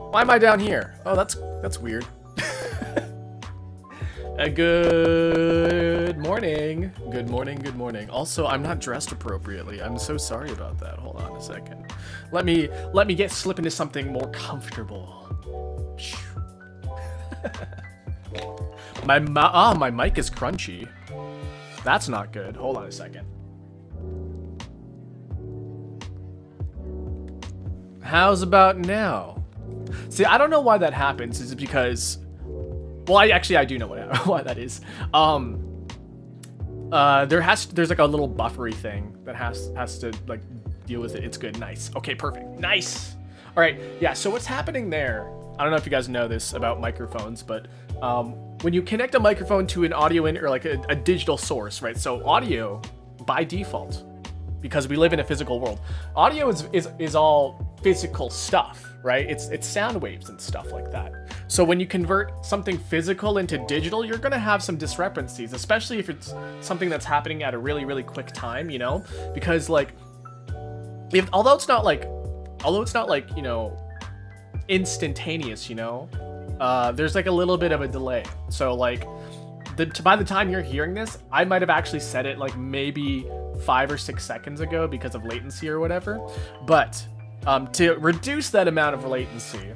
Why am I down here? Oh, that's weird. Good morning. Good morning, good morning. Also, I'm not dressed appropriately. I'm so sorry about that. Hold on a second. Let me slip into something more comfortable. My mic is crunchy. That's not good. Hold on a second. How's about now? See, I don't know why that happens. Is it because... Well, I do know why that is. There's like a little buffery thing that has to like deal with it. It's good. Nice. Okay, perfect. Nice. All right. Yeah. So what's happening there? I don't know if you guys know this about microphones, but when you connect a microphone to an audio in or like a digital source, right? So audio by default, because we live in a physical world, audio is all physical stuff, right? It's sound waves and stuff like that. So when you convert something physical into digital, you're gonna have some discrepancies, especially if it's something that's happening at a really, really quick time, you know? Because like, although it's not like, you know, instantaneous, you know, there's like a little bit of a delay. So like by the time you're hearing this, I might have actually said it like maybe 5 or 6 seconds ago because of latency or whatever. But to reduce that amount of latency,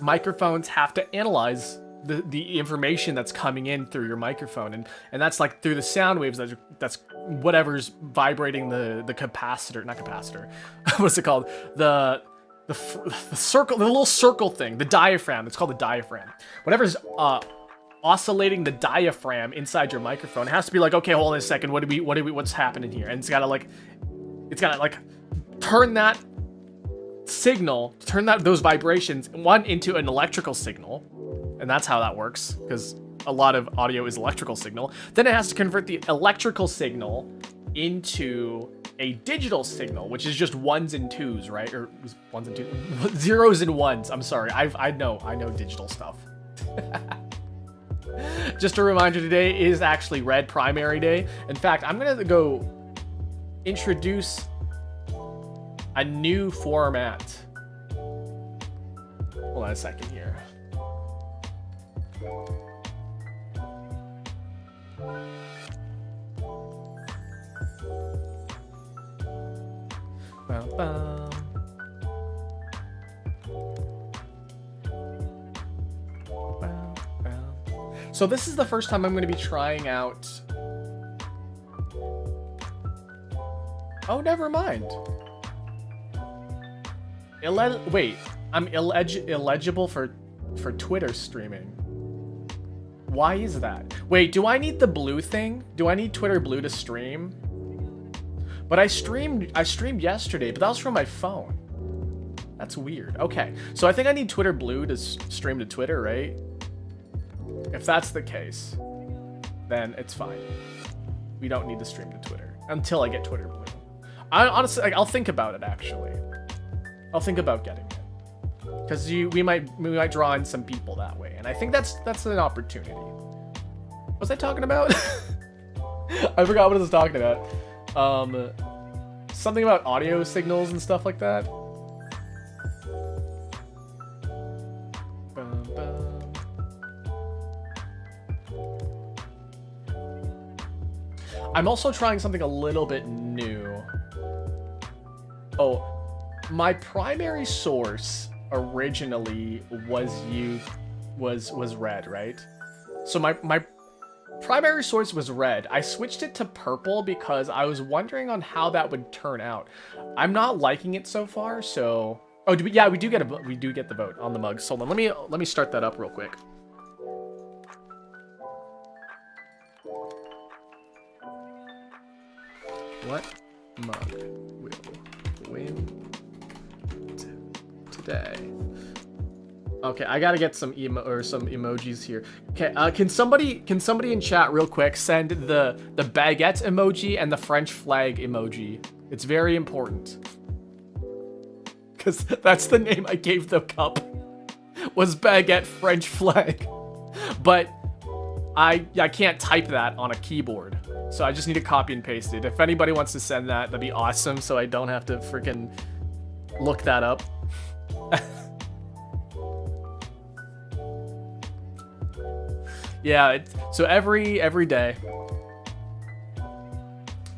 microphones have to analyze the information that's coming in through your microphone, and that's like through the sound waves that's whatever's vibrating the capacitor, not capacitor. What's it called? The circle, the little circle thing, the diaphragm. It's called the diaphragm. Whatever's oscillating the diaphragm inside your microphone, it has to be like, okay, hold on a second, what's happening here? And it's gotta like turn that signal, those vibrations, one into an electrical signal, and that's how that works, because a lot of audio is electrical signal. Then it has to convert the electrical signal into a digital signal, which is just ones and twos, right? Or ones and twos, zeros and ones. I'm sorry, I know digital stuff. Just a reminder, today is actually Red Primary Day. In fact, I'm gonna go introduce a new format. Hold on a second here. Bum, bum. Bum, bum. So this is the first time I'm going to be trying out. Oh, never mind. Wait, I'm illegible for Twitter streaming. Why is that? Wait, do I need the blue thing? Do I need Twitter Blue to stream? But I streamed yesterday, but that was from my phone. That's weird. Okay, so I think I need Twitter Blue to stream to Twitter, right? If that's the case, then it's fine. We don't need to stream to Twitter until I get Twitter Blue. Honestly, I'll think about it, actually. I'll think about getting it. Because we might draw in some people that way, and I think that's an opportunity. What was I talking about? I forgot what I was talking about. Something about audio signals and stuff like that. Bum, bum. I'm also trying something a little bit new. Oh, my primary source originally was red, right? So my primary source was red. I switched it to purple because I was wondering on how that would turn out. I'm not liking it so far, so we do get the vote on the mugs. Hold on, let me start that up real quick. What mug will win today? Okay, I gotta get some emojis here. Okay, can somebody in chat real quick send the baguette emoji and the French flag emoji? It's very important, because that's the name I gave the cup, was baguette French flag. But I can't type that on a keyboard, so I just need to copy and paste it. If anybody wants to send that, that'd be awesome, so I don't have to freaking look that up. Yeah, so every day.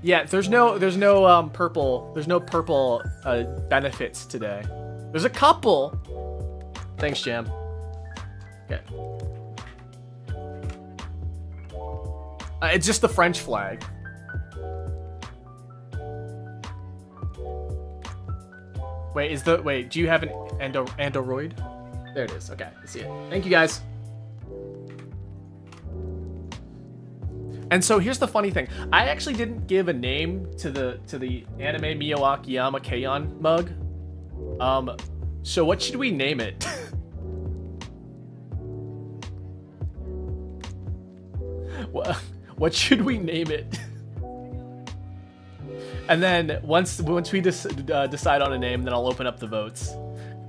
Yeah, there's no purple benefits today. There's a couple. Thanks, Jam. Okay. It's just the French flag. Wait, do you have an Android? There it is. Okay, I see it. Thank you, guys. And so here's the funny thing. I actually didn't give a name to the anime Mio Akiyama Keion mug. So what should we name it? What should we name it? And then once we decide on a name, then I'll open up the votes.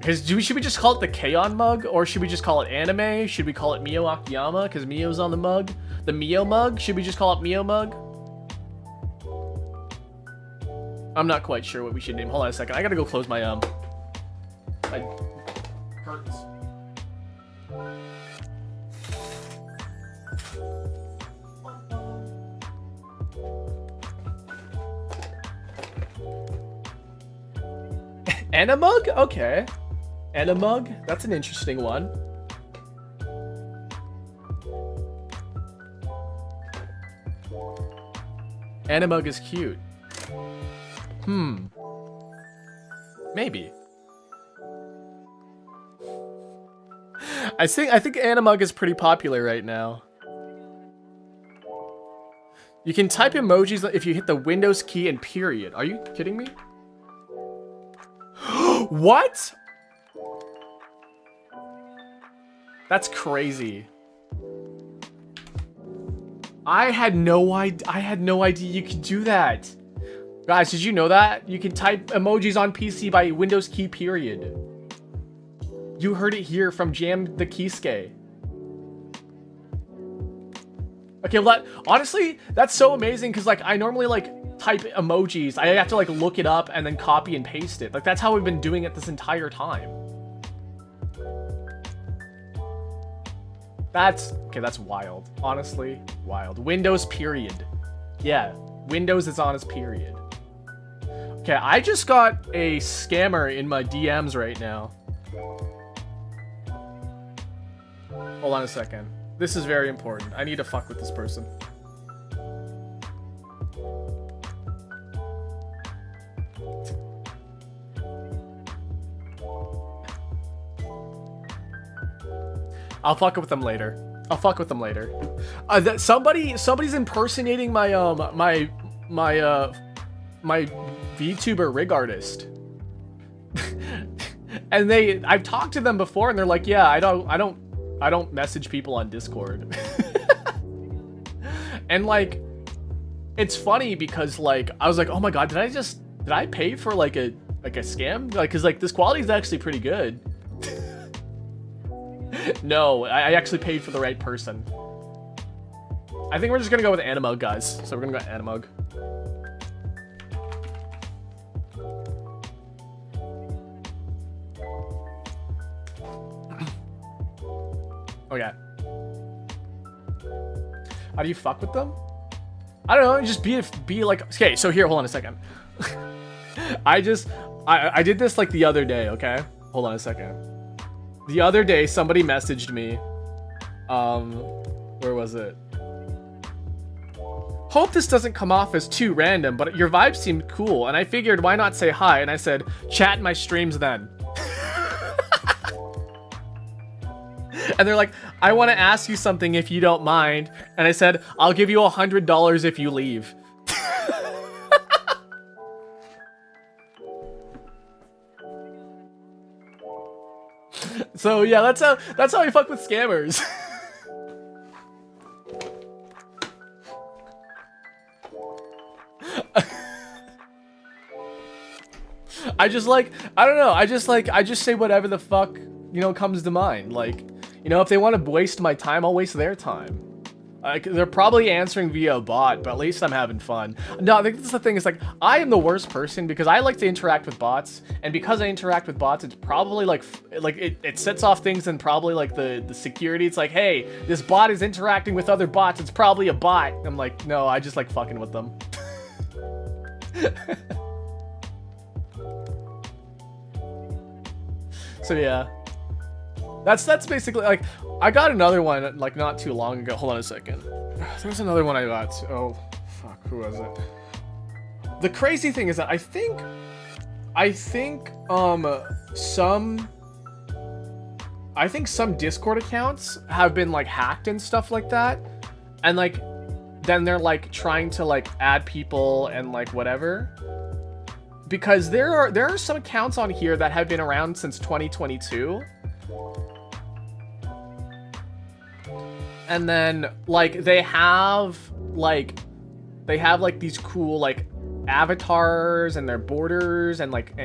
Should we just call it the Keion mug, or should we just call it anime? Should we call it Mio Akiyama because Mio's on the mug? The Mio mug? Should we just call it Mio mug? I'm not quite sure what we should name. Hold on a second. I gotta go close my curtains. Animug? Okay. Animug? That's an interesting one. Animug is cute. Maybe. I think Animug is pretty popular right now. You can type emojis if you hit the Windows key and period. Are you kidding me? What? That's crazy. I had no idea you could do that. Guys, did you know that? You can type emojis on PC by Windows key period. You heard it here from Jam the Keyske. Okay, well honestly, that's so amazing because like I normally like type emojis. I have to like look it up and then copy and paste it. Like that's how we've been doing it this entire time. That's wild. Honestly, wild. Windows period. Yeah, Windows is on its period. Okay, I just got a scammer in my DMs right now. Hold on a second. This is very important. I need to fuck with this person. I'll fuck with them later. I'll fuck with them later. Somebody's impersonating my my VTuber rig artist. And I've talked to them before and they're like, yeah, I don't message people on Discord. And like it's funny because like I was like, oh my god, did I pay for like a scam? Like cuz like this quality is actually pretty good. No, I actually paid for the right person. I think we're just gonna go with Animug, guys. So we're gonna go Animug. Okay. How do you fuck with them? I don't know, just be like, okay, so here, hold on a second. I did this like the other day, okay? Hold on a second. The other day, somebody messaged me. Where was it? Hope this doesn't come off as too random, but your vibe seemed cool, and I figured why not say hi, and I said, chat in my streams then. And they're like, I want to ask you something if you don't mind. And I said, I'll give you $100 if you leave. So yeah, that's how I fuck with scammers. I just like, I don't know, I just say whatever the fuck, you know, comes to mind. Like, you know, if they want to waste my time, I'll waste their time. Like, they're probably answering via a bot, but at least I'm having fun. No, I think that's the thing, is like, I am the worst person because I like to interact with bots, and because I interact with bots, it's probably like it sets off things and probably like the security. It's like, hey, this bot is interacting with other bots, it's probably a bot. I'm like, no, I just like fucking with them. So yeah. That's basically, like, I got another one, like, not too long ago. Hold on a second. There's another one I got. Oh, fuck, who was it? The crazy thing is that I think some Discord accounts have been, like, hacked and stuff like that. And, like, then they're, like, trying to, like, add people and, like, whatever. Because there are some accounts on here that have been around since 2022. And then like they have like these cool like avatars and their borders and like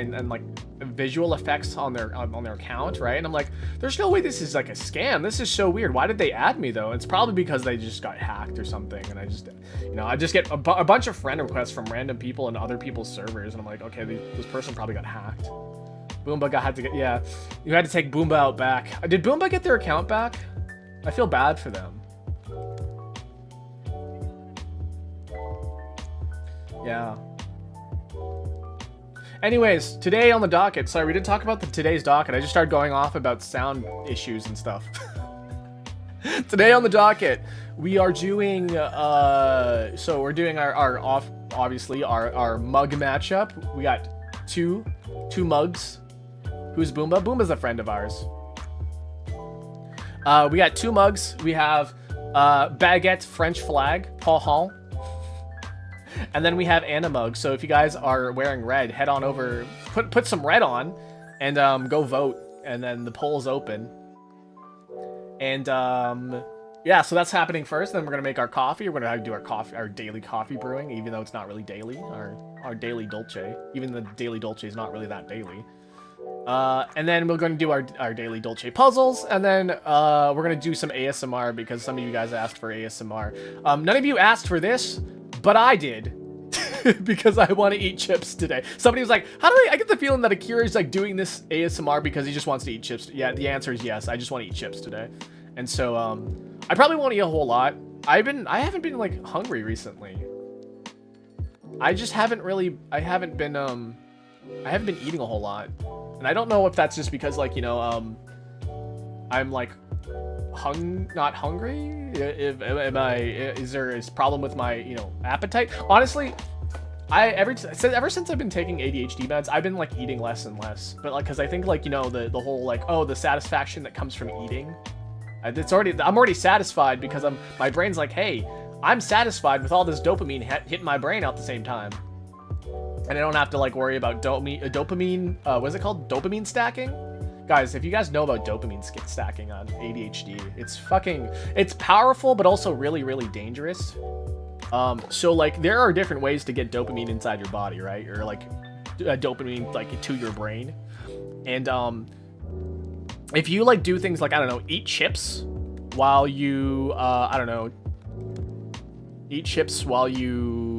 visual effects on their account, right? And I'm like, there's no way this is like a scam. This is so weird. Why did they add me though? It's probably because they just got hacked or something. And I just, you know, I just get a bunch of friend requests from random people and other people's servers, and I'm like, okay, this person probably got hacked. Boomba had to get, yeah, you had to take Boomba out back. Did Boomba get their account back? I feel bad for them. Yeah. Anyways, today on the docket. Sorry, we didn't talk about today's docket. I just started going off about sound issues and stuff. Today on the docket, we are doing, so we're doing obviously our mug matchup. We got two mugs. Who's Boomba? Boomba's a friend of ours. We got 2 mugs. We have Baguette French Flag, Paul Hall. And then we have Anna mug. So if you guys are wearing red, head on over, put some red on, and go vote. And then the poll's open. And yeah, so that's happening first. Then we're gonna make our coffee. We're gonna do our daily coffee brewing, even though it's not really daily. Our daily dolce, even the daily dolce is not really that daily. And then we're going to do our daily dolce puzzles, and then we're going to do some ASMR because some of you guys asked for ASMR. None of you asked for this, but I did. Because I want to eat chips today. Somebody was like, how do I get the feeling that Akira is like doing this ASMR because he just wants to eat chips? Yeah, the answer is yes. I just want to eat chips today. And so I probably won't eat a whole lot. I haven't been like hungry recently. I haven't been eating a whole lot. And I don't know if that's just because, like, you know, I'm like not hungry. Is there a problem with my, you know, appetite? Honestly, ever since I've been taking ADHD meds, I've been like eating less and less. But like, because I think, like, you know, the whole like, oh, the satisfaction that comes from eating, I'm already satisfied because my brain's like, hey, I'm satisfied with all this dopamine hitting my brain at the same time. And I don't have to like worry about dopamine, what is it called? Dopamine stacking? Guys, if you guys know about dopamine stacking on ADHD, it's powerful, but also really, really dangerous. So like there are different ways to get dopamine inside your body, right? Or like dopamine like to your brain. And if you like do things like, I don't know, eat chips while you, eat chips while you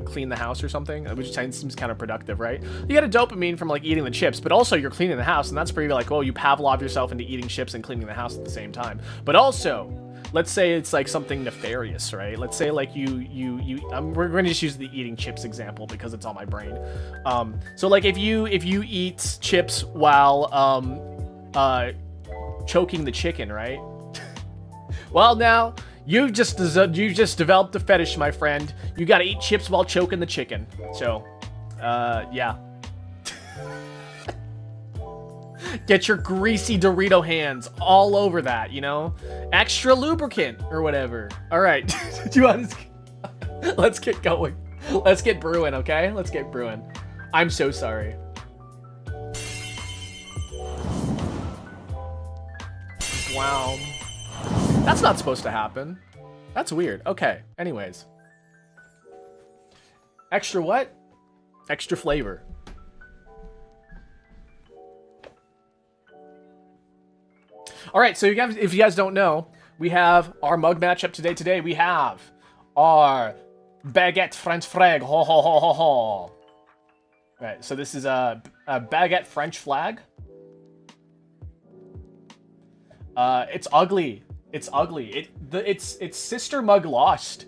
clean the house or something, which seems kind of productive, right? You get a dopamine from like eating the chips, but also you're cleaning the house, and that's pretty like, oh, you Pavlov yourself into eating chips and cleaning the house at the same time. But also, let's say it's like something nefarious, right? Let's say like we're going to just use the eating chips example because it's on my brain. So like if you eat chips while choking the chicken, right? Well, now you've just developed a fetish, my friend. You gotta eat chips while choking the chicken. So, yeah. Get your greasy Dorito hands all over that, you know? Extra lubricant or whatever. All right. Do you want to... Let's get going. Let's get brewing, okay? Let's get brewing. I'm so sorry. Wow. That's not supposed to happen. That's weird. Okay. Anyways. Extra what? Extra flavor. All right. So if you guys don't know, we have our mug matchup today. Today we have our Baguette French Flag. Ho ho ho ho ho. All right. So this is a Baguette French Flag. It's ugly. It's ugly. Its sister mug lost.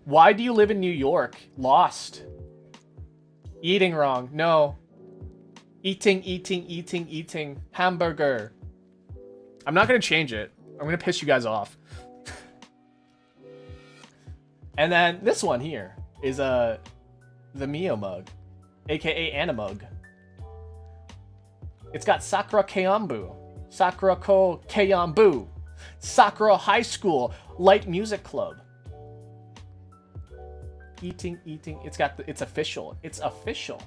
Why do you live in New York? Lost. Eating wrong. No. Eating. Hamburger. I'm not going to change it. I'm going to piss you guys off. And then this one here is the Mio mug, aka Anna mug. It's got Sakura Keambu. Sakura Ko Keambu. Sakura High School Light Music Club. Eating. It's official. It's official.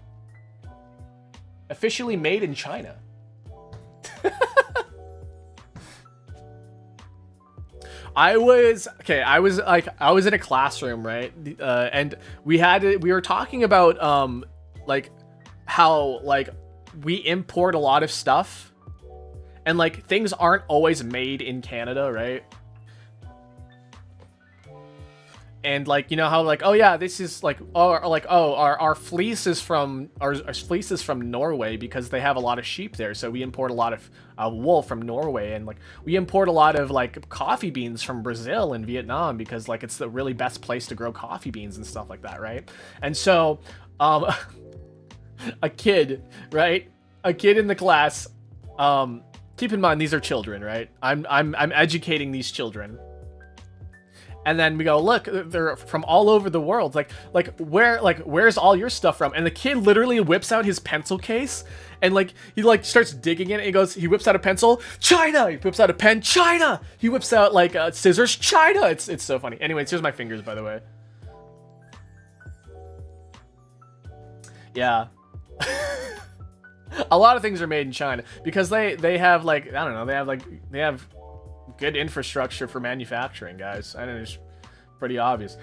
Officially made in China. I was in a classroom, right? And we were talking about like how like we import a lot of stuff. And, like, things aren't always made in Canada, right? And, like, you know how, like, oh, yeah, this is, like, our fleece is from Norway because they have a lot of sheep there. So we import a lot of wool from Norway. And, like, we import a lot of, like, coffee beans from Brazil and Vietnam because, like, it's the really best place to grow coffee beans and stuff like that, right? And so, a kid, right? A kid in the class. Keep in mind these are children, right? I'm educating these children. And then we go, look, they're from all over the world. Where's all your stuff from? And the kid literally whips out his pencil case and he starts digging in it. He whips out a pencil, China. He whips out a pen, China. He whips out scissors, China. It's so funny. Anyways, here's my fingers, by the way. Yeah. A lot of things are made in China because they have I don't know, they have good infrastructure for manufacturing, guys. I know it's pretty obvious.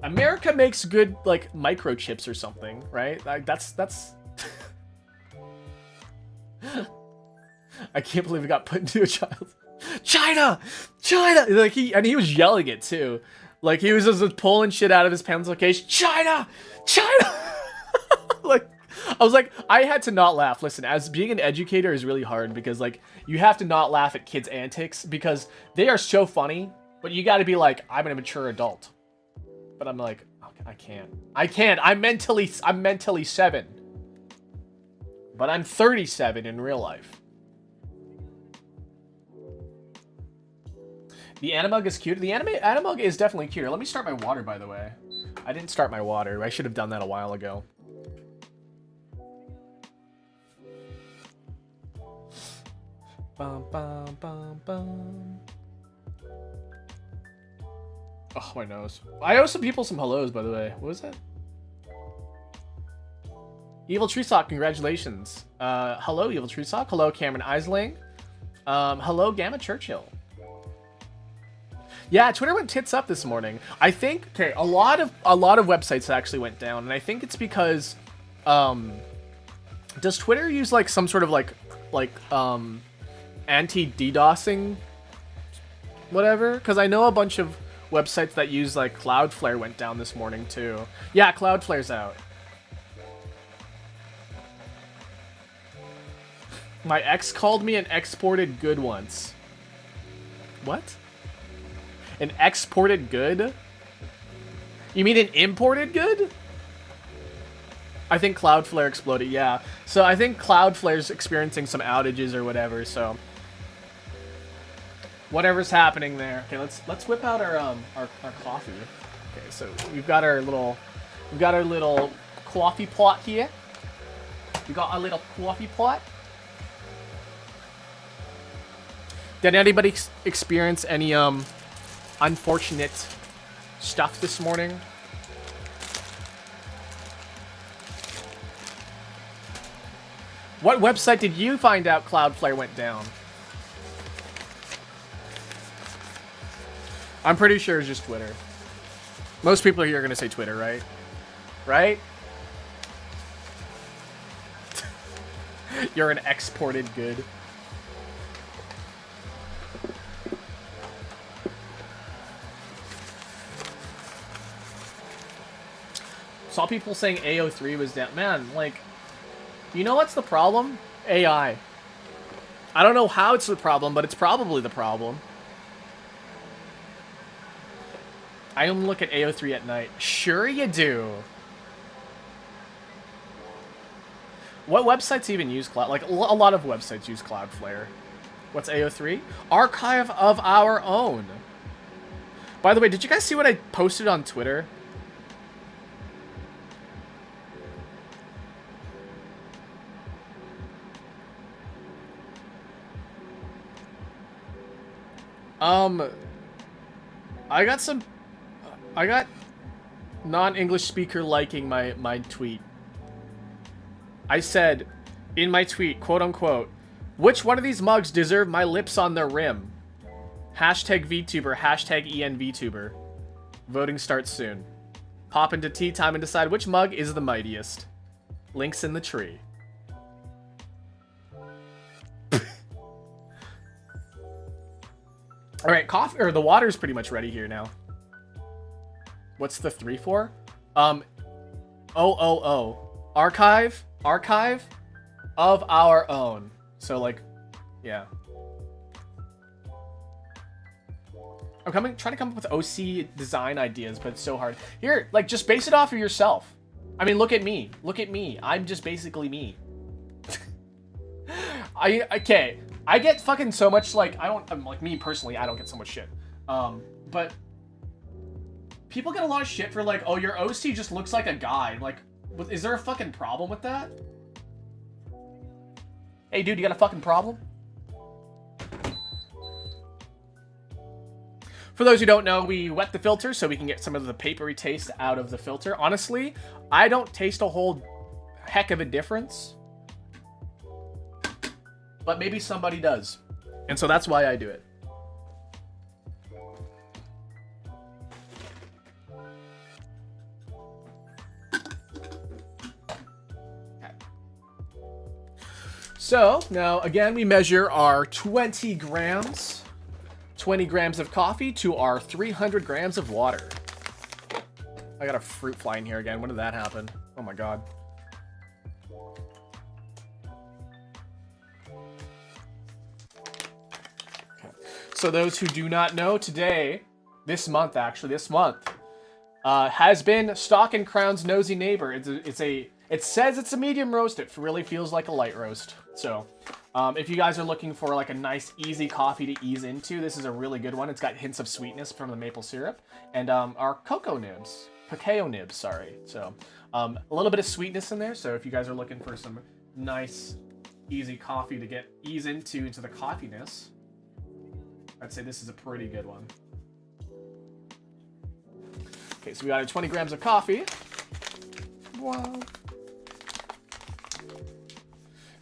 America makes good microchips or something, right? That's I can't believe it got put into a child. China! He was yelling it too. He was just pulling shit out of his pencil case. China! I was like, I had to not laugh. Listen, as being an educator is really hard because you have to not laugh at kids' antics because they are so funny, but you got to be like, I'm a mature adult. But I'm like, okay, I can't. I'm mentally 7. But I'm 37 in real life. The Animug is cute. The Animug is definitely cuter. Let me start my water, by the way. I didn't start my water. I should have done that a while ago. Bum, bum, bum, bum. Oh, my nose. I owe some people some hellos, by the way. What was that? Evil Tree Sock, congratulations. Hello, Evil Tree Sock. Hello, Cameron Eisling. Hello, Gamma Churchill. Yeah, Twitter went tits up this morning. I think, okay, a lot of websites actually went down, and I think it's because, does Twitter use some sort of anti-DDoSing whatever? Because I know a bunch of websites that use Cloudflare went down this morning too. Yeah, Cloudflare's out. My ex called me an exported good once. What? An exported good? You mean an imported good? I think Cloudflare exploded, yeah. So I think Cloudflare's experiencing some outages or whatever, so whatever's happening there. Okay, let's whip out our coffee. Okay, so we've got our little coffee pot here. We got our little coffee pot. Did anybody experience any unfortunate stuff this morning? What website did you find out Cloudflare went down? I'm pretty sure it's just Twitter. Most people here are going to say Twitter, right? Right? You're an exported good. Saw people saying AO3 was down. Man, you know what's the problem? AI. I don't know how it's the problem, but it's probably the problem. I only look at AO3 at night. Sure you do. What websites even use Cloud? A lot of websites use Cloudflare. What's AO3? Archive of our own. By the way, did you guys see what I posted on Twitter? I got non-English speaker liking my tweet. I said in my tweet, quote unquote, which one of these mugs deserve my lips on their rim? Hashtag VTuber, hashtag ENVTuber. Voting starts soon. Pop into tea time and decide which mug is the mightiest. Links in the tree. All right, coffee or the water's pretty much ready here now. What's the 3 for? Archive of our own. So yeah. I'm trying to come up with OC design ideas, but it's so hard. Here, just base it off of yourself. I mean, look at me. Look at me. I'm just basically me. Okay. I get fucking so much, like, like, me personally, I don't get so much shit. But people get a lot of shit for, like, oh, your OC just looks like a guy. Like, is there a fucking problem with that? Hey, dude, you got a fucking problem? For those who don't know, we wet the filter so we can get some of the papery taste out of the filter. Honestly, I don't taste a whole heck of a difference. But maybe somebody does. And so that's why I do it. Okay. So, now, again, we measure our 20 grams. 20 grams of coffee to our 300 grams of water. I got a fruit fly in here again. When did that happen? Oh my god. Okay. So those who do not know, today, this month, has been Stock and Crown's Nosy Neighbor. It says it's a medium roast. It really feels like a light roast. So, if you guys are looking for like a nice, easy coffee to ease into, this is a really good one. It's got hints of sweetness from the maple syrup and our cacao nibs, sorry. So, a little bit of sweetness in there. So if you guys are looking for some nice, easy coffee to ease into the coffeeness, I'd say this is a pretty good one. Okay, so we got 20 grams of coffee. Wow.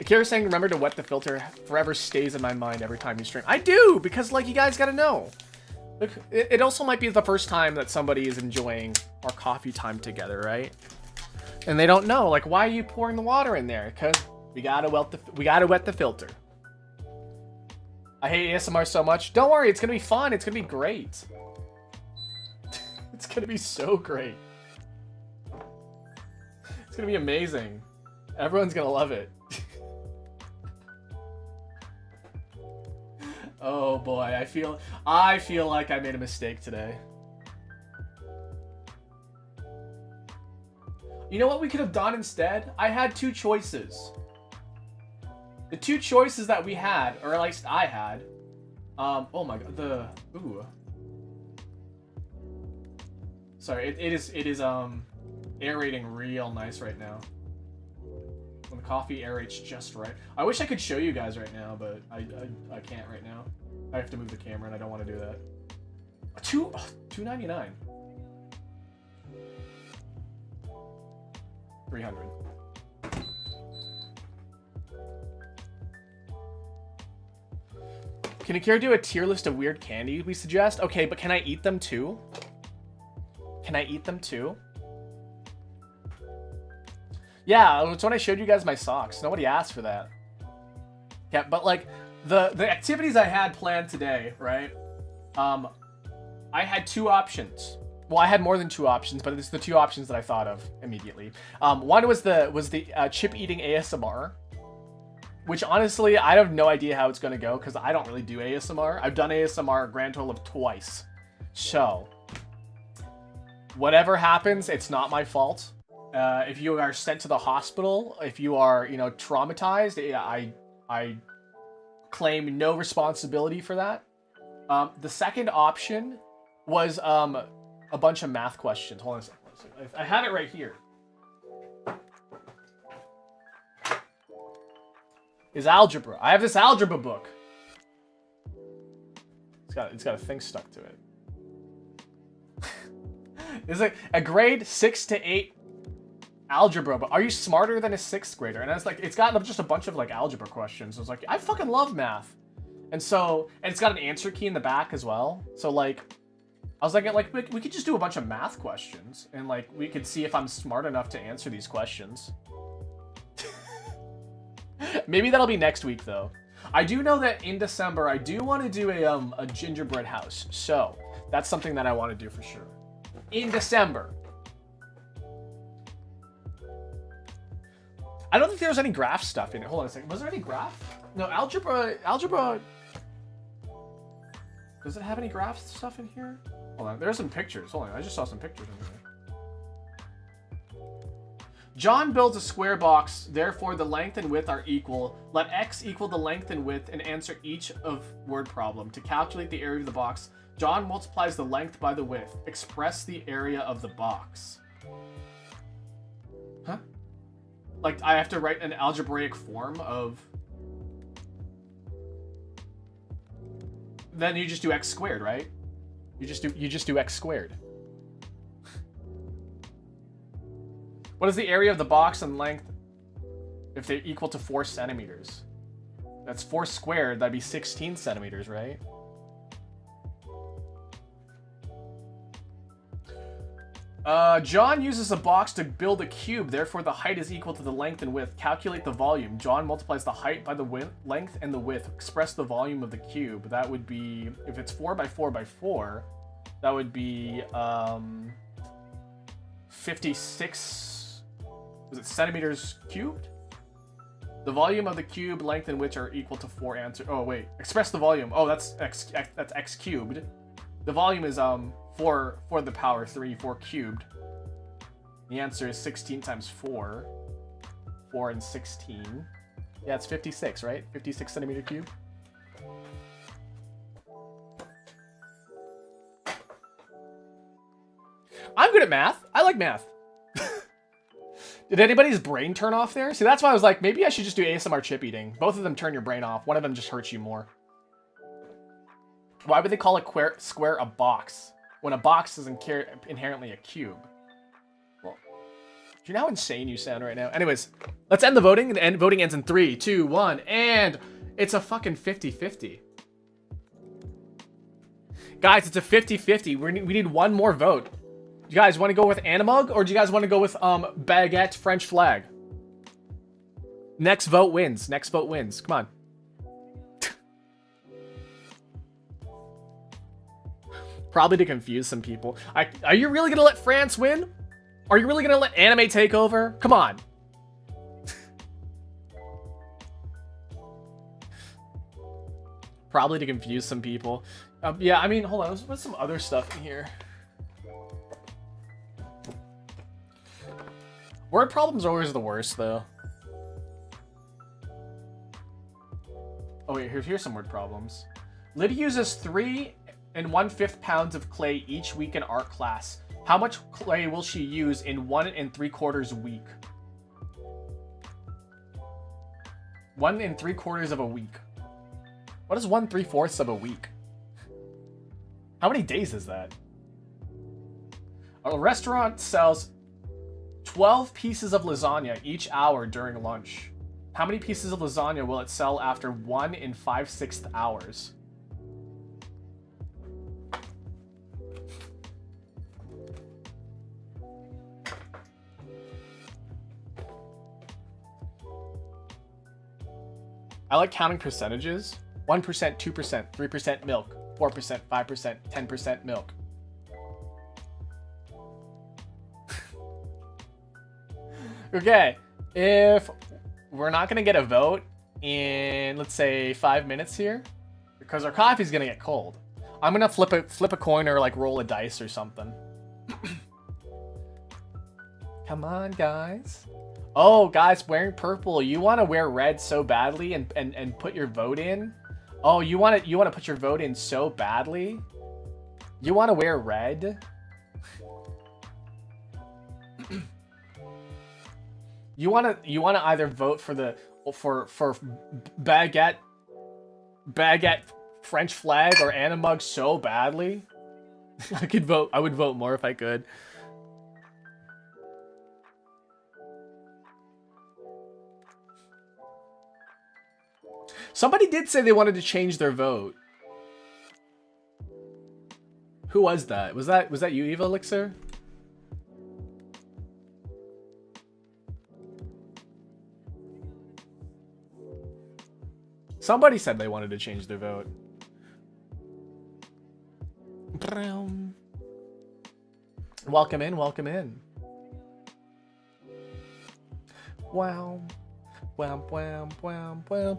Akira's saying, remember to wet the filter. Forever stays in my mind every time you stream. I do, because, like, you guys gotta know. Look, it also might be the first time that somebody is enjoying our coffee time together, right? And they don't know, like, why are you pouring the water in there? Because we gotta wet the filter. I hate ASMR so much. Don't worry, it's gonna be fun. It's gonna be great. It's gonna be so great. It's gonna be amazing. Everyone's gonna love it. Oh boy, I feel like I made a mistake today. You know what we could have done instead? I had two choices. The two choices that we had, or at least I had, oh my god, sorry, it is aerating real nice right now. When the coffee aerates just right. I wish I could show you guys right now, but I can't right now. I have to move the camera, and I don't want to do that. $2.99. 300. Can Akira do a tier list of weird candy we suggest? Okay, but can I eat them too? Can I eat them too? Yeah, it's when I showed you guys my socks. Nobody asked for that. Yeah, but like the activities I had planned today, right? I had two options. Well, I had more than two options, but it's the two options that I thought of immediately. One was the chip eating ASMR, which honestly I have no idea how it's gonna go because I don't really do ASMR. I've done ASMR a grand total of twice, so whatever happens, it's not my fault. If you are sent to the hospital, if you are, you know, traumatized, I claim no responsibility for that. The second option was a bunch of math questions. Hold on a second. I have it right here. Is algebra. I have this algebra book. It's got a thing stuck to it. It's like a grade 6 to 8 algebra, but are you smarter than a 6th grader? And it's like, it's got just a bunch of like algebra questions. I was like, I fucking love math. And it's got an answer key in the back as well. So like, I was like, we could just do a bunch of math questions and like, we could see if I'm smart enough to answer these questions. Maybe that'll be next week though. I do know that in December, I do want to do a gingerbread house. So that's something that I want to do for sure. In December. I don't think there was any graph stuff in it. Hold on a second. Was there any graph? No, algebra. Does it have any graph stuff in here? Hold on. There's some pictures. Hold on. I just saw some pictures in here. John builds a square box, therefore the length and width are equal. Let x equal the length and width and answer each of word problem. To calculate the area of the box, John multiplies the length by the width. Express the area of the box. Huh? Like, I have to write an algebraic form of... Then you just do x squared, right? You just do x squared. What is the area of the box and length if they're equal to 4 centimeters? That's 4 squared, that'd be 16 centimeters, right? John uses a box to build a cube, therefore the height is equal to the length and width. Calculate the volume. John multiplies the height by the length and the width. Express the volume of the cube. That would be, if it's 4 by 4 by 4, that would be 56, was it centimeters cubed? The volume of the cube, length and width are equal to 4 answer. Oh wait, express the volume. Oh, that's x cubed. The volume is 4 to the power 3, 4 cubed. The answer is 16 times 4. 4 and 16. Yeah, it's 56, right? 56 centimeter cube. I'm good at math. I like math. Did anybody's brain turn off there? See, that's why I was like, maybe I should just do ASMR chip eating. Both of them turn your brain off. One of them just hurts you more. Why would they call a square a box when a box is inherently a cube? Well, do you know how insane you sound right now? Anyways, let's end the voting. The voting ends in 3, 2, 1, and it's a fucking 50-50. Guys, it's a 50-50. We need one more vote. Do you guys want to go with Animug, or do you guys want to go with Baguette French Flag? Next vote wins. Next vote wins. Come on. Probably to confuse some people. Are you really going to let France win? Are you really going to let anime take over? Come on. Probably to confuse some people. Yeah, I mean, hold on. What's some other stuff in here? Word problems are always the worst, though. Oh, wait, here's some word problems. Lydia uses 3 1/5 pounds of clay each week in art class. How much clay will she use in 1 3/4 week? 1 3/4 of a week. What is 1 3/4 of a week? How many days is that? A restaurant sells 12 pieces of lasagna each hour during lunch. How many pieces of lasagna will it sell after 1 5/6 hours? I like counting percentages. 1%, 2%, 3% milk, 4%, 5%, 10% milk. Okay, if we're not gonna get a vote in, let's say, 5 minutes here, because our coffee's gonna get cold, I'm gonna flip a coin or like roll a dice or something. Come on, guys. Oh, guys, wearing purple. You want to wear red so badly and put your vote in? Oh, you want to put your vote in so badly? You want to wear red? You want to either vote for baguette French flag or Animug so badly? I would vote more if I could. Somebody did say they wanted to change their vote. Who was that? Was that you, Eva Elixir? Somebody said they wanted to change their vote. Welcome in, welcome in. Wow. Wow, wow, wow, wow.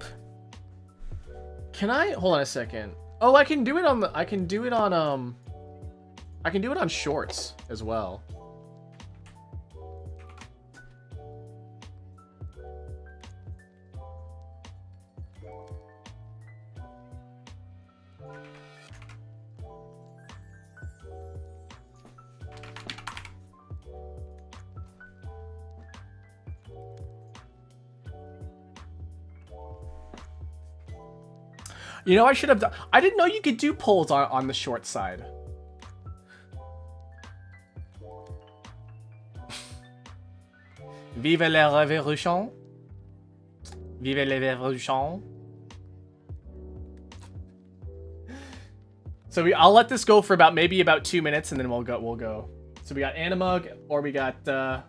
Can I hold on a second? Oh, I can do it on I can do it on Shorts as well. You know, I should have done... I didn't know you could do polls on the short side. Vive la révolution. Vive la révolution. So I'll let this go for maybe about 2 minutes, and then we'll go. So we got Animug, or we got Hon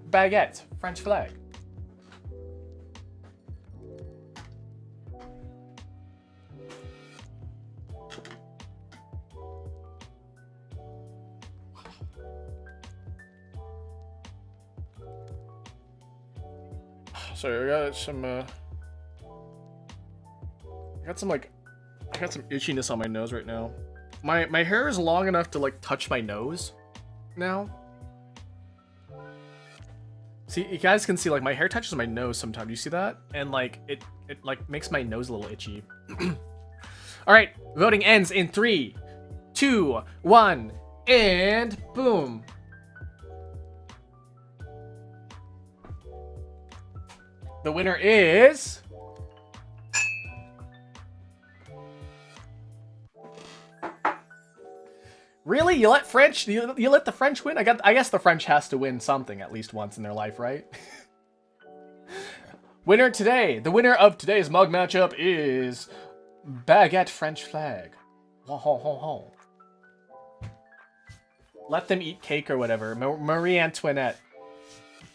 baguette, French flag. Sorry, I got some itchiness on my nose right now. My hair is long enough to like touch my nose now. See, you guys can see like my hair touches my nose sometimes. Do you see that? And like it like makes my nose a little itchy. All right, voting ends in 3, 2, 1, and boom. The winner is... Really? You let French? You let the French win? I guess the French has to win something at least once in their life, right? Winner today. The winner of today's mug matchup is Baguette French Flag. Ho, ho, ho, ho. Let them eat cake or whatever. Marie Antoinette.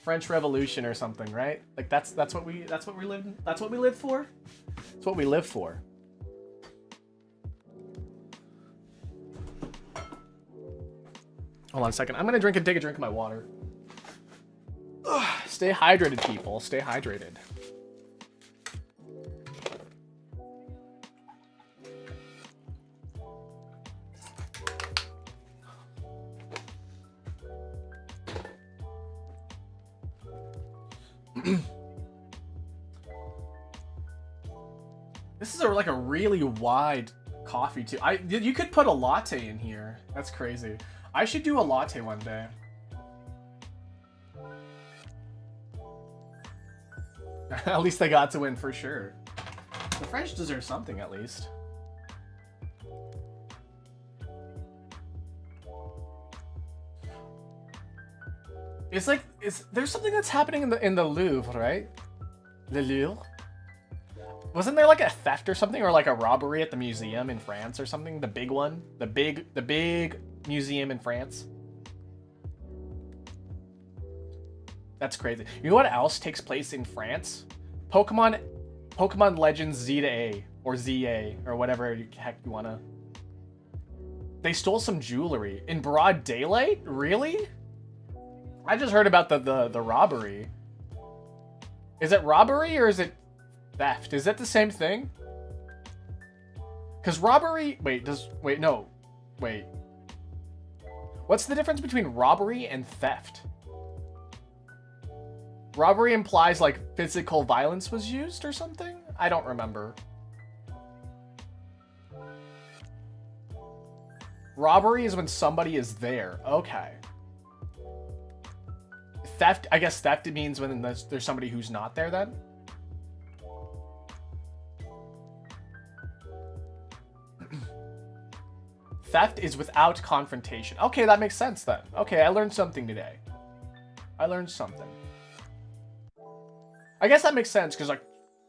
French Revolution or something, right? Like that's what we live for. That's what we live for. Hold on a second. I'm gonna take a drink of my water. Ugh, stay hydrated, people. Stay hydrated. This is like a really wide coffee too. You could put a latte in here. That's crazy. I should do a latte one day. At least they got to win for sure. The French deserve something at least. It's like there's something that's happening in the Louvre, right? The Louvre. Wasn't there like a theft or something, or like a robbery at the museum in France or something? The big one, the big museum in France. That's crazy. You know what else takes place in France? Pokemon Legends Z to A or ZA or whatever the heck you wanna. They stole some jewelry in broad daylight. Really? I just heard about the robbery. Is it robbery or is it theft? Is that the same thing? Because robbery... Wait. What's the difference between robbery and theft? Robbery implies like physical violence was used or something? I don't remember. Robbery is when somebody is there. Okay. Theft, I guess theft means when there's somebody who's not there then? Theft is without confrontation. Okay, that makes sense then. Okay, I learned something today. I learned something. I guess that makes sense, because like,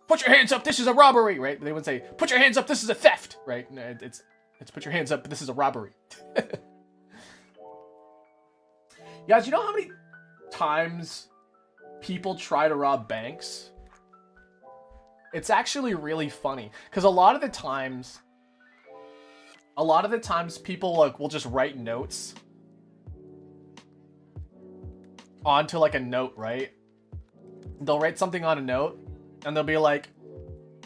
put your hands up, this is a robbery, right? They would say, put your hands up, this is a theft, right? It's put your hands up, this is a robbery. Guys, you know how many times people try to rob banks? It's actually really funny, because a lot of the times people like will just write notes onto like a note, right? They'll write something on a note and they'll be like,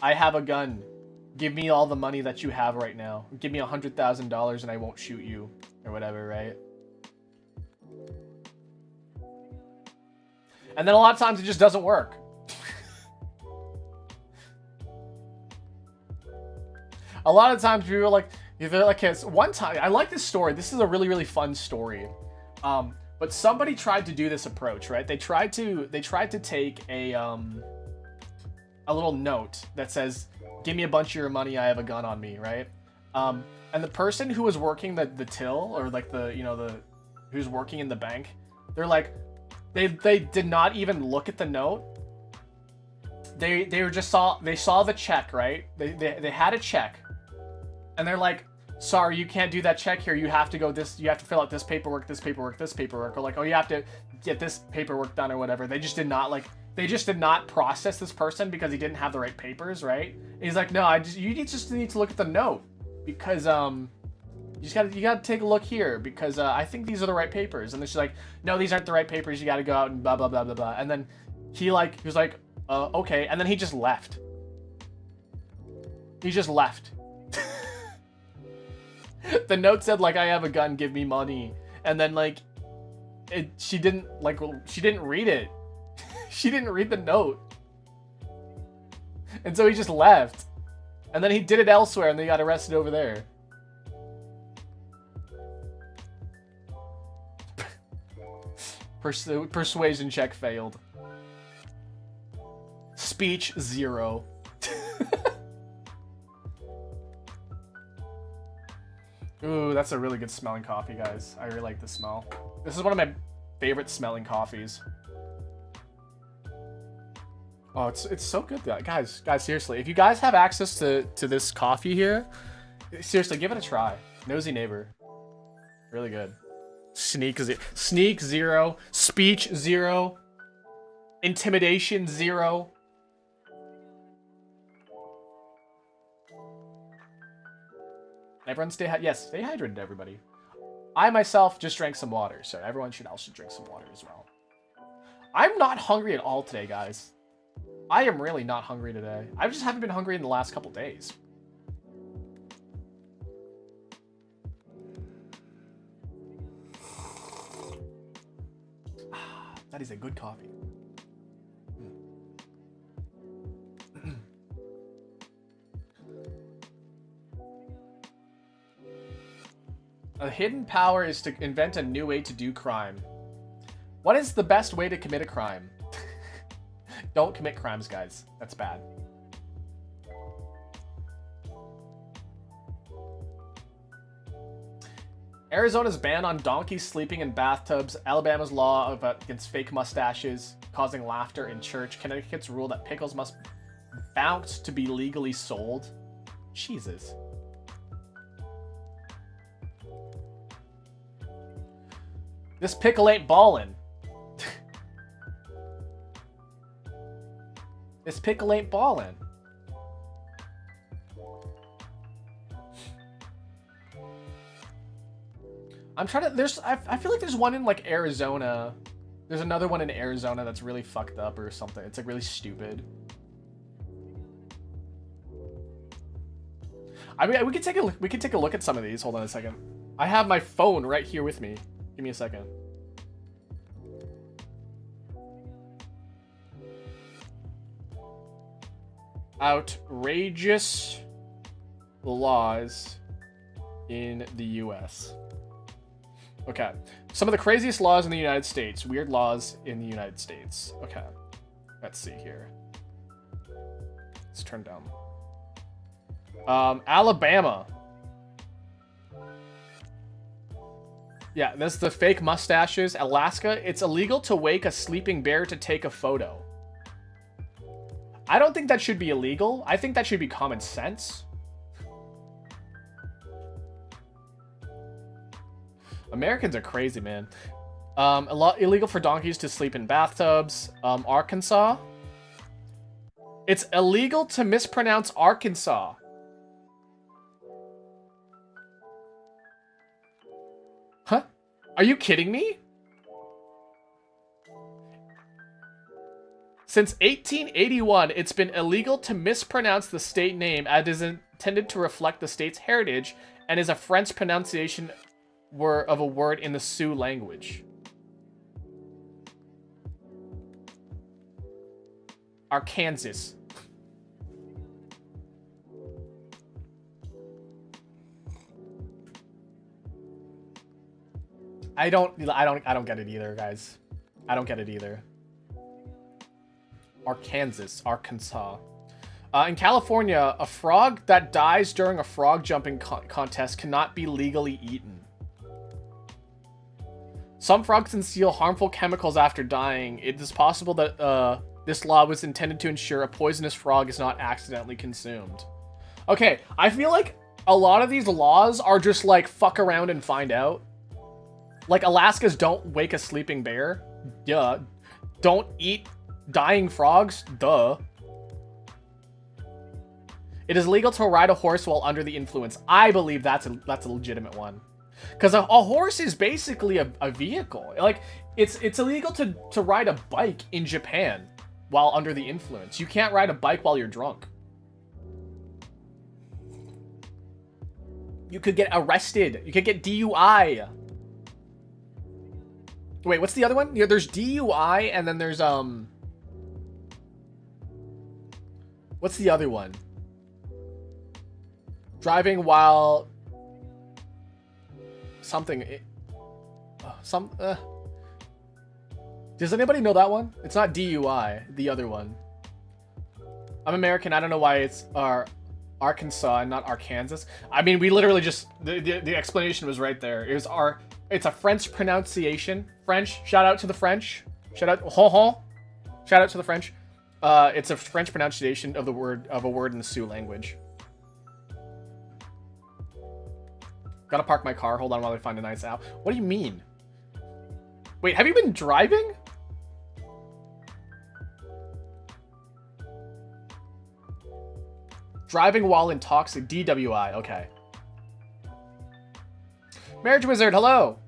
I have a gun. Give me all the money that you have right now. Give me $100,000 and I won't shoot you or whatever, right? And then a lot of times it just doesn't work. A lot of times people are like, one time, I like this story. This is a really, really fun story. But somebody tried to do this approach, right? They tried to take a little note that says, give me a bunch of your money, I have a gun on me, right? And the person who was working the till, or like the, you know, the, who's working in the bank, they're like, they did not even look at the note. They were just saw the check, right? They had a check, and they're like, sorry, you can't do that check here. You have to go this, you have to fill out this paperwork, this paperwork, this paperwork, or like, oh, you have to get this paperwork done or whatever. They just did not like, they just did not process this person because he didn't have the right papers, right? And he's like, no, you just need to look at the note, because you gotta take a look here, because I think these are the right papers. And then she's like, no, these aren't the right papers. You gotta go out and blah blah blah blah blah. And then he was like, okay, and then he just left. He just left. The note said like, I have a gun, give me money. And then like, she didn't read it. She didn't read the note. And so he just left. And then he did it elsewhere, and they got arrested over there. Persuasion check failed. Speech 0. Ooh, that's a really good smelling coffee, guys. I really like the smell. This is one of my favorite smelling coffees. Oh, it's so good, guys. Seriously, if you guys have access to this coffee here, seriously, give it a try. Nosy Neighbor, really good. Sneak 0, speech 0, intimidation 0. Everyone stay hydrated, everybody. I myself just drank some water, so everyone should also drink some water as well. I'm not hungry at all today, guys. I am really not hungry today. I just haven't been hungry in the last couple days. That is a good coffee. A hidden power is to invent a new way to do crime. What is the best way to commit a crime? Don't commit crimes, guys. That's bad. Arizona's ban on donkeys sleeping in bathtubs. Alabama's law against fake mustaches causing laughter in church. Connecticut's rule that pickles must bounce to be legally sold. Jesus. This pickle ain't ballin'. This pickle ain't ballin'. I'm trying to, I feel like there's one in like Arizona. There's another one in Arizona that's really fucked up or something. It's like really stupid. I mean, we could take a look at some of these. Hold on a second. I have my phone right here with me. Give me a second. Outrageous laws in the US. Okay. Some of the craziest laws in the United States. Weird laws in the United States. Okay. Let's see here. Let's turn down. Alabama. Yeah, that's the fake mustaches. Alaska, it's illegal to wake a sleeping bear to take a photo. I don't think that should be illegal. I think that should be common sense. Americans are crazy, man. Illegal for donkeys to sleep in bathtubs. Arkansas. It's illegal to mispronounce Arkansas. Huh? Are you kidding me? Since 1881, it's been illegal to mispronounce the state name as is intended to reflect the state's heritage and is a French pronunciation of a word in the Sioux language. Arkansas. I don't get it either, guys. I don't get it either. Arkansas. In California, a frog that dies during a frog jumping contest cannot be legally eaten. Some frogs inhale harmful chemicals after dying. It is possible that this law was intended to ensure a poisonous frog is not accidentally consumed. Okay, I feel like a lot of these laws are just like fuck around and find out. Like Alaska's don't wake a sleeping bear. Duh. Don't eat dying frogs. Duh. It is legal to ride a horse while under the influence. I believe that's a legitimate one. Because a horse is basically a vehicle. Like, it's illegal to ride a bike in Japan while under the influence. You can't ride a bike while you're drunk. You could get arrested. You could get DUI. Wait, what's the other one? Yeah, there's DUI, and then there's, what's the other one? Driving while... something... Does anybody know that one? It's not DUI, the other one. I'm American, I don't know why it's Arkansas and not Arkansas. I mean, we literally just... The explanation was right there. It was it's a French pronunciation. French. Shout out to the French. Shout out... Shout out to the French. It's a French pronunciation of a word in the Sioux language. Gotta park my car. Hold on while I find a nice app. What do you mean? Wait, have you been driving? Driving while intoxicated. DWI. Okay. Marriage Wizard, hello.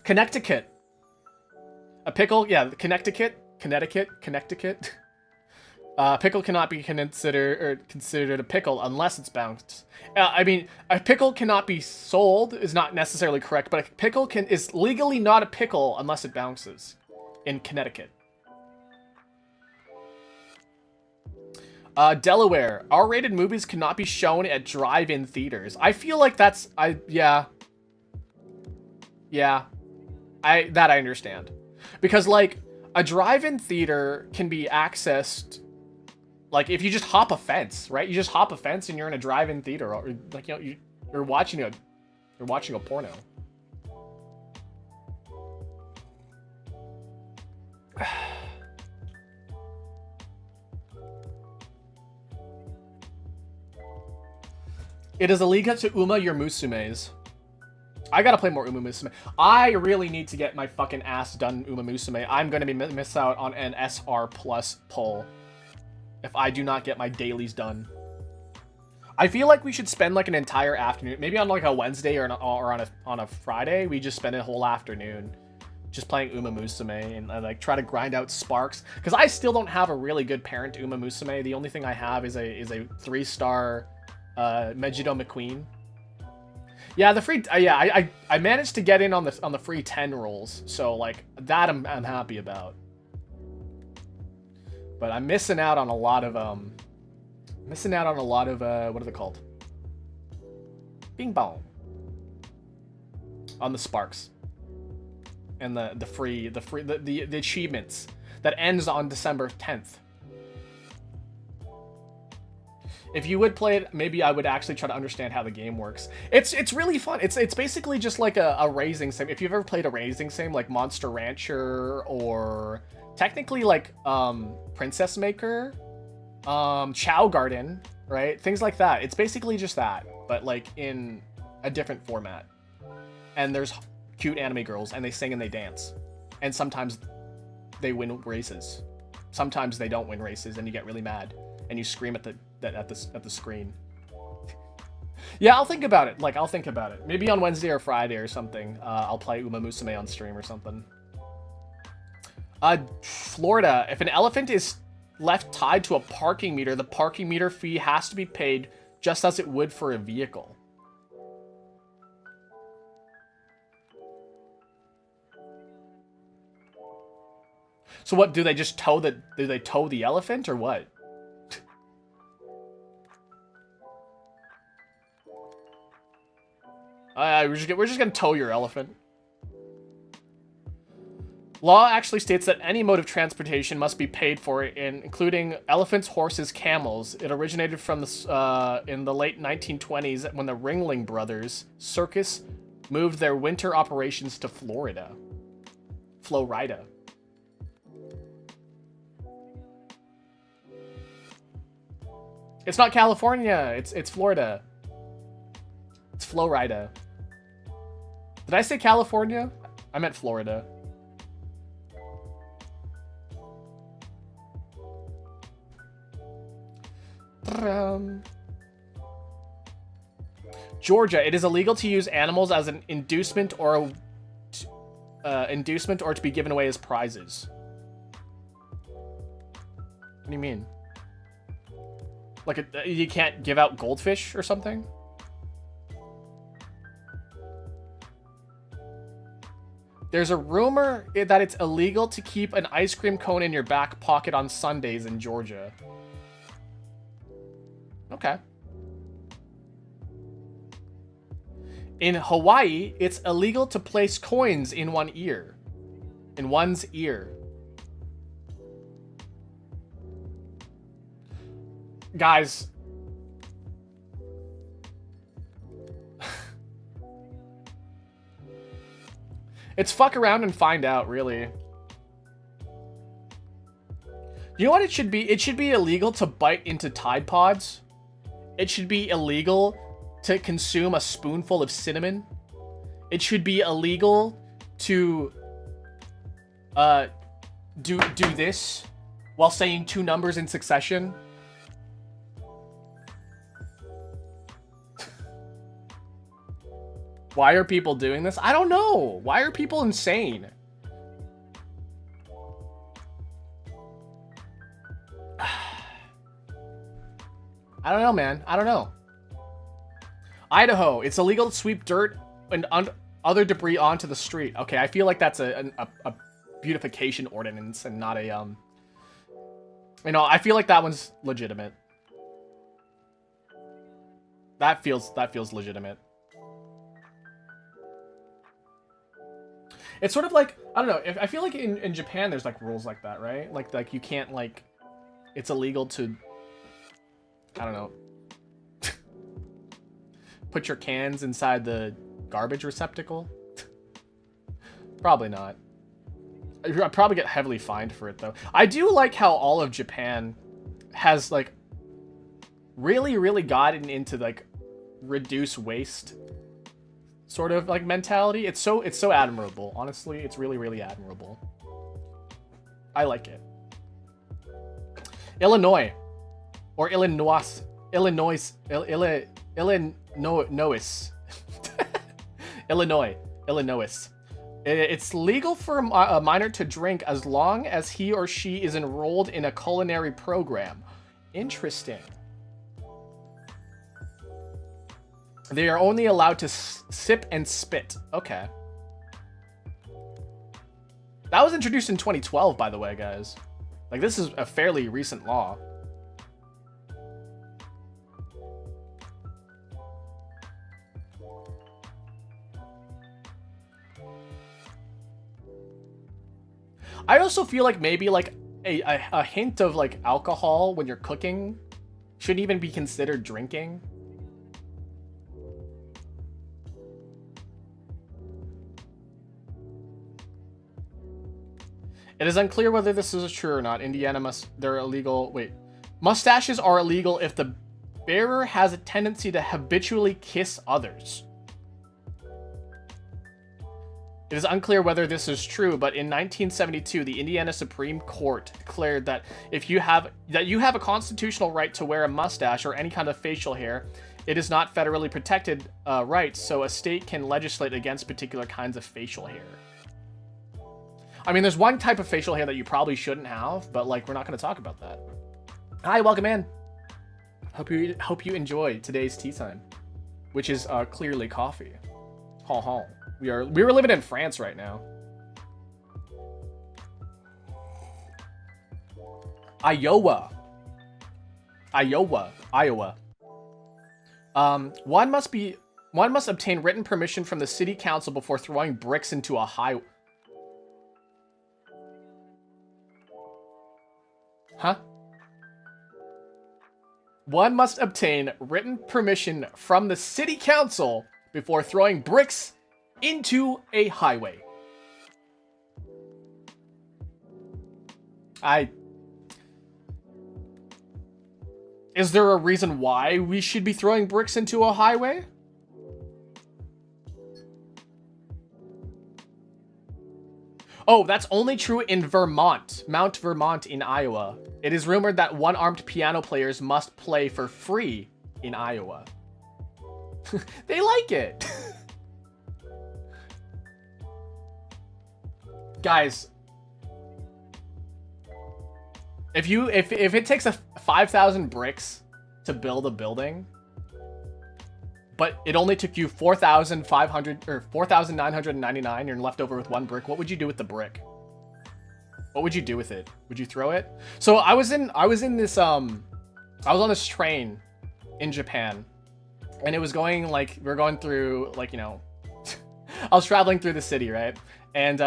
Connecticut. A pickle. Yeah, Connecticut. Pickle cannot be considered a pickle unless it's bounced. I mean, a pickle cannot be sold is not necessarily correct, but a pickle is legally not a pickle unless it bounces in Connecticut. Delaware. R-rated movies cannot be shown at drive-in theaters. I feel like that's... Yeah. I understand. Because, like, a drive-in theater can be accessed... Like, if you just hop a fence, right? You just hop a fence and you're in a drive-in theater. Or, like, you know, you're watching a porno. It is illegal to Uma your Musumes. I gotta play more Uma Musume. I really need to get my fucking ass done Uma Musume. I'm gonna miss out on an SR plus pull if I do not get my dailies done. I feel like we should spend like an entire afternoon, maybe on like a Wednesday or on a Friday. We just spend a whole afternoon just playing Uma Musume and like try to grind out sparks. Because I still don't have a really good parent Uma Musume. The only thing I have is a 3-star Mejido McQueen. Yeah, the free I managed to get in on the free 10 rolls, so like that I'm happy about. But I'm missing out on a lot of what are they called? Bing bong. On the sparks. And the achievements that ends on December 10th. If you would play it, maybe I would actually try to understand how the game works. It's really fun. It's basically just like a raising sim. If you've ever played a raising sim like Monster Rancher or technically like Princess Maker, Chow Garden, right? Things like that. It's basically just that, but like in a different format. And there's cute anime girls and they sing and they dance. And sometimes they win races. Sometimes they don't win races and you get really mad and you scream at the screen. Yeah, I'll think about it. Like, I'll think about it. Maybe on Wednesday or Friday or something. I'll play Uma Musume on stream or something. Florida. If an elephant is left tied to a parking meter, the parking meter fee has to be paid just as it would for a vehicle. So what, do they just tow the elephant or what? We're just gonna tow your elephant. Law actually states that any mode of transportation must be paid for, including elephants, horses, camels. It originated from in the late 1920s when the Ringling Brothers Circus moved their winter operations to Florida. Florida. It's not California. It's Florida. It's Florida. Did I say California? I meant Florida. Georgia, it is illegal to use animals as an inducement or to be given away as prizes. What do you mean? Like you can't give out goldfish or something? There's a rumor that it's illegal to keep an ice cream cone in your back pocket on Sundays in Georgia. Okay. In Hawaii, it's illegal to place coins in one's ear. Guys. It's fuck around and find out, really. You know what it should be? It should be illegal to bite into Tide Pods. It should be illegal to consume a spoonful of cinnamon. It should be illegal to do this while saying 2 numbers in succession. Why are people doing this? I don't know. Why are people insane? I don't know, man. I don't know. Idaho, it's illegal to sweep dirt and other debris onto the street. Okay, I feel like that's a beautification ordinance and not a you know, I feel like that one's legitimate. That feels legitimate. It's sort of like, I don't know, I feel like in Japan there's like rules like that, right? Like you can't like, it's illegal to, I don't know, put your cans inside the garbage receptacle. Probably not. I'd probably get heavily fined for it though. I do like how all of Japan has like really gotten into like reduce waste sort of like mentality. It's so admirable. Honestly, it's really admirable. I like it. Illinois or Illinois. Illinois. It's legal for a minor to drink as long as he or she is enrolled in a culinary program. Interesting. They are only allowed to sip and spit. Okay. That was introduced in 2012, by the way, guys. Like, this is a fairly recent law. I also feel like maybe like a hint of like alcohol when you're cooking shouldn't even be considered drinking. It is unclear whether this is true or not. Indiana they're illegal. Wait. Mustaches are illegal if the bearer has a tendency to habitually kiss others. It is unclear whether this is true, but in 1972, the Indiana Supreme Court declared that if you have a constitutional right to wear a mustache or any kind of facial hair, it is not federally protected right, so a state can legislate against particular kinds of facial hair. I mean, there's one type of facial hair that you probably shouldn't have, but like, we're not going to talk about that. Hi, welcome in. Hope you enjoy today's tea time, which is clearly coffee. Ha ha. We were living in France right now. Iowa. One must obtain written permission from the city council before throwing bricks into a highway. Huh? One must obtain written permission from the city council before throwing bricks into a highway. Is there a reason why we should be throwing bricks into a highway? Oh, that's only true in Vermont, Mount Vermont in Iowa. It is rumored that one-armed piano players must play for free in Iowa. They like it. Guys, if it takes 5,000 bricks to build a building, but it only took you 4,500 or 4,999, you're left over with one brick, what would you do with the brick? What would you do with it? Would you throw it? So I was on this train in Japan, and it was going like, we were going through like, you know, I was traveling through the city, right? And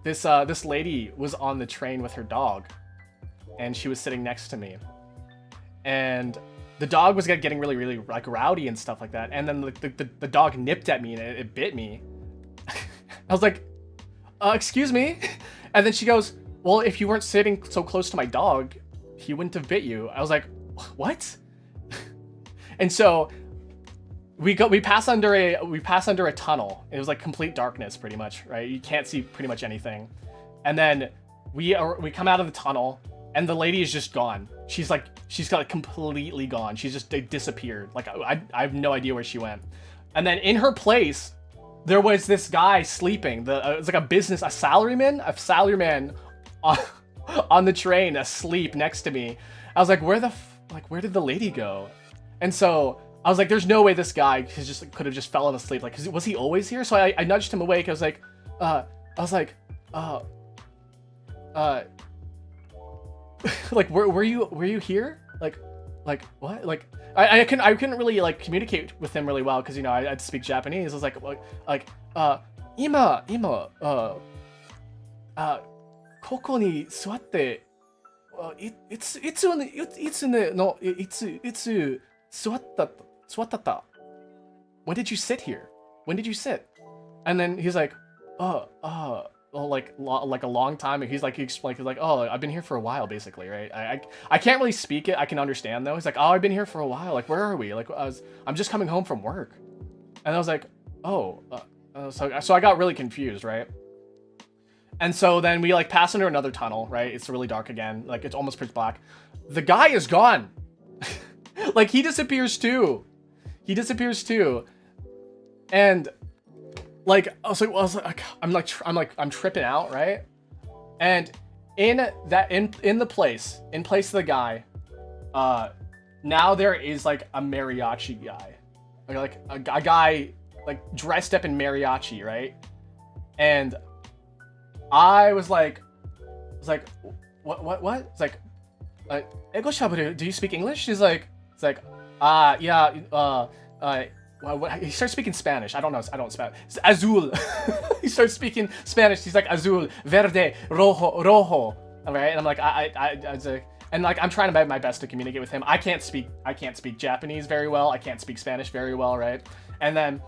this lady was on the train with her dog, and she was sitting next to me, and the dog was getting really, really like rowdy and stuff like that. And then the dog nipped at me and it bit me. I was like, excuse me. And then she goes, well, if you weren't sitting so close to my dog, he wouldn't have bit you. I was like, what? And so we pass under a tunnel. It was like complete darkness pretty much, right? You can't see pretty much anything. And then we come out of the tunnel, and the lady is just gone. She's got completely gone. She's just disappeared. Like I have no idea where she went. And then in her place, there was this guy sleeping. It's like a salaryman on the train asleep next to me. I was like, where did the lady go? And so I was like, there's no way this guy could have just fallen asleep. Like, was he always here? So I nudged him awake. I was like, like, were you here? Like what? Like I couldn't really like communicate with him really well because, you know, I had to speak Japanese. I was like ima ここに座っていつ座った When did you sit here? When did you sit? And then he's like, like a long time. And he explained, he's like, oh, I've been here for a while, basically, right? I can't really speak it. I can understand though. He's like, oh, I've been here for a while. Like, where are we? Like, I'm just coming home from work. And I was like, oh, so I got really confused, right? And so then we like pass under another tunnel, right? It's really dark again. Like, it's almost pitch black. The guy is gone. Like, he disappears too. And like, I'm tripping out, right? And in the place of the guy, now there is like a mariachi guy, like a guy like dressed up in mariachi, right? And I was like, what? It's like, Ego shaberu, do you speak English? It's like, yeah, he starts speaking Spanish. I don't Spanish. It's azul. He starts speaking Spanish. He's like, azul, verde, rojo. All right, and I'm like, I was like, and like, I'm trying my best to communicate with him. I can't speak Japanese very well. I can't speak Spanish very well, right? And then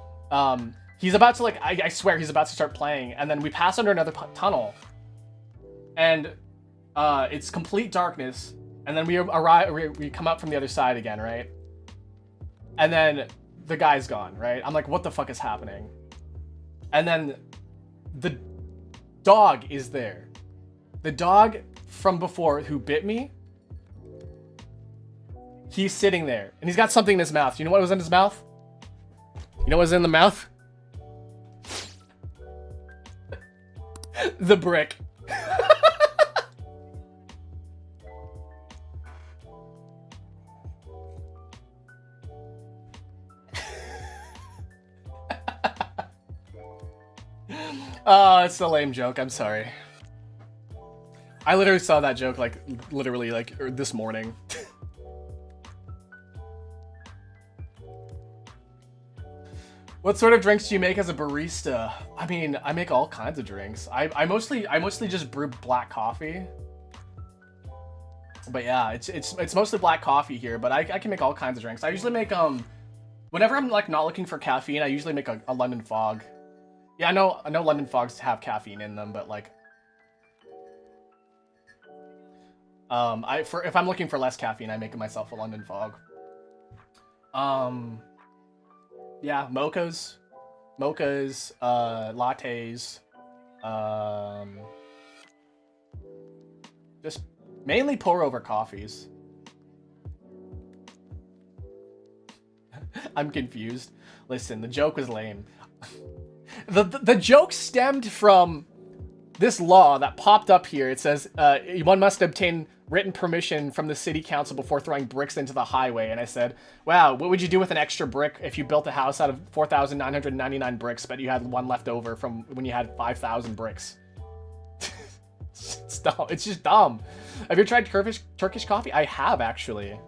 he's about to like, I swear he's about to start playing, and then we pass under another tunnel, and it's complete darkness, and then we come out from the other side again, right? And then the guy's gone, right? I'm like, what the fuck is happening? And then the dog is there. The dog from before who bit me, he's sitting there, and he's got something in his mouth. You know what was in his mouth? You know what's in the mouth? The brick. Oh, it's a lame joke. I'm sorry. I literally saw that joke like this morning. What sort of drinks do you make as a barista? I mean, I make all kinds of drinks. I mostly just brew black coffee. But yeah, it's mostly black coffee here, but I can make all kinds of drinks. I usually make whenever I'm like not looking for caffeine, I usually make a London Fog. Yeah, I know London Fogs have caffeine in them, but like if I'm looking for less caffeine, I make myself a London Fog. Yeah, mochas, lattes, just mainly pour over coffees. I'm confused. Listen, the joke was lame. The joke stemmed from this law that popped up here. It says one must obtain written permission from the city council before throwing bricks into the highway. And I said, wow, what would you do with an extra brick if you built a house out of 4,999 bricks, but you had one left over from when you had 5,000 bricks? It's dumb. It's just dumb. Have you tried Turkish coffee? I have, actually.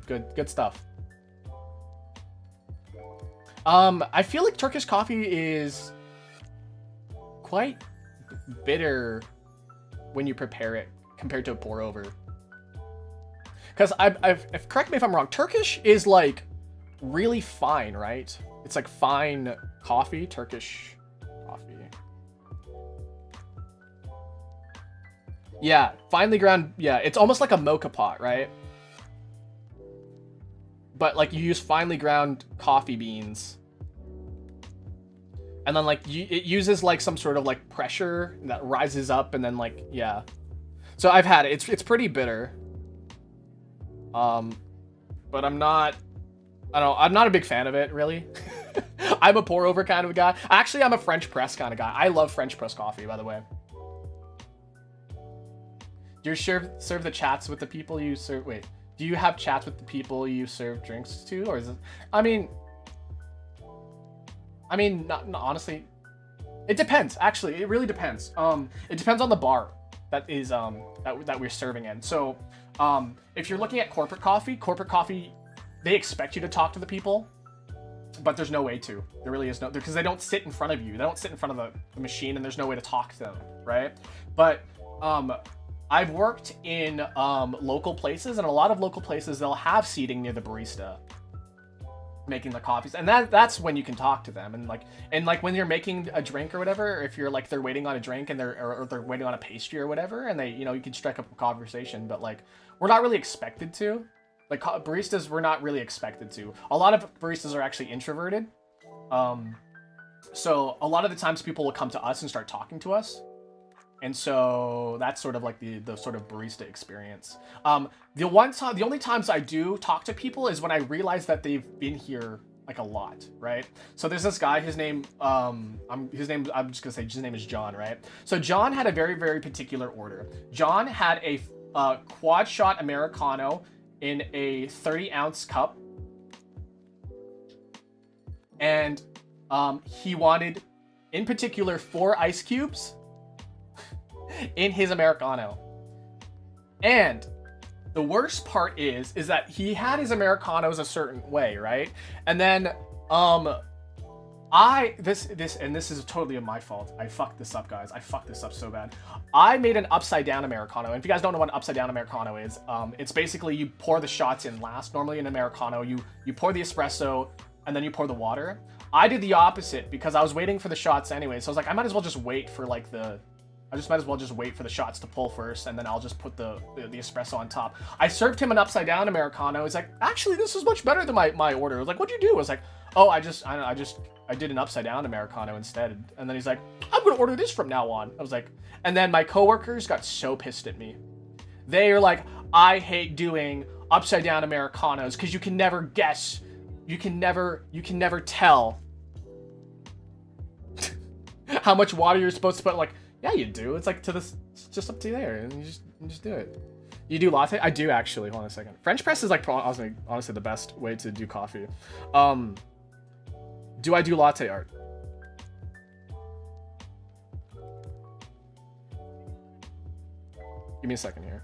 Good stuff. I feel like Turkish coffee is quite bitter when you prepare it compared to a pour over. Because correct me if I'm wrong, Turkish is like really fine, right? It's like fine coffee, Turkish coffee. Yeah, finely ground. Yeah, it's almost like a mocha pot, right? But like you use finely ground coffee beans. And then like it uses like some sort of like pressure that rises up and then like, yeah. So I've had it. It's pretty bitter. But I'm not a big fan of it, really. I'm a pour over kind of a guy. Actually, I'm a French press kind of guy. I love French press coffee, by the way. Do you serve the chats with the people you serve? Wait, do you have chats with the people you serve drinks to, or is it? I mean, not honestly. It depends. Actually, it really depends. It depends on the bar that is that we're serving in. So, if you're looking at corporate coffee, they expect you to talk to the people, but there's no way to. There really is no, because they don't sit in front of you. They don't sit in front of the machine, and there's no way to talk to them, right? But I've worked in local places, and a lot of local places they'll have seating near the barista making the coffees, and that's when you can talk to them. And like when you're making a drink or whatever, if you're like they're waiting on a drink and they're waiting on a pastry or whatever, and they, you know, you can strike up a conversation. But like we're not really expected to. Like baristas, we're not really expected to. A lot of baristas are actually introverted. So a lot of the times people will come to us and start talking to us. And so that's sort of like the sort of barista experience. The only times I do talk to people is when I realize that they've been here like a lot, right? So there's this guy, his name I'm just gonna say his name is John, right? So John had a very, very particular order. John had a quad shot Americano in a 30-ounce cup. And he wanted, in particular, 4 ice cubes in his Americano. And the worst part is that he had his Americanos a certain way, right? And then this is totally my fault. I fucked this up, guys. I fucked this up so bad. I made an upside down Americano. And if you guys don't know what an upside down Americano is, it's basically you pour the shots in last. Normally in Americano, you pour the espresso and then you pour the water. I did the opposite because I was waiting for the shots anyway. So I was like, I might as well just wait for like might as well just wait for the shots to pull first, and then I'll just put the espresso on top. I served him an upside down Americano. He's like, actually, this is much better than my order. I was like, what'd you do? I was like, oh, I did an upside down Americano instead. And then he's like, I'm gonna order this from now on. I was like, and then my coworkers got so pissed at me. They are like, I hate doing upside down Americanos because you can never guess. You can never tell how much water you're supposed to put. Like, yeah, you do. It's like it's just up to there, and you just do it. You do latte? I do, actually. Hold on a second. French press is like honestly the best way to do coffee. Do I do latte art? Give me a second here.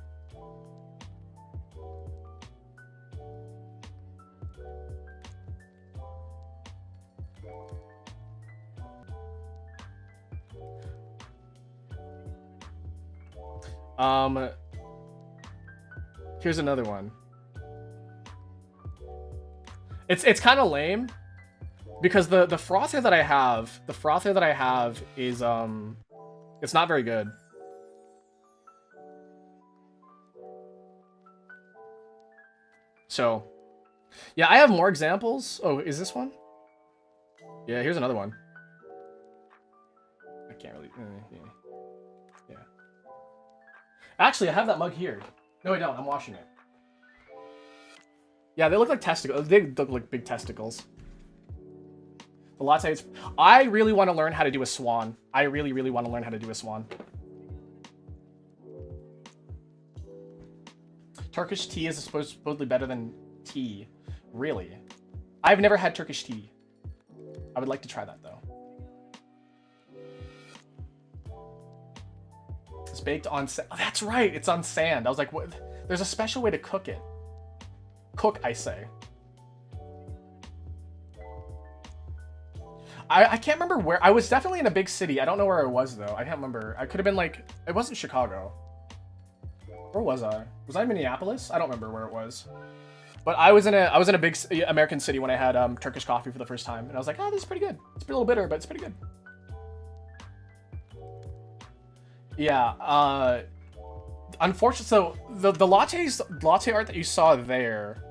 Here's another one. It's kind of lame because the frother that I have is it's not very good. So, yeah, I have more examples. Oh, is this one? Yeah, here's another one. I can't really. Yeah. Actually, I have that mug here. No, I don't. I'm washing it. Yeah, they look like testicles. They look like big testicles. The lattes. I really want to learn how to do a swan. I really, really want to learn how to do a swan. Turkish tea is supposedly better than tea. Really? I've never had Turkish tea. I would like to try that, though. It's baked on sand. Oh, that's right. It's on sand. I was like, what? There's a special way to cook it. Cook, I say. I can't remember where. I was definitely in a big city. I don't know where I was, though. I can't remember. I could have been like... It wasn't Chicago. Where was I? Was I in Minneapolis? I don't remember where it was. But I was in a big American city when I had Turkish coffee for the first time. And I was like, oh, this is pretty good. It's a little bitter, but it's pretty good. Yeah, unfortunately, so the latte art that you saw there,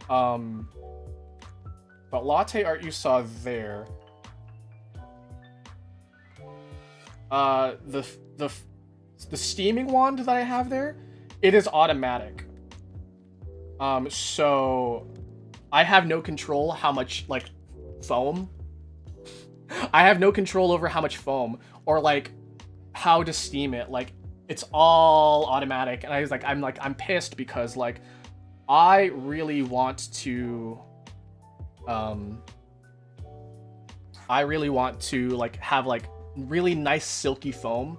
but latte art you saw there, the steaming wand that I have there, it is automatic. So I have no control how much like foam. I have no control over how much foam or like how to steam it. Like it's all automatic, and I'm pissed because like I really want to like have like really nice silky foam,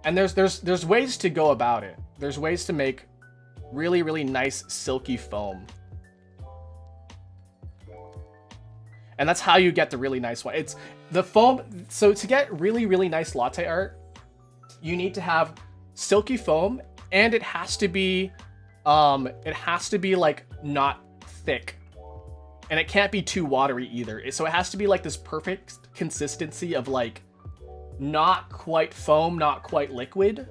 and there's ways to go about it. There's ways to make really, really nice silky foam, and that's how you get the really nice one. It's the foam. So to get really, really nice latte art, you need to have silky foam, and it has to be like not thick, and it can't be too watery either. So it has to be like this perfect consistency of like not quite foam, not quite liquid.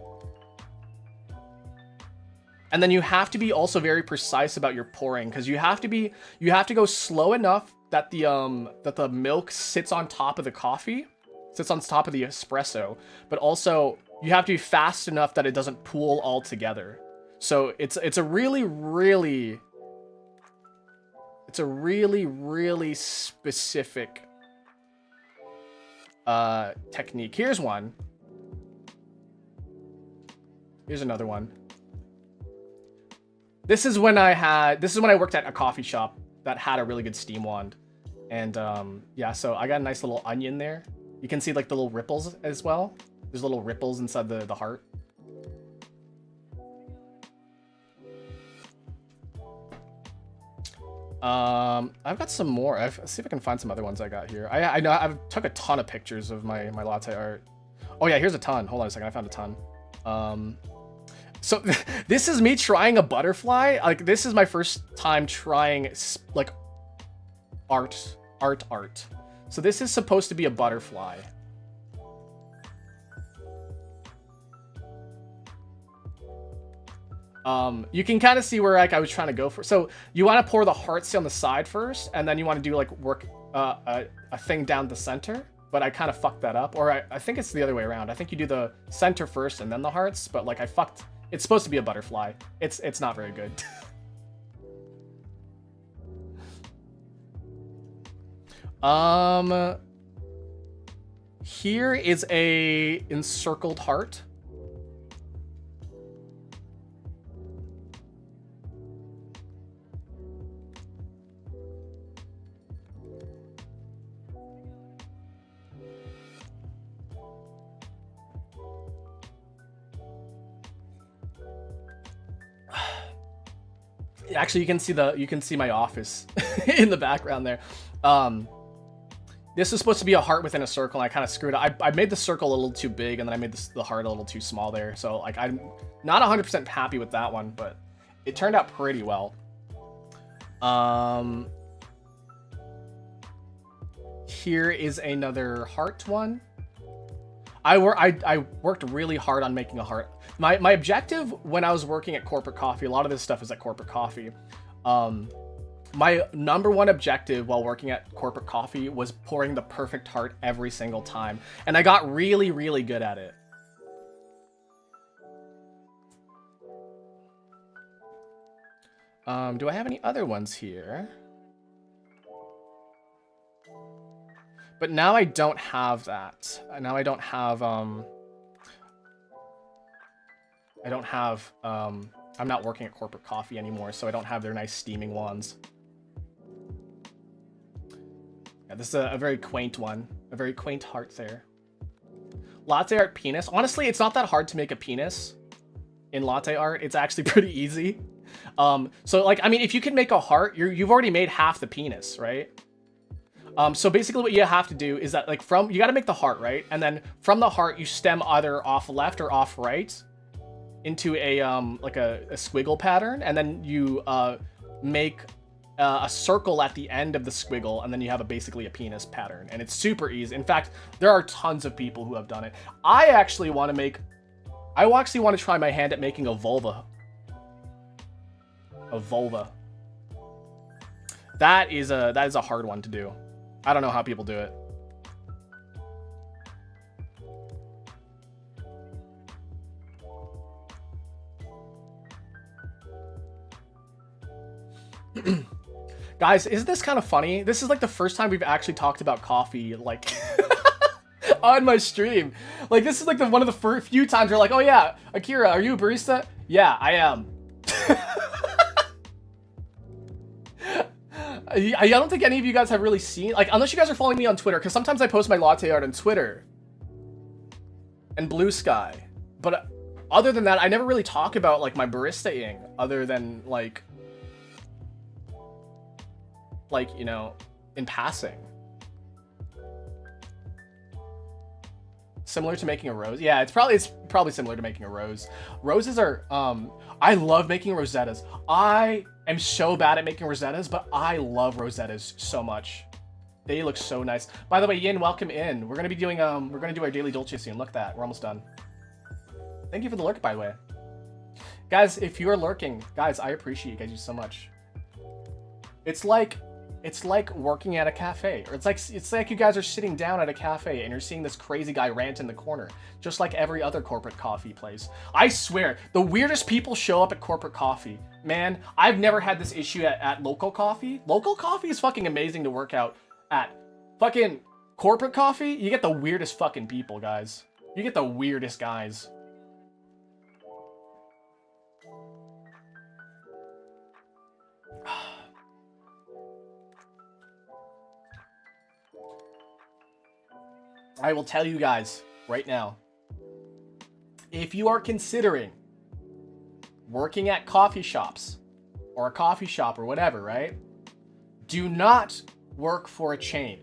And then you have to be also very precise about your pouring, because you have to go slow enough that the milk sits on top of the coffee, sits on top of the espresso, but also you have to be fast enough that it doesn't pool all together. So it's a really, really specific technique. Here's one. Here's another one. This is when I worked at a coffee shop that had a really good steam wand. And yeah, so I got a nice little onion there. You can see like the little ripples as well. There's little ripples inside the heart. I've got some more. Let's see if I can find some other ones I got here. I know I've took a ton of pictures of my latte art. Oh yeah, here's a ton. Hold on a second, I found a ton. So this is me trying a butterfly. Like this is my first time trying like art. So this is supposed to be a butterfly. You can kind of see where like I was trying to go for. So you want to pour the hearts on the side first, and then you want to do like work a thing down the center. But I kind of fucked that up, or I think it's the other way around. I think you do the center first and then the hearts, but like I fucked. It's supposed to be a butterfly. It's not very good. Here is a encircled heart. Actually, you can see my office in the background there. This is supposed to be a heart within a circle, and I kind of screwed up. I made the circle a little too big, and then I made the heart a little too small there. So, like, I'm not 100% happy with that one, but it turned out pretty well. Here is another heart one. I worked really hard on making a heart. My objective when I was working at Corporate Coffee, a lot of this stuff is at Corporate Coffee. My number one objective while working at Corporate Coffee was pouring the perfect heart every single time. And I got really, really good at it. Do I have any other ones here? But now I don't have that. Now I don't have, I'm not working at Corporate Coffee anymore, so I don't have their nice steaming wands. Yeah, this is a very quaint one. A very quaint heart there. Latte art penis. Honestly, it's not that hard to make a penis in latte art. It's actually pretty easy. So, like, I mean, if you can make a heart, you've already made half the penis, right? So basically what you have to do is that, like, you got to make the heart, right? And then from the heart, you stem either off left or off right into a, like a squiggle pattern. And then you, make a circle at the end of the squiggle, and then you have basically a penis pattern, and it's super easy. In fact, there are tons of people who have done it. I actually want to try my hand at making a vulva. A vulva. That is a hard one to do. I don't know how people do it. Guys, isn't this kind of funny? This is like the first time we've actually talked about coffee, like, on my stream. Like, this is like one of the few times you're like, oh yeah, Akira, are you a barista? Yeah, I am. I don't think any of you guys have really seen, like, unless you guys are following me on Twitter, because sometimes I post my latte art on Twitter and Blue Sky. But other than that, I never really talk about, like, my barista-ing, other than, like, you know, in passing. Similar to making a rose. Yeah, it's probably similar to making a rose. Roses are, I love making rosettas. I am so bad at making rosettas, but I love rosettas so much. They look so nice. By the way, Yin, welcome in. We're gonna be doing, we're gonna do our daily dolce soon. Look at that, we're almost done. Thank you for the lurk, by the way. Guys, if you are lurking, guys, I appreciate you guys so much. It's like working at a cafe, or it's like you guys are sitting down at a cafe and you're seeing this crazy guy rant in the corner, just like every other corporate coffee place. I swear, the weirdest people show up at corporate coffee. Man, I've never had this issue at local coffee. Local coffee is fucking amazing to work out at. Fucking corporate coffee, you get the weirdest fucking people, guys. You get the weirdest guys. I will tell you guys right now, if you are considering working at coffee shops or a coffee shop or whatever, right? Do not work for a chain.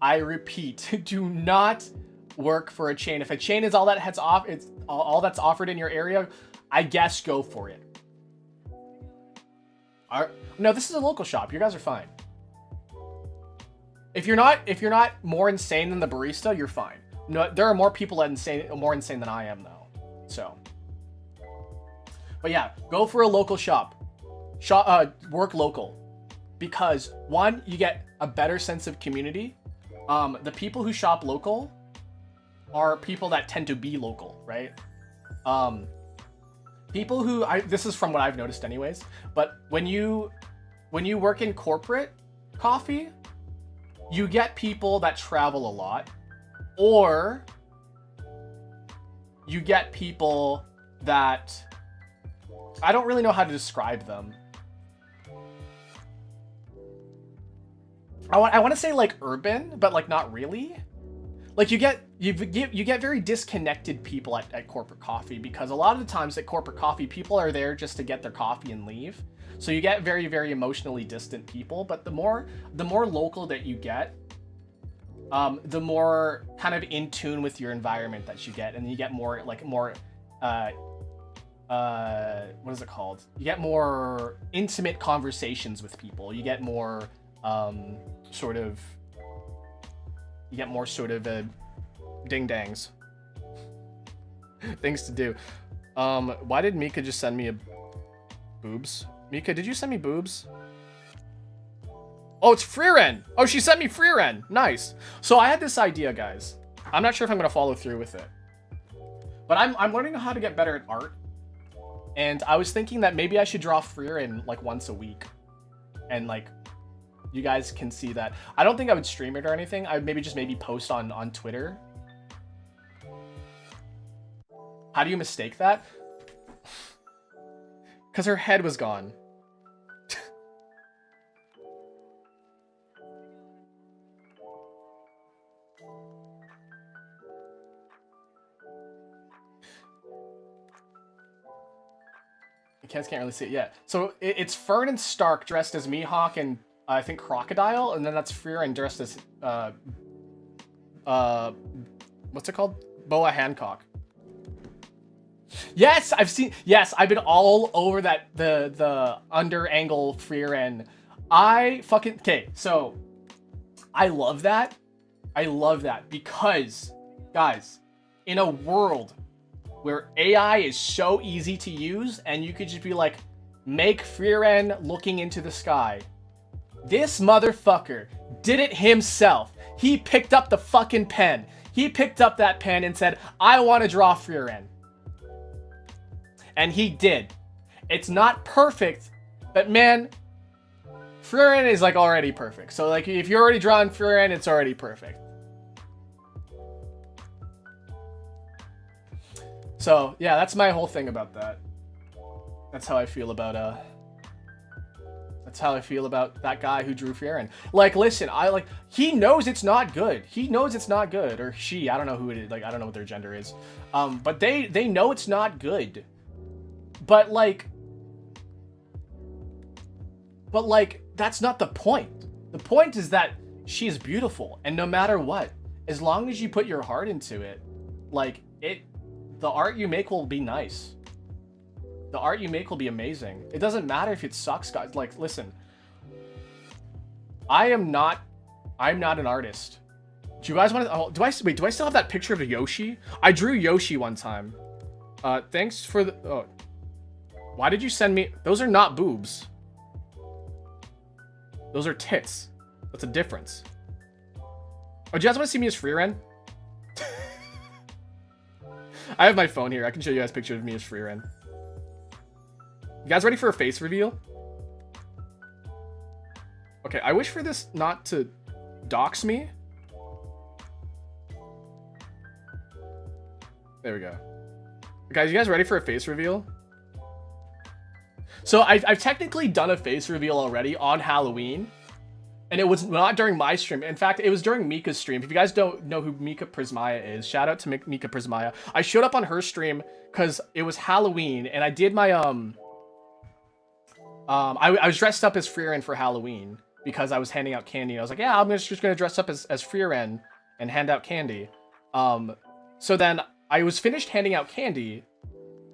I repeat, do not work for a chain. If a chain is all that's offered in your area, I guess go for it. No, this is a local shop. You guys are fine. If you're not more insane than the barista, you're fine. No, there are more people more insane than I am though. So, but yeah, go for a local shop. Work local, because one, you get a better sense of community. The people who shop local are people that tend to be local, right? People who this is from what I've noticed anyways, but when you work in corporate coffee, you get people that travel a lot, or you get people that, I don't really know how to describe them. I want to say like urban, but like not really. Like you get very disconnected people at corporate coffee, because a lot of the times at corporate coffee, people are there just to get their coffee and leave. So you get very, very emotionally distant people. But the more local that you get, the more kind of in tune with your environment that you get, and you get more like more what is it called? You get more intimate conversations with people. You get more sort of ding dangs. Things to do. Why did Mika just send me a boobs? Mika, did you send me boobs? Oh, it's Freeren. Oh, she sent me Freeren. Nice. So I had this idea, guys. I'm not sure if I'm gonna follow through with it, but I'm learning how to get better at art, and I was thinking that maybe I should draw Freeren like once a week, and like you guys can see that. I don't think I would stream it or anything. I would maybe post on Twitter. How do you mistake that? Because her head was gone. You can't really see it yet. So it's Fern and Stark dressed as Mihawk and I think Crocodile, and then that's Freeren dressed as what's it called? Boa Hancock. Yes, I've seen. Yes, I've been all over that the under angle Freeren. Okay. So I love that. I love that because, guys, in a world where AI is so easy to use, and you could just be like, make Freeren looking into the sky. This motherfucker did it himself. He picked up the fucking pen. He picked up that pen and said, I want to draw Freeren. And he did. It's not perfect, but man, Freeren is like already perfect. So like if you're already drawing Freeren, it's already perfect. So yeah, that's my whole thing about that. That's how I feel about that guy who drew Freeren. Like, listen, he knows it's not good. He knows it's not good, or she. I don't know who it is. Like, I don't know what their gender is. But they know it's not good. But like, that's not the point. The point is that she's beautiful, and no matter what, as long as you put your heart into it, the art you make will be nice. The art you make will be amazing. It doesn't matter if it sucks, guys. Like, listen, I'm not an artist. Do you guys want to? Do I still have that picture of Yoshi? I drew Yoshi one time. Thanks for the. Oh, why did you send me? Those are not boobs. Those are tits. That's a difference. Oh, do you guys want to see me as Freeren? I have my phone here. I can show you guys a picture of me as Freeren. You guys ready for a face reveal? Okay, I wish for this not to dox me. There we go. Guys, you guys ready for a face reveal? So I've technically done a face reveal already on Halloween. And it was not during my stream. In fact, it was during Mika's stream. If you guys don't know who Mika Prismaya is, shout out to Mika Prismaya. I showed up on her stream because it was Halloween, and I did my I was dressed up as Freeren for Halloween because I was handing out candy. And I was like, yeah, I'm just gonna dress up as Freeren and hand out candy. So then I was finished handing out candy,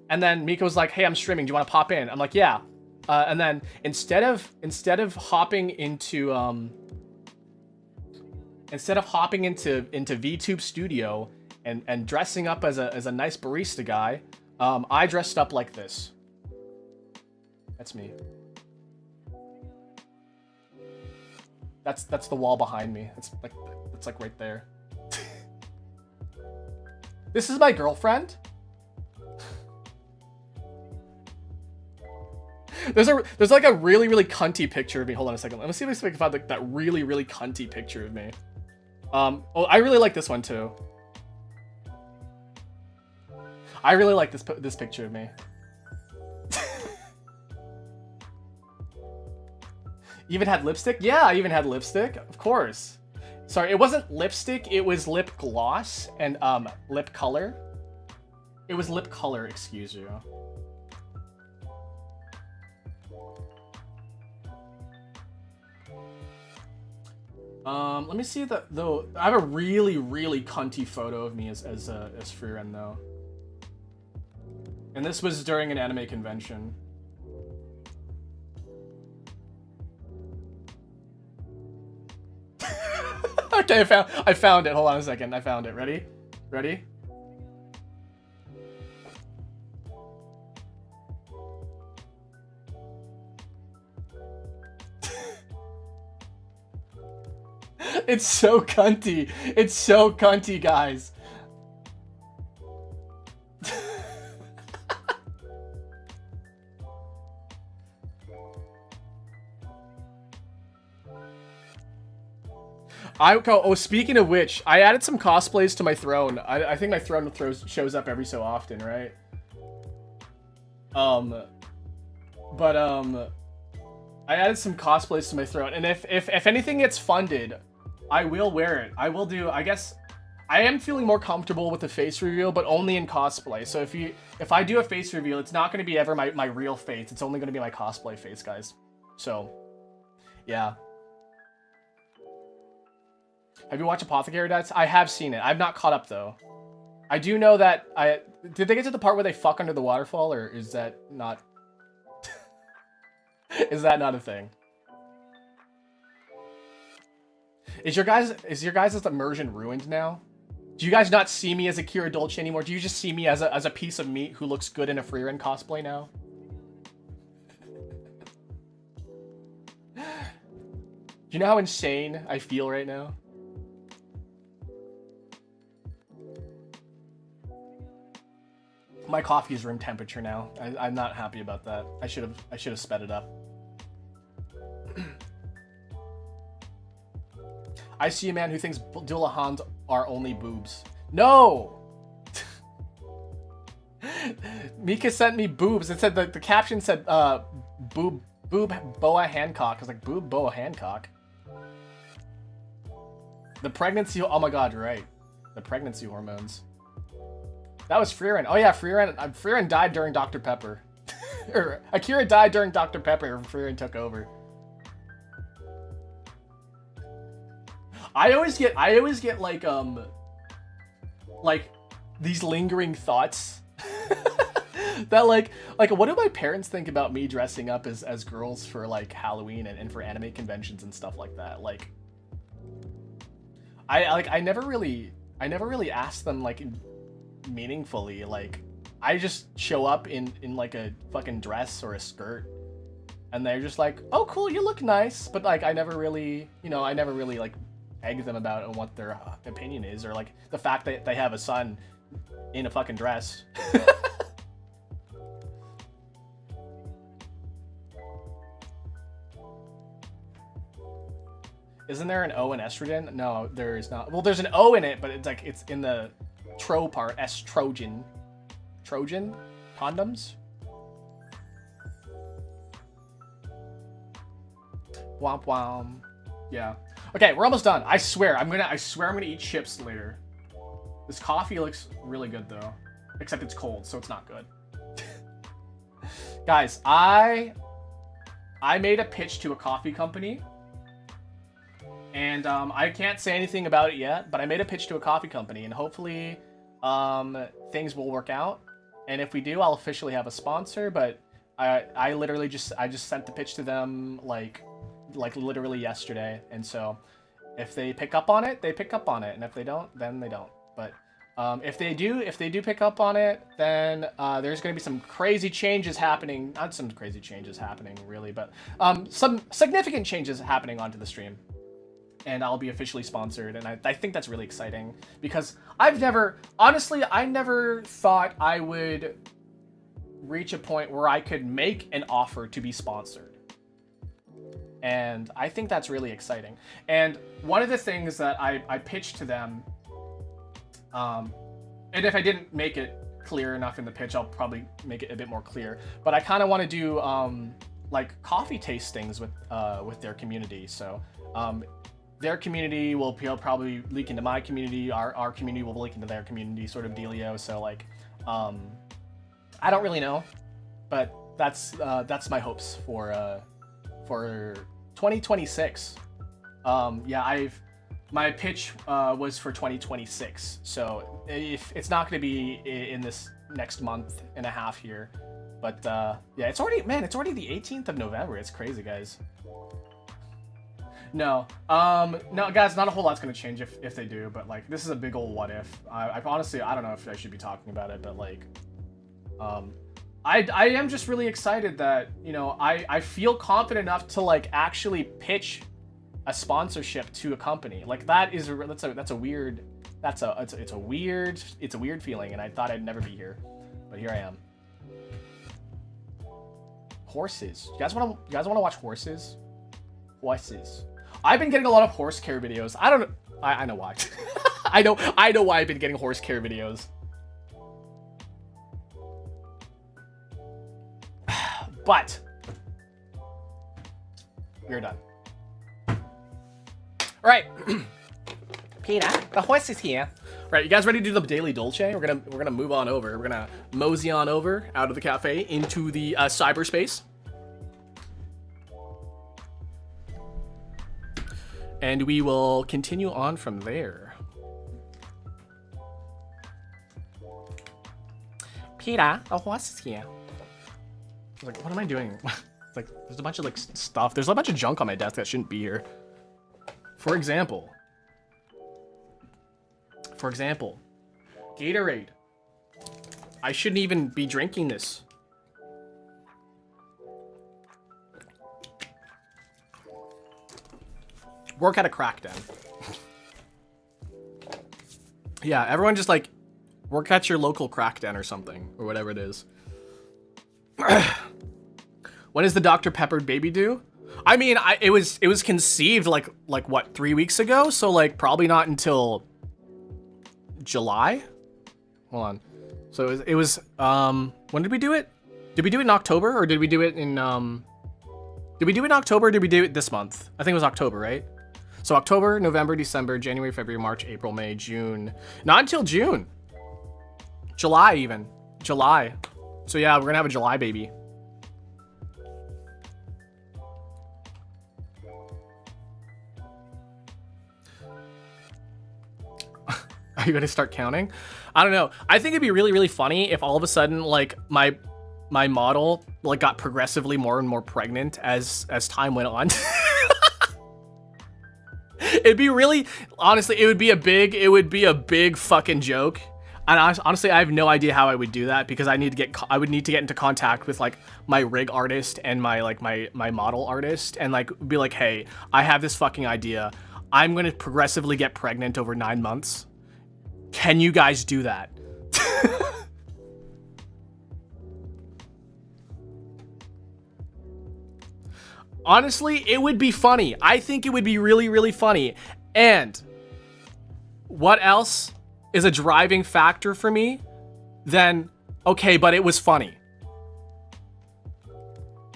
and then Mika was like, hey, I'm streaming. Do you want to pop in? I'm like, yeah. And then instead of hopping into VTube Studio and dressing up as a nice barista guy, I dressed up like this. That's me. That's the wall behind me. It's like right there. This is my girlfriend. There's like a really, really cunty picture of me. Hold on a second. Let me see if I can find that really, really cunty picture of me. Oh, I really like this one too. I really like this picture of me. Even had lipstick? Yeah, I even had lipstick. Of course. Sorry, it wasn't lipstick. It was lip gloss and lip color. It was lip color, excuse you. Let me see the though. I have a really cunty photo of me as Frieren though, and this was during an anime convention. Okay, I found it. Hold on a second. I found it. Ready? Ready? It's so cunty. It's so cunty, guys. Oh, speaking of which, I added some cosplays to my throne. I think my throne shows up every so often, right? I added some cosplays to my throne, and if anything gets funded, I will wear it. I will do. I guess I am feeling more comfortable with the face reveal, but only in cosplay. So if I do a face reveal, it's not going to be ever my real face. It's only going to be my cosplay face, guys. So, yeah. Have you watched Apothecary Dice? I have seen it. I've not caught up though. I do know that did they get to the part where they fuck under the waterfall, or is that not? Is that not a thing? Is your guys' immersion ruined now? Do you guys not see me as a Kira Dolce anymore? Do you just see me as a piece of meat who looks good in a Frieren cosplay now? Do you know how insane I feel right now? My coffee is room temperature now. I'm not happy about that. I should have sped it up. I see a man who thinks Dullahans are only boobs. No! Mika sent me boobs. It said the caption said boob boa Hancock. I was like, boob boa Hancock. The pregnancy. Oh my god, you're right. The pregnancy hormones. That was Frieren. Oh yeah, Frieren died during Dr. Pepper. Or Akira died during Dr. Pepper and Frieren took over. I always get like these lingering thoughts that like what do my parents think about me dressing up as girls for like Halloween and for anime conventions and stuff like that. Like I never really asked them like meaningfully. Like I just show up in like a fucking dress or a skirt and they're just like, oh cool, you look nice, but like I never really like egg them about on what their opinion is, or like the fact that they have a son in a fucking dress. Isn't there an O in estrogen? No, there is not. Well, there's an O in it, but it's like it's in the tro part. Estrogen. Trojan? Condoms? Womp womp. Yeah. Okay, we're almost done. I swear I'm gonna eat chips later. This coffee looks really good though. Except it's cold, so it's not good. Guys, I made a pitch to a coffee company. And I can't say anything about it yet, but I made a pitch to a coffee company, and hopefully things will work out. And if we do, I'll officially have a sponsor, but I literally just sent the pitch to them like literally yesterday. And so if they pick up on it, they pick up on it, and if they don't, then they don't. But if they do pick up on it, then there's going to be some crazy changes happening. Not some crazy changes happening really, but some significant changes happening onto the stream. And I'll be officially sponsored, and I think that's really exciting, because I never thought I would reach a point where I could make an offer to be sponsored. And I think that's really exciting. And one of the things that I pitched to them, and if I didn't make it clear enough in the pitch, I'll probably make it a bit more clear, but I kind of want to do like coffee tastings with their community. So their community will probably leak into my community. Our community will leak into their community, sort of dealio. So like, I don't really know, but that's my hopes for 2026. Yeah, my pitch was for 2026, so if it's not going to be in this next month and a half here, but yeah, it's already the 18th of November. It's crazy, guys. No, no, guys, not a whole lot's gonna change if they do, but like this is a big old what if. I honestly I don't know if I should be talking about it, but like, I am just really excited that, you know, I feel confident enough to like actually pitch a sponsorship to a company. Like that's a weird feeling, and I thought I'd never be here, but here I am. Horses. You guys want to watch horses? Horses. I've been getting a lot of horse care videos. I don't know. I know why. I know why I've been getting horse care videos. But we're done. All right. Peter, the horse is here. All right, you guys ready to do the daily dolce? We're gonna move on over. We're gonna mosey on over out of the cafe into the cyberspace. And we will continue on from there. Peter, the horse is here. I was like, what am I doing? It's like, there's a bunch of like stuff. There's a bunch of junk on my desk that shouldn't be here. For example, Gatorade. I shouldn't even be drinking this. Work at a crack den. Yeah, everyone just like work at your local crack den or something, or whatever it is. When is the Dr. Pepper baby due? I mean, it was conceived like what, 3 weeks ago, so like probably not until July. Hold on. So it was when did we do it? Did we do it in October, or did we do it in did we do it in October, or did we do it this month? I think it was October, right? So October, November, December, January, February, March, April, May, June. Not until June. July even. July. So yeah, we're gonna have a July baby. Are you gonna start counting? I don't know. I think it'd be really, really funny if all of a sudden like my model like got progressively more and more pregnant as time went on. It'd be really, honestly, it would be a big fucking joke. And honestly, I have no idea how I would do that, because I would need to get into contact with like my rig artist and my model artist, and like be like, hey, I have this fucking idea. I'm gonna progressively get pregnant over 9 months. Can you guys do that? Honestly, it would be funny. I think it would be really, really funny. And what else is a driving factor for me? Then, okay, but it was funny.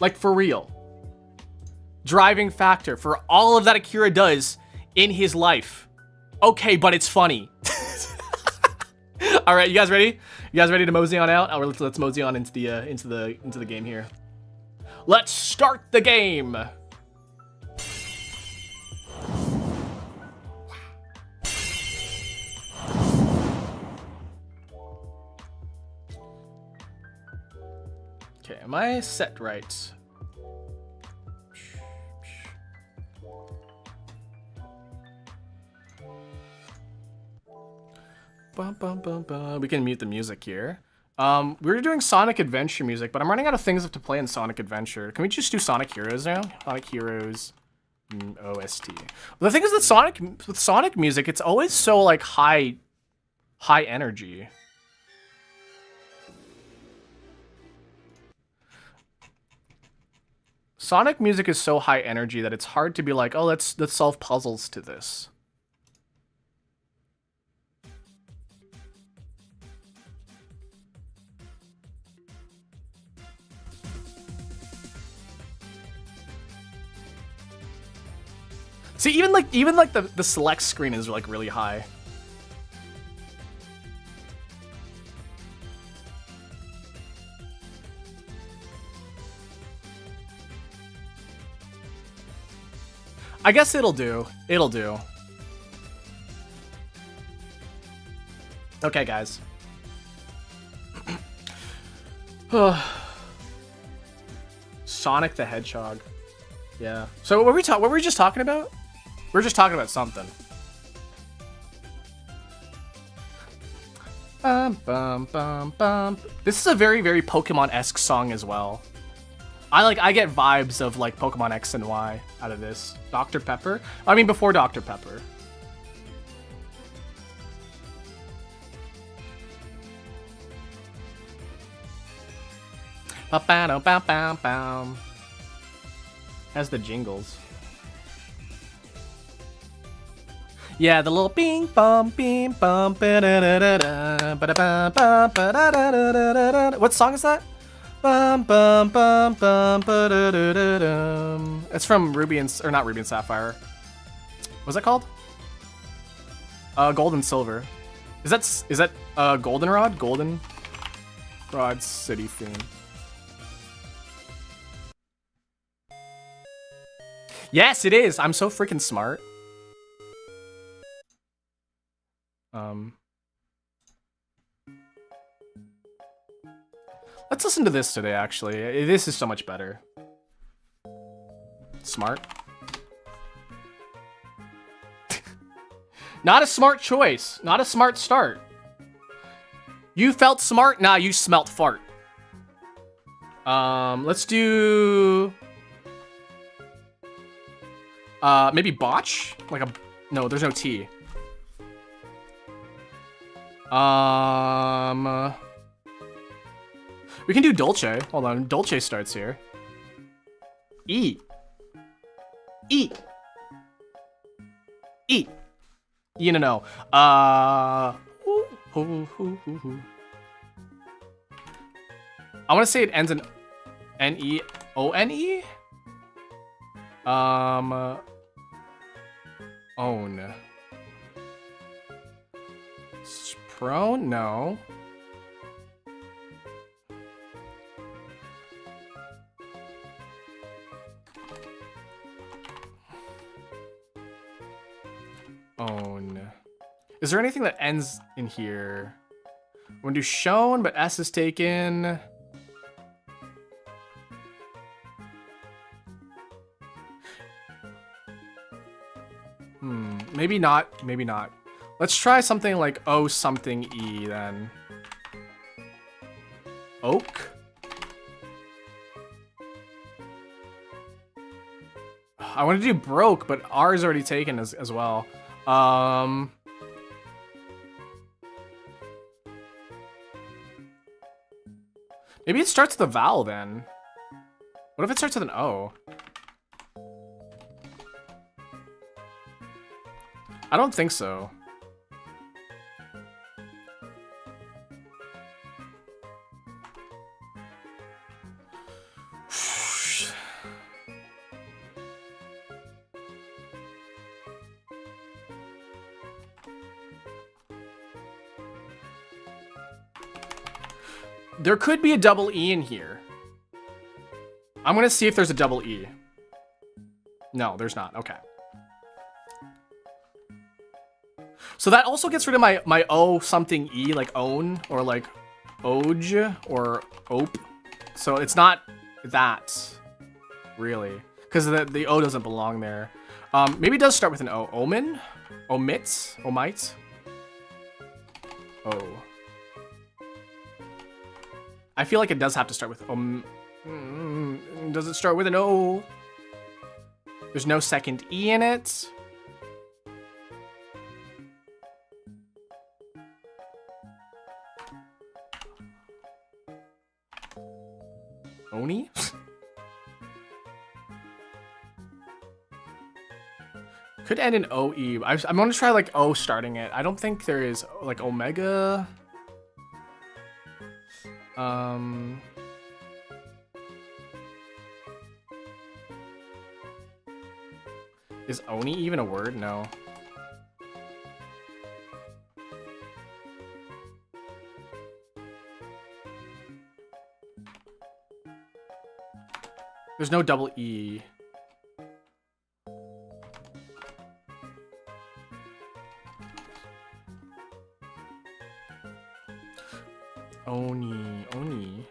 Like, for real. Driving factor for all of that Akira does in his life. Okay, but it's funny. All right, you guys ready? You guys ready to mosey on out? Or let's mosey on into the game here. Let's start the game. Okay, am I set right? Bum, bum, bum, bum. We can mute the music here. We were doing Sonic Adventure music, but I'm running out of things to play in Sonic Adventure. Can we just do Sonic Heroes now? Sonic Heroes OST. The thing is that with Sonic music, it's always so like high energy. Sonic music is so high energy that it's hard to be like, oh, let's solve puzzles to this. See, even like the select screen is like really high. I guess it'll do. It'll do. Okay, guys. Sonic the Hedgehog. Yeah. So what were we just talking about? We were just talking about something. Bum, bum, bum, bum. This is a very, very Pokemon-esque song as well. I get vibes of like Pokemon X and Y out of this. Dr. Pepper? I mean, before Dr. Pepper. Has the jingles. Yeah, the little bing bum bing bum. What song is that? Bum bum bum bum. It's from Ruby and or not Ruby and Sapphire. What's that called? Gold and Silver. Is that Goldenrod? Goldenrod City theme. Yes, it is. I'm so freaking smart. Let's listen to this today, actually. This is so much better. Smart. Not a smart choice. Not a smart start. You felt smart? Nah, you smelt fart. Let's do... maybe botch? Like a... No, there's no T. We can do Dolce. Hold on, Dolce starts here. E. E. E. E and an O. I want to say it ends in N-E-O-N-E? Own. Prone? No. Own. Is there anything that ends in here? I'm gonna do shown, but S is taken. Maybe not. Maybe not. Let's try something like O something E then. Oak? I want to do broke, but R is already taken as well. Maybe it starts with a vowel then. What if it starts with an O? I don't think so. There could be a double E in here. I'm gonna see if there's a double E. No, there's not. Okay. So that also gets rid of my O something E, like own, or like oj, or ope. So it's not that, really. Because the O doesn't belong there. Maybe it does start with an O. Omen? Omits? Omite? O. I feel like it does have to start with does it start with an O? There's no second E in it. Oni? Could end in OE. I'm gonna try like O starting it. I don't think there is like Omega. Is Oni even a word? No. There's no double E. Oni. Oni?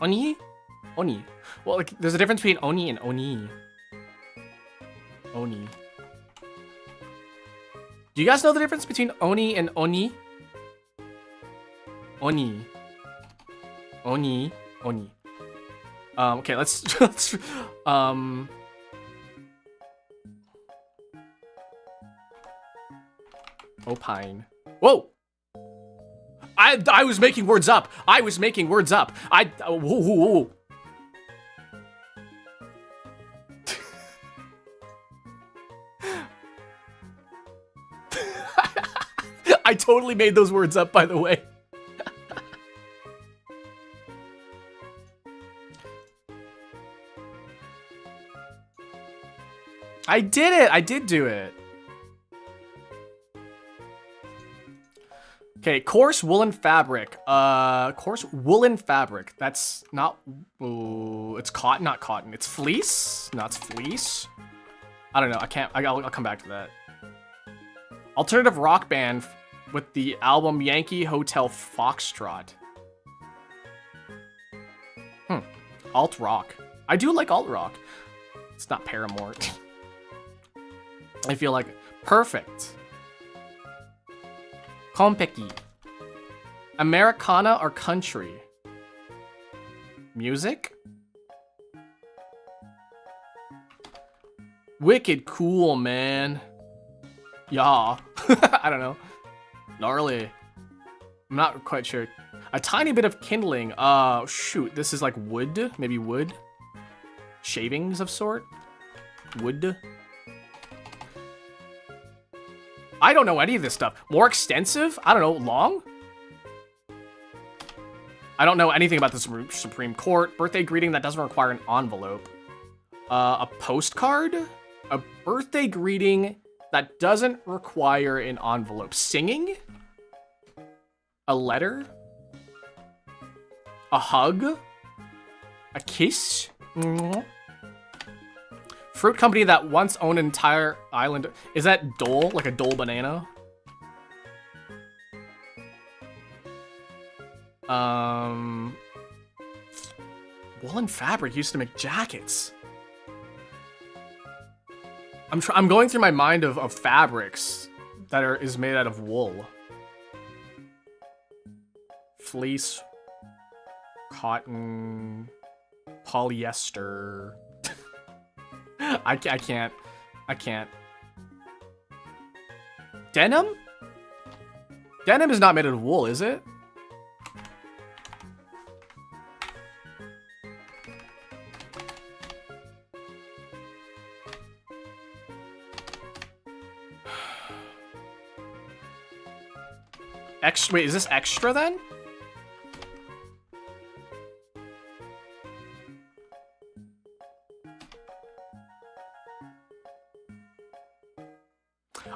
Oni? Oni. Well, like, there's a difference between oni and oni. Oni. Do you guys know the difference between oni and oni? Oni. Oni. Oni. Okay, let's opine. Whoa! I was making words up. I was making words up. Whoa, whoa, whoa. I totally made those words up, by the way. I did it. I did do it. Okay, coarse woolen fabric. Coarse woolen fabric. That's not. Ooh, it's cotton, not cotton. It's fleece. No, it's fleece. I don't know. I can't. I'll come back to that. Alternative rock band with the album Yankee Hotel Foxtrot. Alt rock. I do like alt rock. It's not Paramore. I feel like perfect. Kompeki. Americana or country? Music? Wicked cool, man. Yeah. I don't know. Gnarly. I'm not quite sure. A tiny bit of kindling. Shoot. This is like wood. Maybe wood. Shavings of sort. Wood. I don't know any of this stuff. More extensive? I don't know. Long? I don't know anything about the Supreme Court. Birthday greeting that doesn't require an envelope. A postcard? A birthday greeting that doesn't require an envelope. Singing? A letter? A hug? A kiss? Fruit company that once owned an entire island. Is that Dole? Like a Dole banana? Woolen fabric used to make jackets. I'm going through my mind of fabrics that is made out of wool. Fleece, cotton, polyester. I can't. Denim? Denim is not made out of wool, is it? Extra, wait, is this extra then?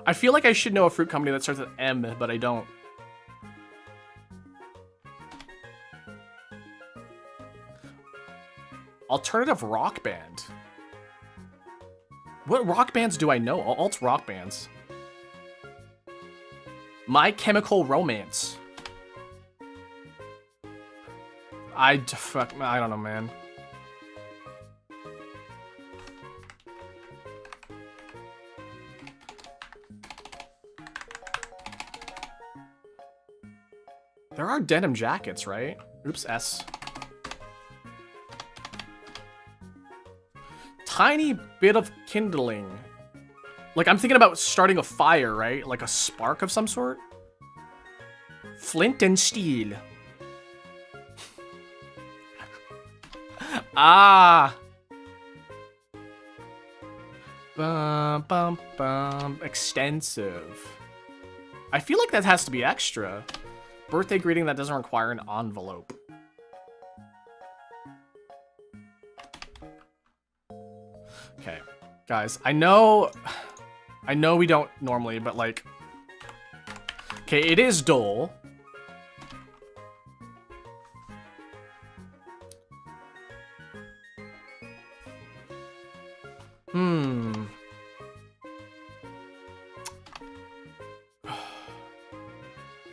I feel like I should know a fruit company that starts with M, but I don't. Alternative rock band. What rock bands do I know? Alt rock bands. My Chemical Romance. I don't know, man. There are denim jackets, right? Oops, S. Tiny bit of kindling. Like, I'm thinking about starting a fire, right? Like a spark of some sort? Flint and steel. Ah! Bum, bum, bum. Extensive. I feel like that has to be extra. Birthday greeting that doesn't require an envelope. Okay, guys, I know we don't normally, but like, okay, it is Dole.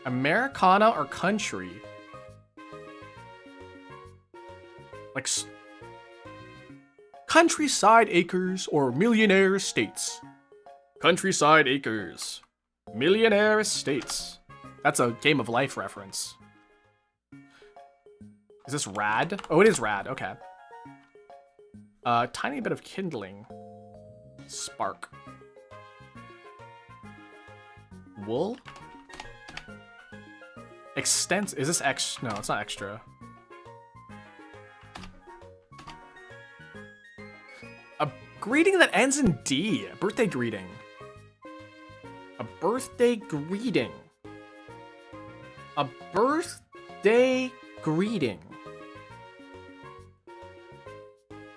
Americana or country? Like countryside acres or millionaire estates. Countryside acres. Millionaire estates. That's a Game of Life reference. Is this rad? Oh, it is rad. Okay. Tiny bit of kindling. Spark. Wool? Extens. Is this No, it's not extra. A greeting that ends in D. A birthday greeting. A birthday greeting. A birthday greeting.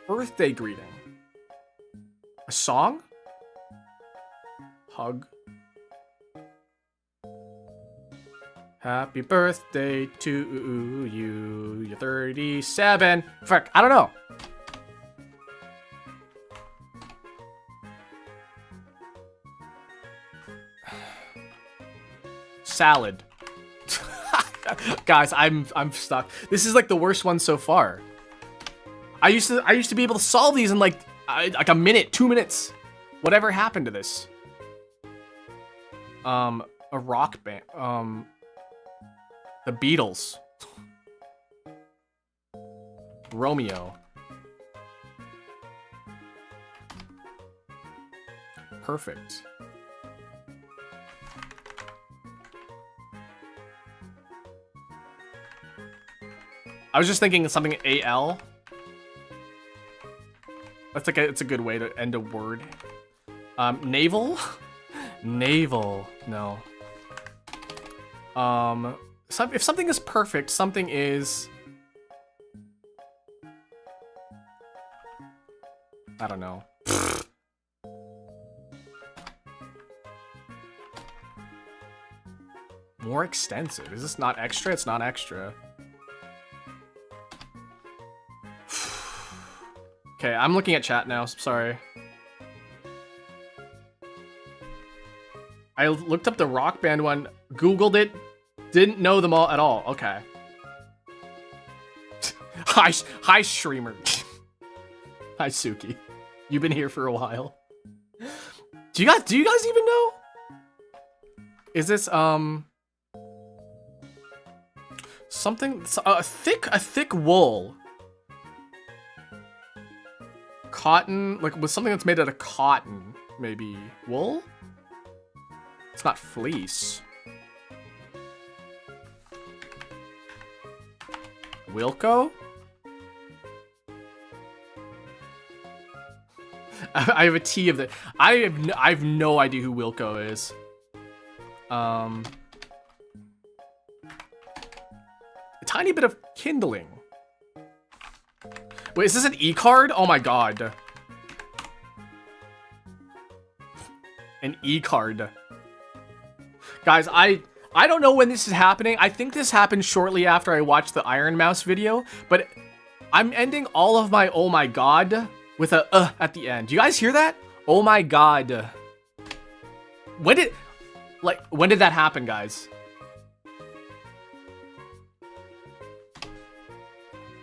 Birthday greeting. A song? Hug. Happy birthday to you. You're 37. Fuck, I don't know. Salad. Guys, I'm stuck. This is like the worst one so far. I used to be able to solve these in like a minute, 2 minutes. Whatever happened to this? A rock band. The Beatles. Romeo. Perfect. I was just thinking something AL. That's like it's a good way to end a word. Naval? Naval. No. If something is perfect, something is... I don't know. More extensive. Is this not extra? It's not extra. Okay, I'm looking at chat now. Sorry. I looked up the Rock Band one, Googled it, didn't know them all at all. Okay. Hi, streamer. Hi, Suki. You've been here for a while. Do you guys even know? Is this something a thick wool? Cotton, like with something that's made out of cotton, maybe wool? It's not fleece. Wilco? I have a T of the. I have no idea who Wilco is. A tiny bit of kindling. Wait, is this an E-card? Oh my god. An E-card. Guys, I don't know when this is happening. I think this happened shortly after I watched the Iron Mouse video, but I'm ending all of my oh my god with a at the end. Do you guys hear that? Oh my god. When did that happen, guys?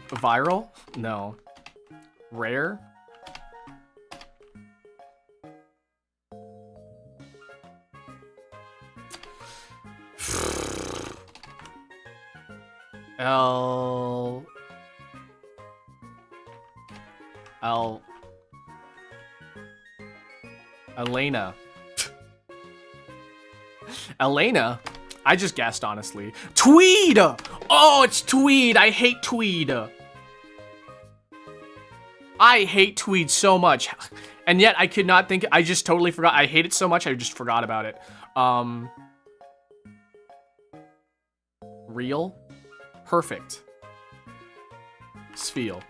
Viral? No. Rare? Elena. Elena? I just guessed, honestly. Tweed! Oh, it's Tweed. I hate Tweed. I hate Tweed so much. And yet I could not think. I just totally forgot. I hate it so much. I just forgot about it. Real? Perfect. Spiel.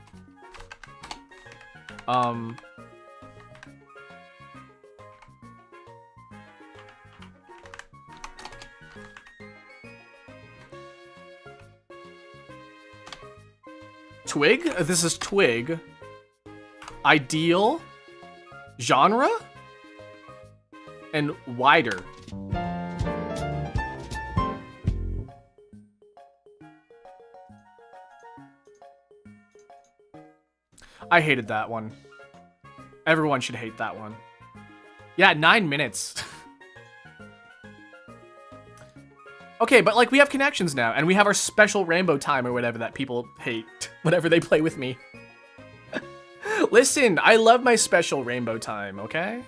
Twig? This is Twig. Ideal. Genre? And wider. I hated that one. Everyone should hate that one. Yeah, 9 minutes. Okay, but like we have connections now, and we have our special rainbow time or whatever that people hate whenever they play with me. Listen, I love my special rainbow time, okay?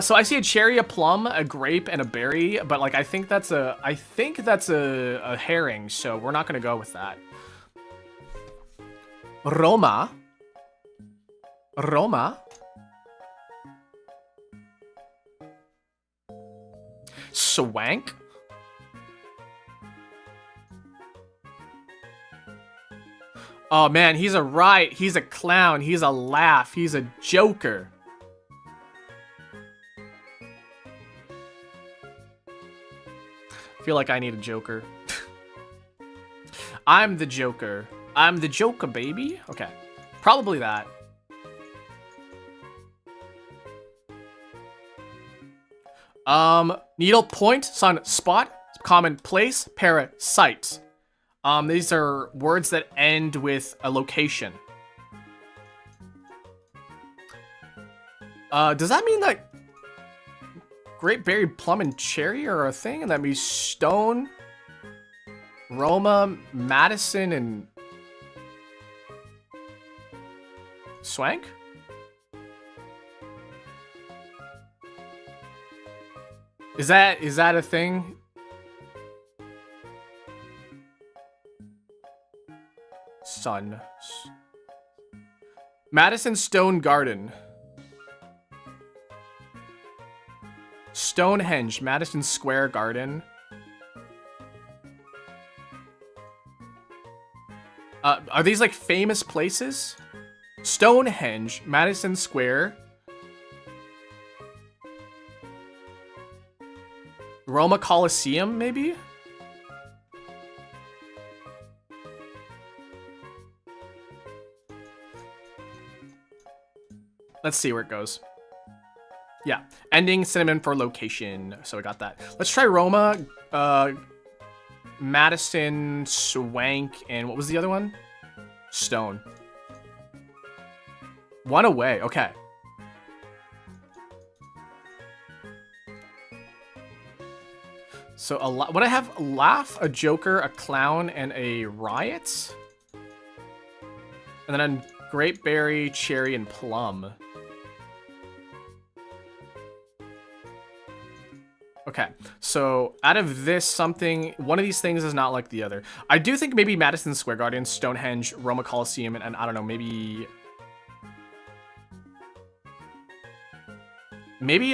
So I see a cherry, a plum, a grape, and a berry, but like I think that's a herring, so we're not gonna go with that. Roma. Swank. Oh man, he's a riot, he's a clown, he's a laugh, he's a joker. I feel like I need a joker. I'm the joker. I'm the joker, baby. Okay, probably that. Needle, point, sun, spot, common, place, parasite. These are words that end with a location. Does that mean that grape, berry, plum, and cherry are a thing? And that means stone, Roma, Madison, and Swank? Is that a thing? Sun. Madison Stone Garden. Stonehenge, Madison Square Garden. Are these like famous places? Stonehenge, Madison Square. Roma Coliseum, maybe? Let's see where it goes. Yeah, ending synonym for location. So I got that. Let's try Roma, Madison, Swank, and what was the other one? Stone. One away. Okay. So what I have? A laugh, a joker, a clown, and a riot. And then a grape, berry, cherry, and plum. Okay, so out of this, one of these things is not like the other. I do think maybe Madison Square Garden, Stonehenge, Roma Coliseum, and I don't know, maybe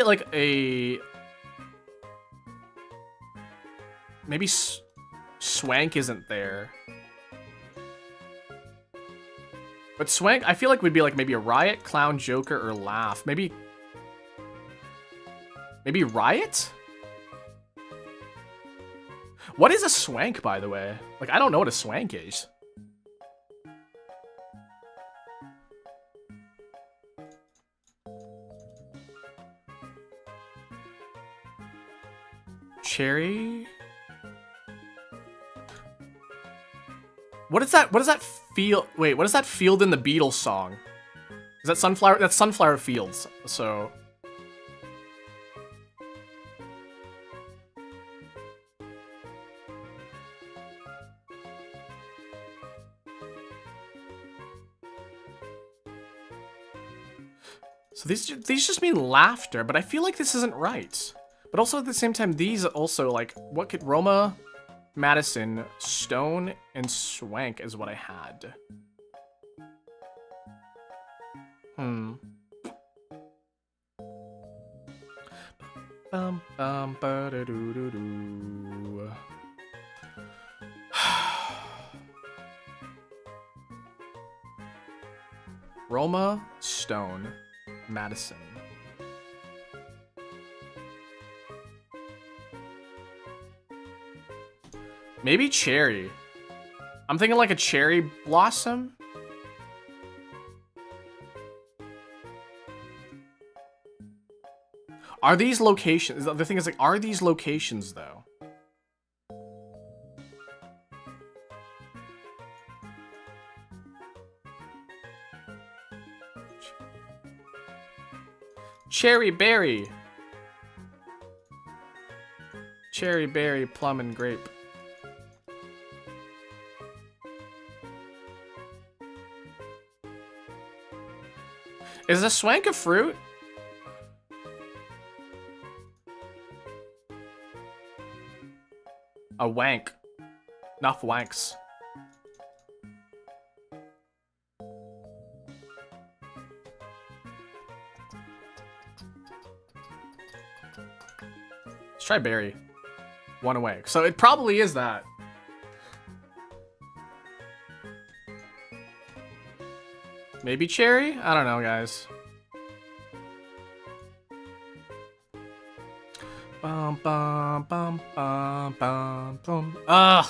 like maybe Swank isn't there. But Swank, I feel like would be like maybe a riot, clown, joker, or laugh. Maybe riot? What is a swank, by the way? Like, I don't know what a swank is. Cherry? What is that? What does that feel? Wait, what is that field in the Beatles song? Is that Sunflower? That's Sunflower Fields, so... So these just mean laughter, but I feel like this isn't right. But also at the same time, these also, like, what could... Roma, Madison, Stone, and Swank is what I had. Ba-da-doo-doo-doo. Roma, Stone, Madison. Maybe cherry. I'm thinking like a cherry blossom. Are these locations? The thing is, like, are these locations though? Cherry berry. Cherry berry, plum, and grape. Is a swank a fruit? A wank. Not wanks. Let's try berry. One away. So it probably is that. Maybe cherry? I don't know, guys. Bum, bum, bum, bum, bum, bum. Ugh.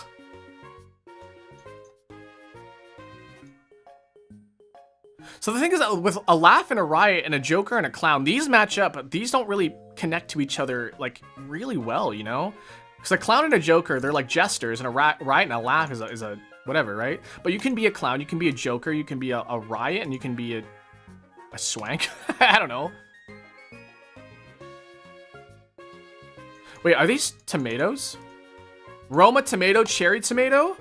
So the thing is that with a laugh and a riot and a joker and a clown, these match up, but these don't really connect to each other like really well, you know? Because a clown and a joker, they're like jesters, and a riot and a laugh is a whatever, right? But you can be a clown, you can be a joker, you can be a riot, and you can be a swank. I don't know. Wait, are these tomatoes? Roma tomato, cherry tomato?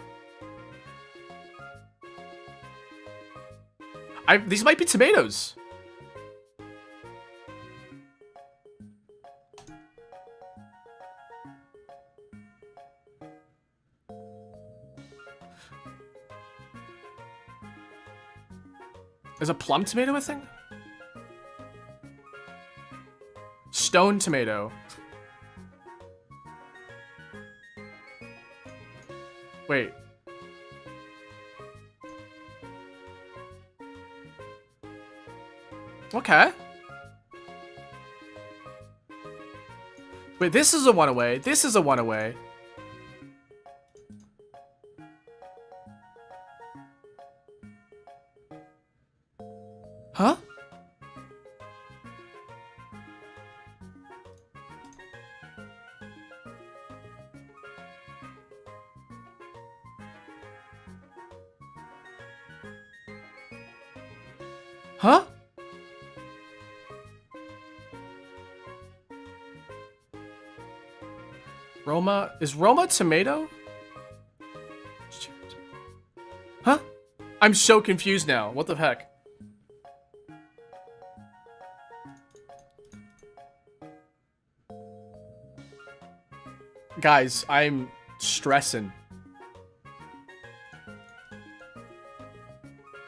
These might be tomatoes. Is a plum tomato a thing? Stone tomato. Wait. Okay. Wait, this is a one away. This is a one away. Huh? Huh? Roma? Is Roma tomato? Huh? I'm so confused now. What the heck? Guys, I'm stressing.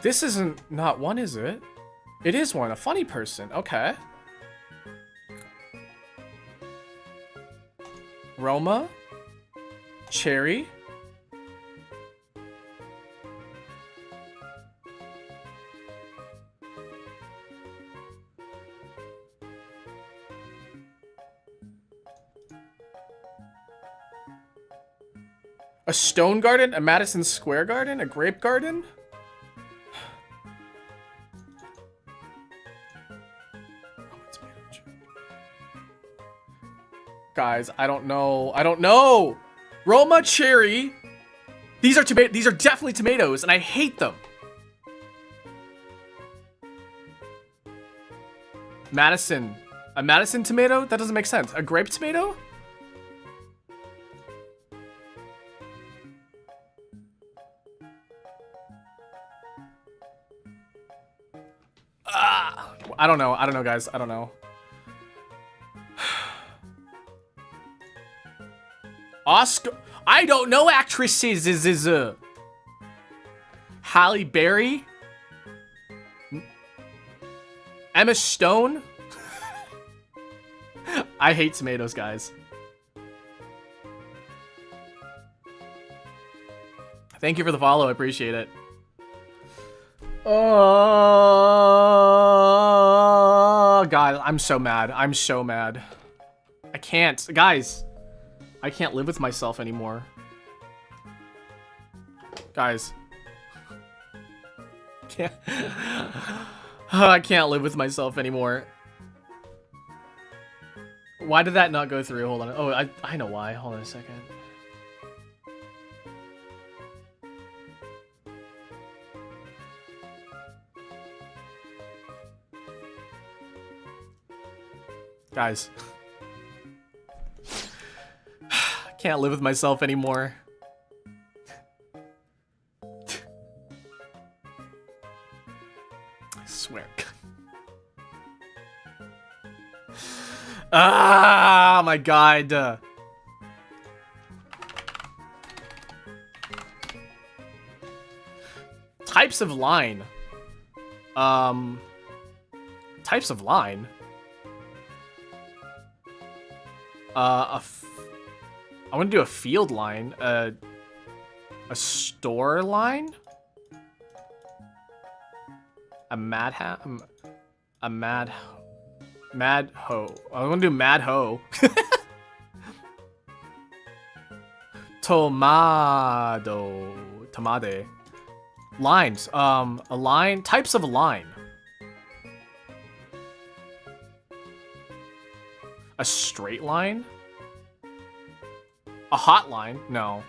This isn't not one, is it? It is one. A funny person. Okay. Roma. Cherry. A stone garden? A Madison Square Garden? A grape garden? Guys, I don't know. I don't know. Roma, cherry. These are definitely tomatoes, and I hate them. Madison. A Madison tomato? That doesn't make sense. A grape tomato? I don't know. I don't know, guys. I don't know. Oscar. I don't know actresses. Halle Berry. Emma Stone. I hate tomatoes, guys. Thank you for the follow. I appreciate it. Oh, God. I'm so mad. I'm so mad. I can't. Guys. I can't live with myself anymore. Guys. Can't. I can't live with myself anymore. Why did that not go through? Hold on. Oh, I know why. Hold on a second. Guys. I can't live with myself anymore. I swear. Ah, my God. Types of line. Types of line. I want to do a field line. A store line. A mad hat. A mad hoe. I want to do mad hoe. Tomade. Lines. A line. Types of line. A straight line? A hot line? No.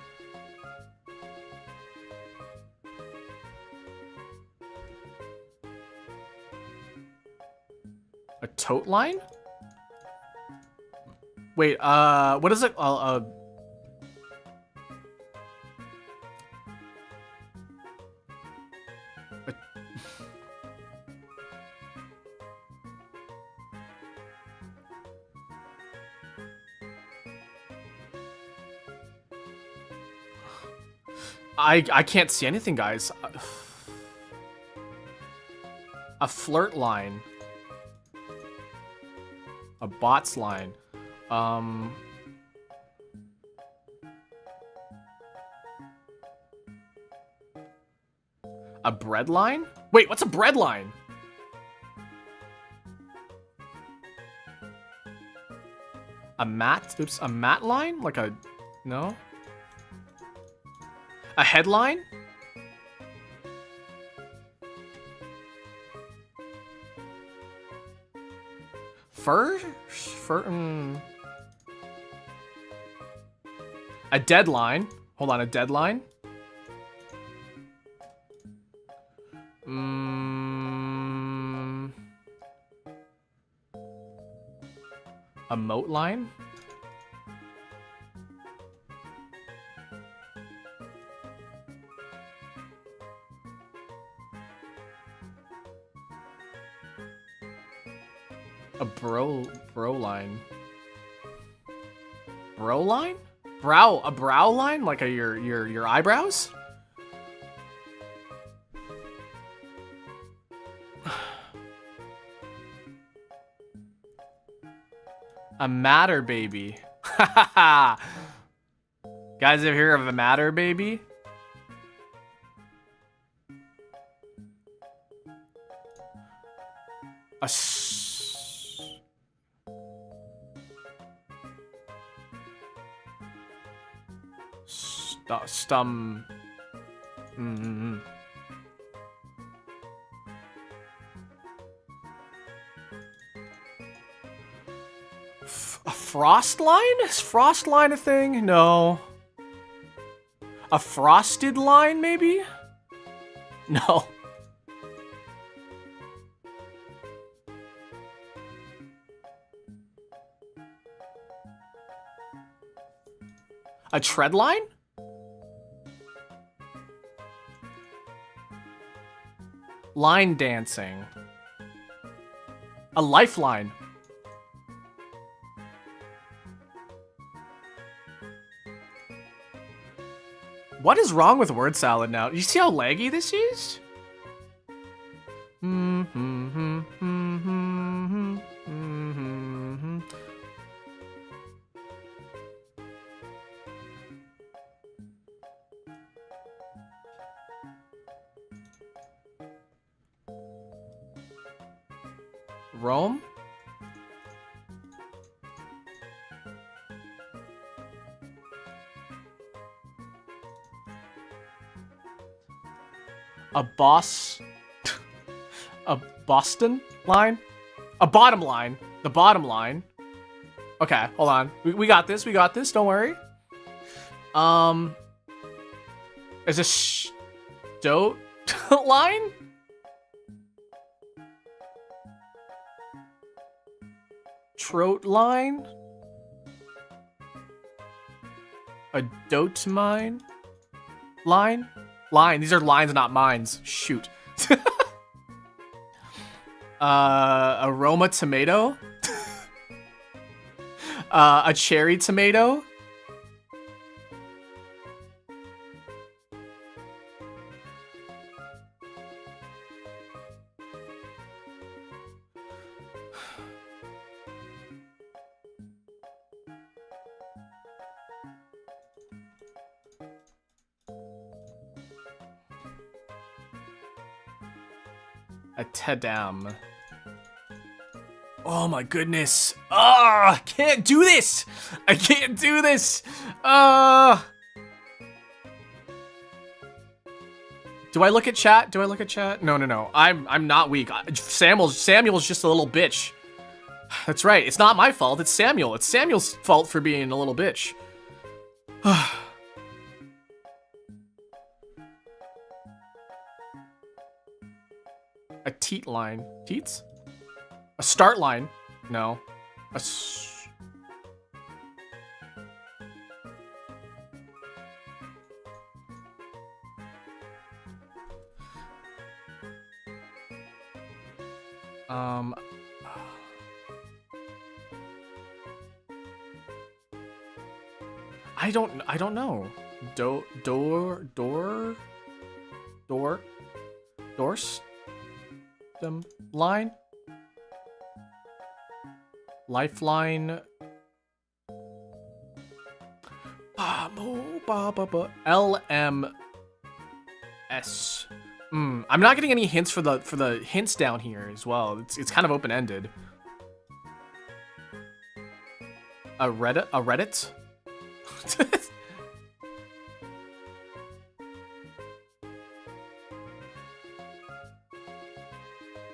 A tote line? Wait, what is it? I can't see anything, guys. A flirt line. A bots line. A bread line? Wait, what's a bread line? A mat? Oops, a mat line? Like a... No? A headline? Fur? A deadline. Hold on, a deadline. A moat line. A bro line. Bro line? A brow line? Like your eyebrows? A matter baby. Guys ever hear of a matter baby? A stum. A frost line? Is frost line a thing? No. A frosted line, maybe? No. A tread line? Line dancing. A lifeline. What is wrong with word salad now? You see how laggy this is? Rome? A boss... A Boston line? A bottom line. The bottom line. Okay, hold on. We got this, don't worry. Is a stoat line? Trout line. A dote mine. Line. Line. These are lines, not mines. Shoot. Aroma tomato. A cherry tomato. A tedam. Oh my goodness. Ah, I can't do this. I can't do this. Do I look at chat? Do I look at chat? No, no, no. I'm not weak. Samuel's just a little bitch. That's right. It's not my fault. It's Samuel. It's Samuel's fault for being a little bitch. A teat line. Teats? A start line? No. I don't know. Dorse? Line? Lifeline. LMS. I'm not getting any hints for the hints down here as well. It's kind of open-ended. A Reddit?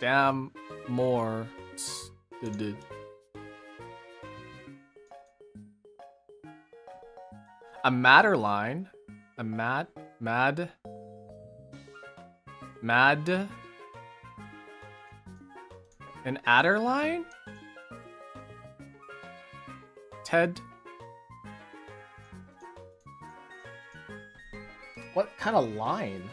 Damn more. A matter line. A mad. An adder line? Ted. What kind of line?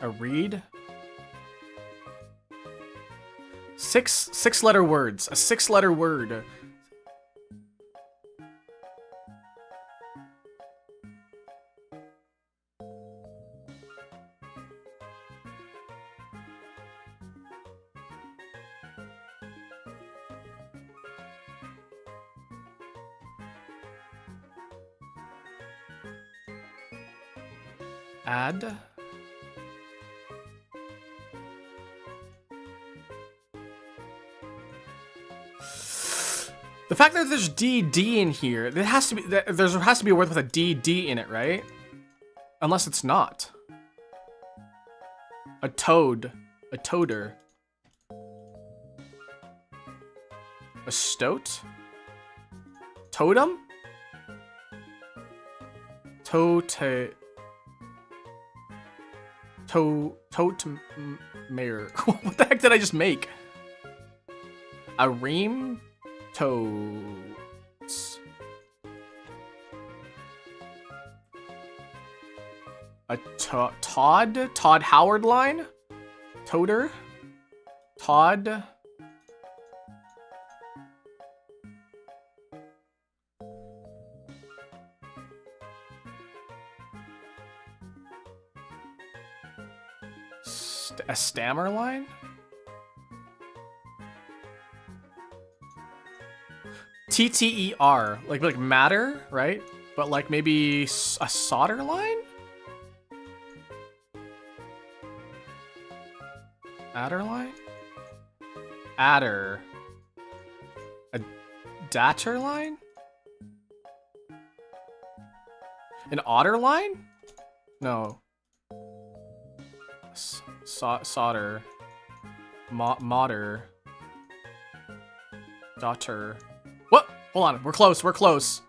A read? Six letter words. A 6-letter word. Add. The fact that there's DD in here, there has to be a word with a DD in it, right? Unless it's not. A toad. A toader. A stoat? Totem? Totemare. What the heck did I just make? A ream? Toads. A Todd Howard line? Toader? Todd? A stammer line? TTER, like matter, right? But like maybe a solder line? Adder line? Adder. A datter line? An otter line? No. Solder. Modder. Daughter. What? Hold on. We're close. We're close.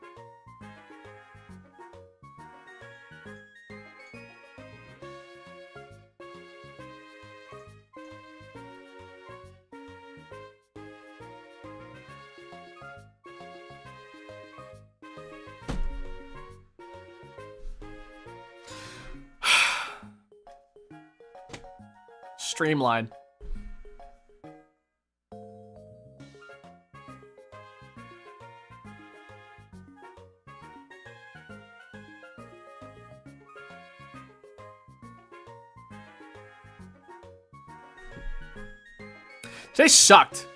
streamline. They sucked.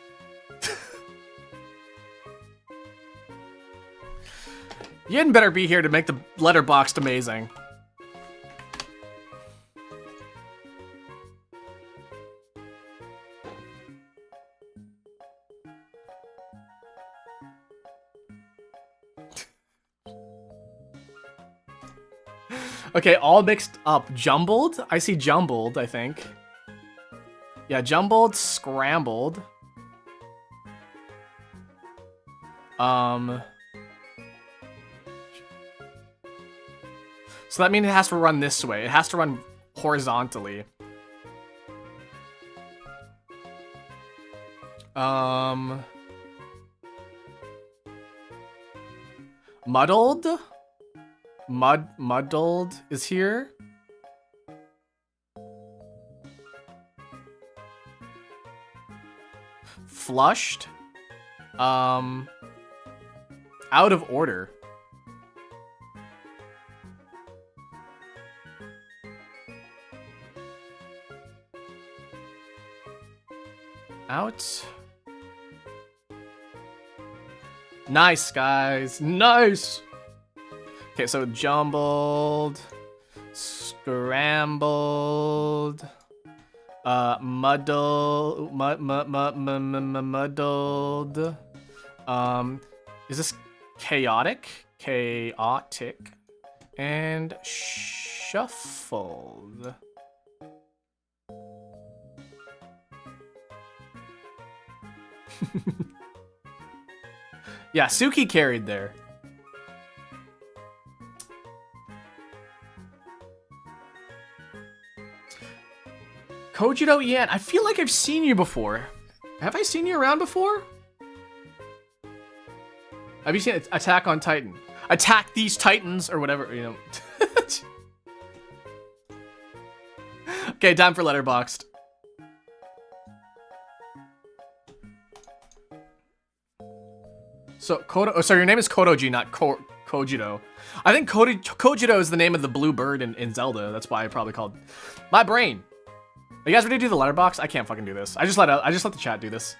Yin better be here to make the letterboxd amazing. Okay, all mixed up. Jumbled? I see jumbled, I think. Yeah, jumbled, scrambled. So that means it has to run this way. It has to run horizontally. Muddled? Muddled is here. Flushed. Out of order. Out. Nice, guys. Nice. Okay, so jumbled, scrambled, muddled. Is this chaotic? Chaotic. And shuffled. Yeah, Suki carried there. Kojiro Yan, I feel like I've seen you before. Have I seen you around before? Have you seen Attack on Titan? Attack these Titans, or whatever, you know. Okay, time for letterboxd. So, oh, sorry, your name is Kodoji, not Kojiro. I think Kojiro is the name of the blue bird in Zelda. That's why I probably called my brain. Are you guys ready to do the letterbox? I can't fucking do this. I just let the chat do this.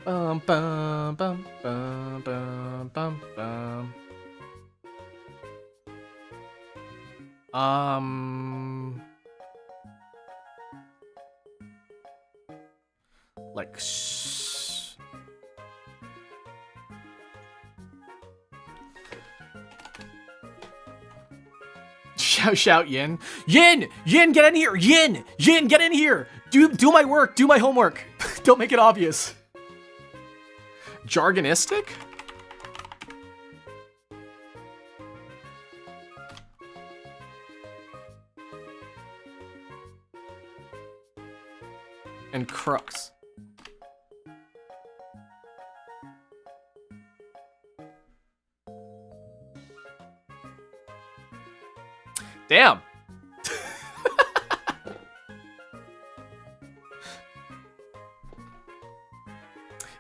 Bum, bum, bum, bum, bum, bum, bum. Like shout Yin. Yin, get in here. Yin, get in here. Do my work. Do my homework. Don't make it obvious. Jargonistic? And crooks. Damn.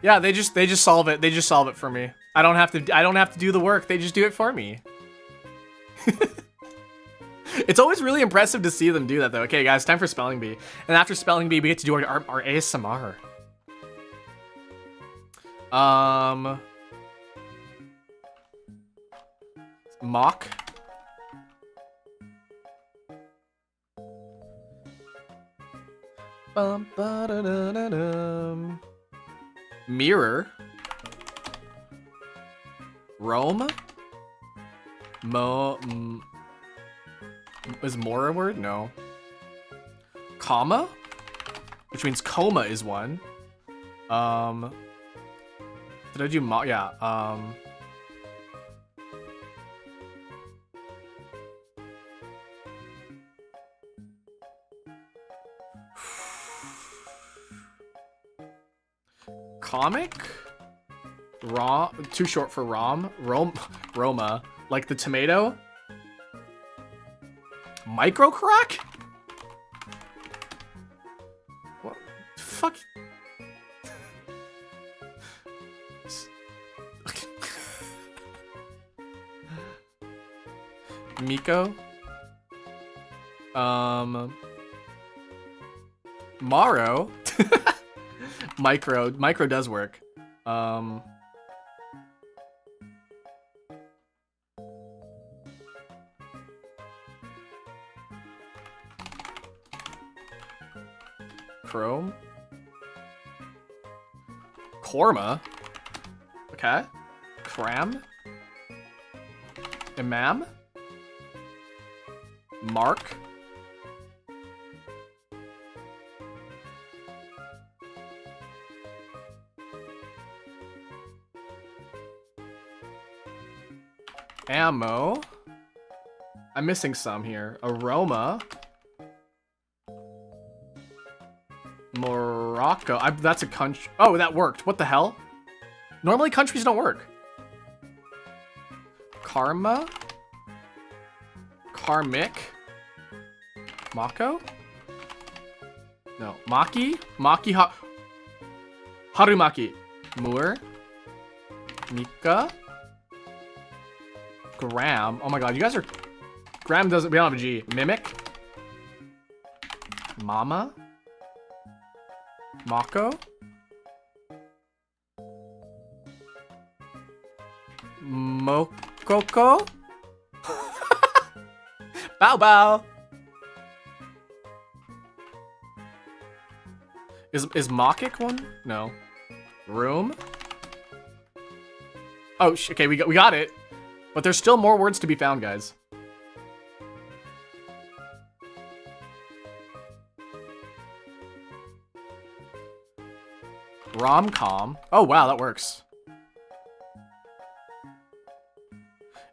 Yeah, they just solve it. They just solve it for me. I don't have to do the work. They just do it for me. It's always really impressive to see them do that though. Okay, guys, time for spelling bee. And after spelling bee, we get to do our ASMR. Mock. Mirror. Rome. Is more a word? No. Comma? Which means coma is one. Did I do yeah, comic? Too short for Roma. Like the tomato. Micro crack? What? Fuck. Miko. Maro. Micro does work. Chrome. Korma. Okay. Cram. Imam. Mark. Ammo. I'm missing some here. Aroma. Morocco. That's a country. Oh, that worked. What the hell? Normally countries don't work. Karma. Karmic. Mako? No. Maki? Harumaki. Moor. Mika. Gram. Oh my god, you guys are... Gram doesn't... We don't have a G. Mimic. Mama. Mako. Mokoko. Bow bow. Is Mokik one? No. Room. Oh, okay, we got it. But there's still more words to be found, guys. Rom-com. Oh, wow, that works.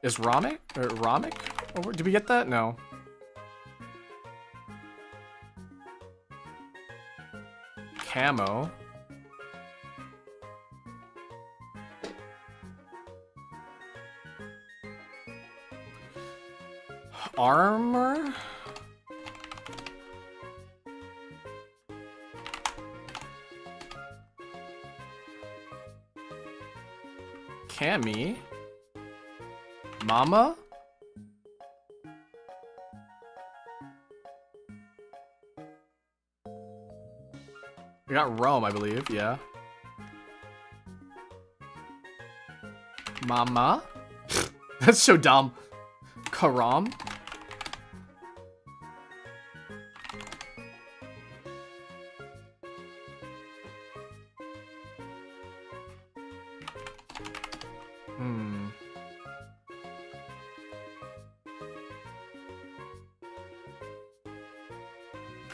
Is Romic? Or Romic? Oh, did we get that? No. Camo. Armor? Cammy? Mama? We got Rome, I believe, yeah. Mama? That's so dumb. Karam?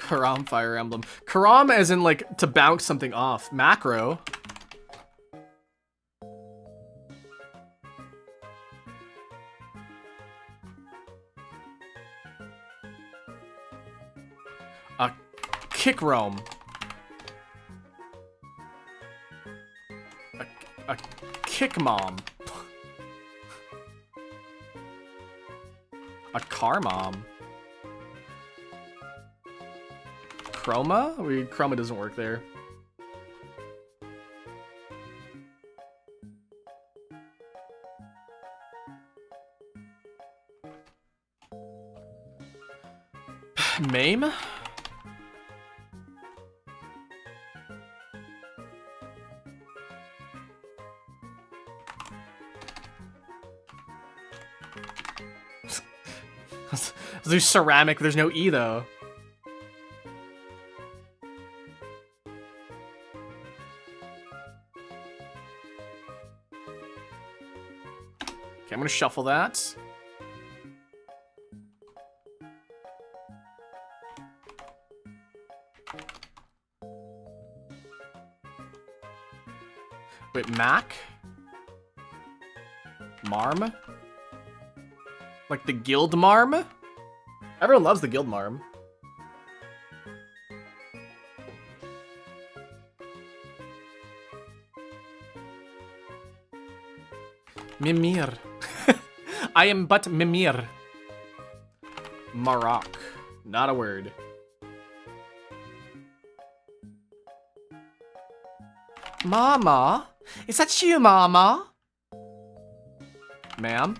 Karam Fire Emblem. Karam as in like to bounce something off. Macro. A kick roam. A kick mom. A car mom. Chroma? Chroma doesn't work there. Mame? There's ceramic, there's no E though. Okay, I'm gonna shuffle that. Wait, Mac? Marm? Like the Guild Marm? Everyone loves the Guild Marm. Mimir. I am but Mimir. Maroc. Not a word. Mama? Is that you, Mama? Ma'am?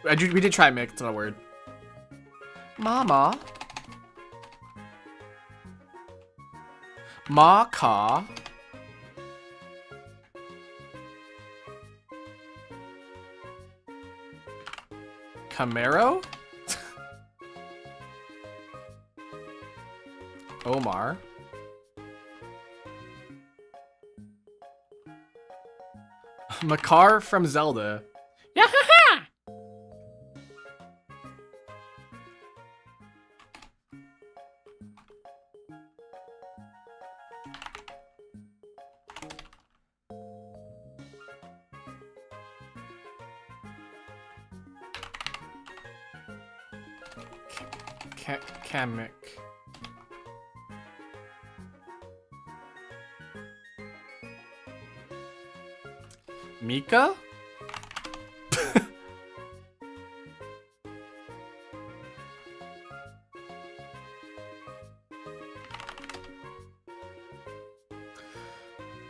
We did try make, it's not a word. Mama? Ma-ka? Camaro? Omar? Makar from Zelda. Yahaha! Kamek. Mika?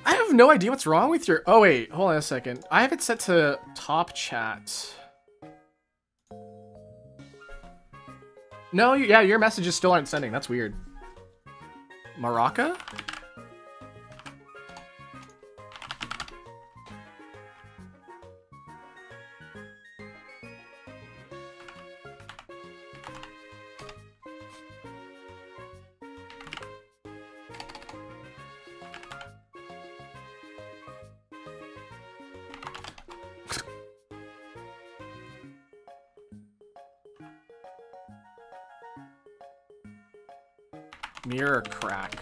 I have no idea what's wrong with your... Oh, wait. Hold on a second. I have it set to top chat. No, yeah, your messages still aren't sending. That's weird. Maraca? Mirror crack.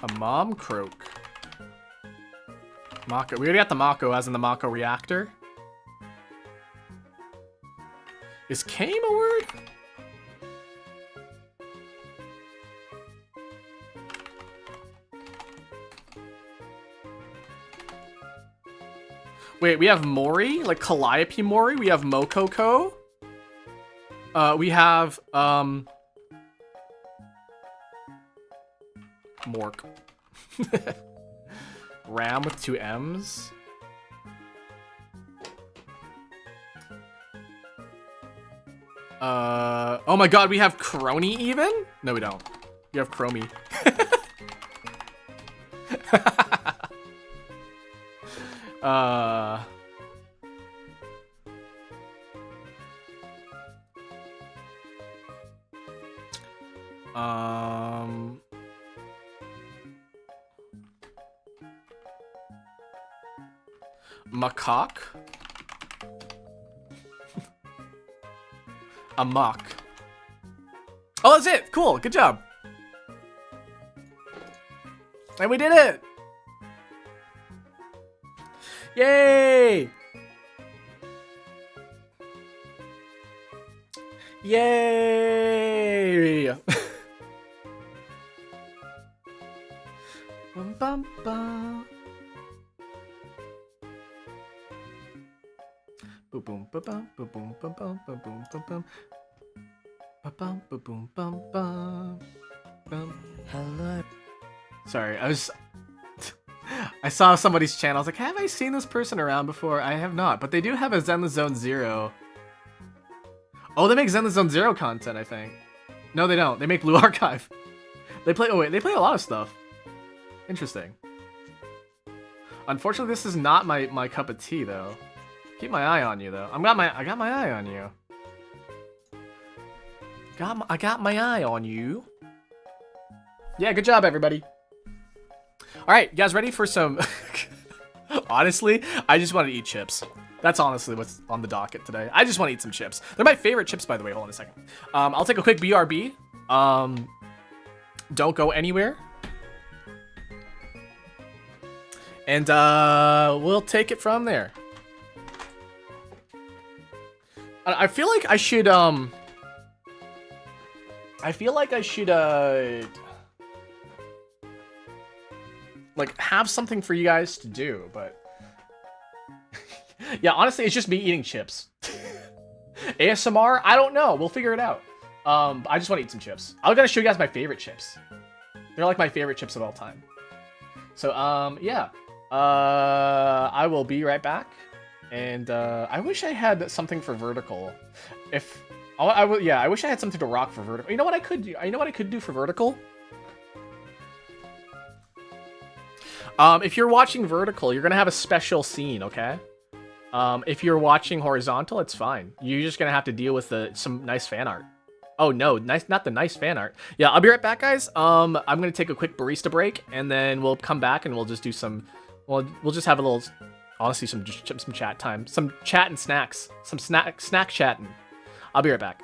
A mom croak. Mako. We already got the Mako, as in the Mako reactor. Is came a word? Wait, we have Mori? Like Calliope Mori? We have Mokoko? We have, Mork. Ram with 2 M's. Oh my god, we have Crony even? No, we don't. We have Chromie. Macaque. Amok. Oh, that's it. Cool. Good job. And we did it. Yay. Yay. Bum, bum, bum. Boom boom ba bum boom boom ba bum ba boom ba bum ba bum ba boom bum bum bum. Hello. Sorry, I saw somebody's channel. I was like, have I seen this person around before? I have not, but they do have a Zen the Zone Zero. Oh, they make Zen the Zone Zero content, I think. No, they don't. They make Blue Archive. They play. Oh wait, they play a lot of stuff. Interesting. Unfortunately, this is not my cup of tea, though. Keep my eye on you, though. I got my eye on you. I got my eye on you. Yeah, good job, everybody. All right, you guys ready for some? Honestly, I just want to eat chips. That's honestly what's on the docket today. I just want to eat some chips. They're my favorite chips, by the way. Hold on a second. I'll take a quick BRB. Don't go anywhere. And we'll take it from there. I feel like I should like have something for you guys to do, but yeah, honestly, it's just me eating chips. ASMR? I don't know. We'll figure it out. I just want to eat some chips. I'm gonna show you guys my favorite chips. They're like my favorite chips of all time. So, yeah. I will be right back. And, I wish I had something for vertical. If... yeah, I wish I had something to rock for vertical. You know what I could do? You know what I could do for vertical? If you're watching vertical, you're gonna have a special scene, okay? If you're watching horizontal, it's fine. You're just gonna have to deal with some nice fan art. Oh no, nice, not the nice fan art. Yeah, I'll be right back, guys. I'm gonna take a quick barista break, and then we'll come back and we'll just do some. We'll just have a little, honestly, some chat time, some chat and snacks, some snack chatting. I'll be right back.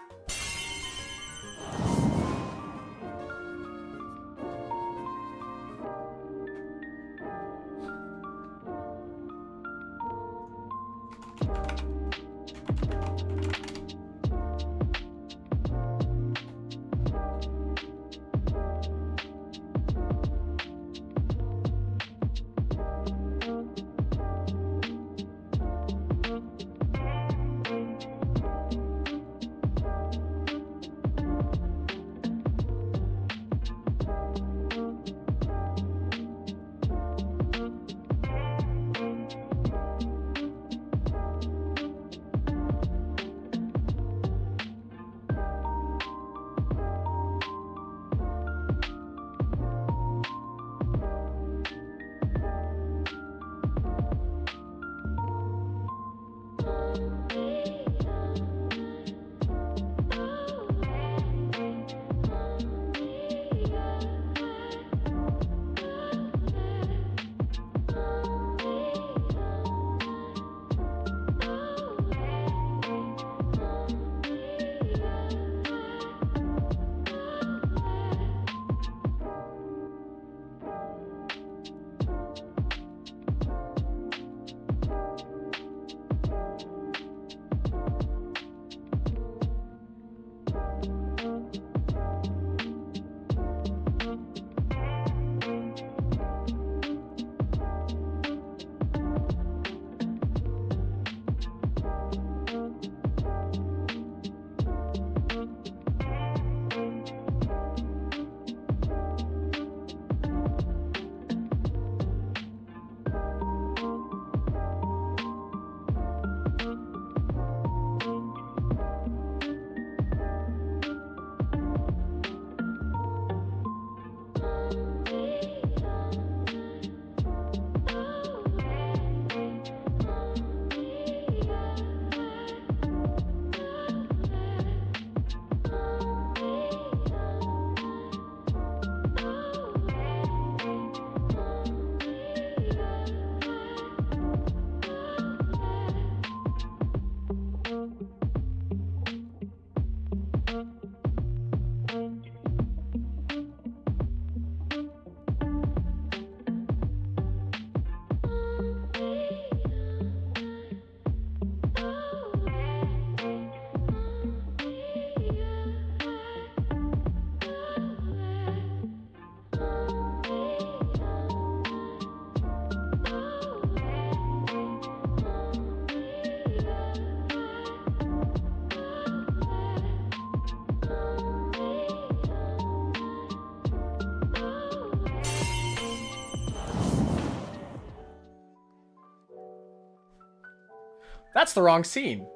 That's the wrong scene.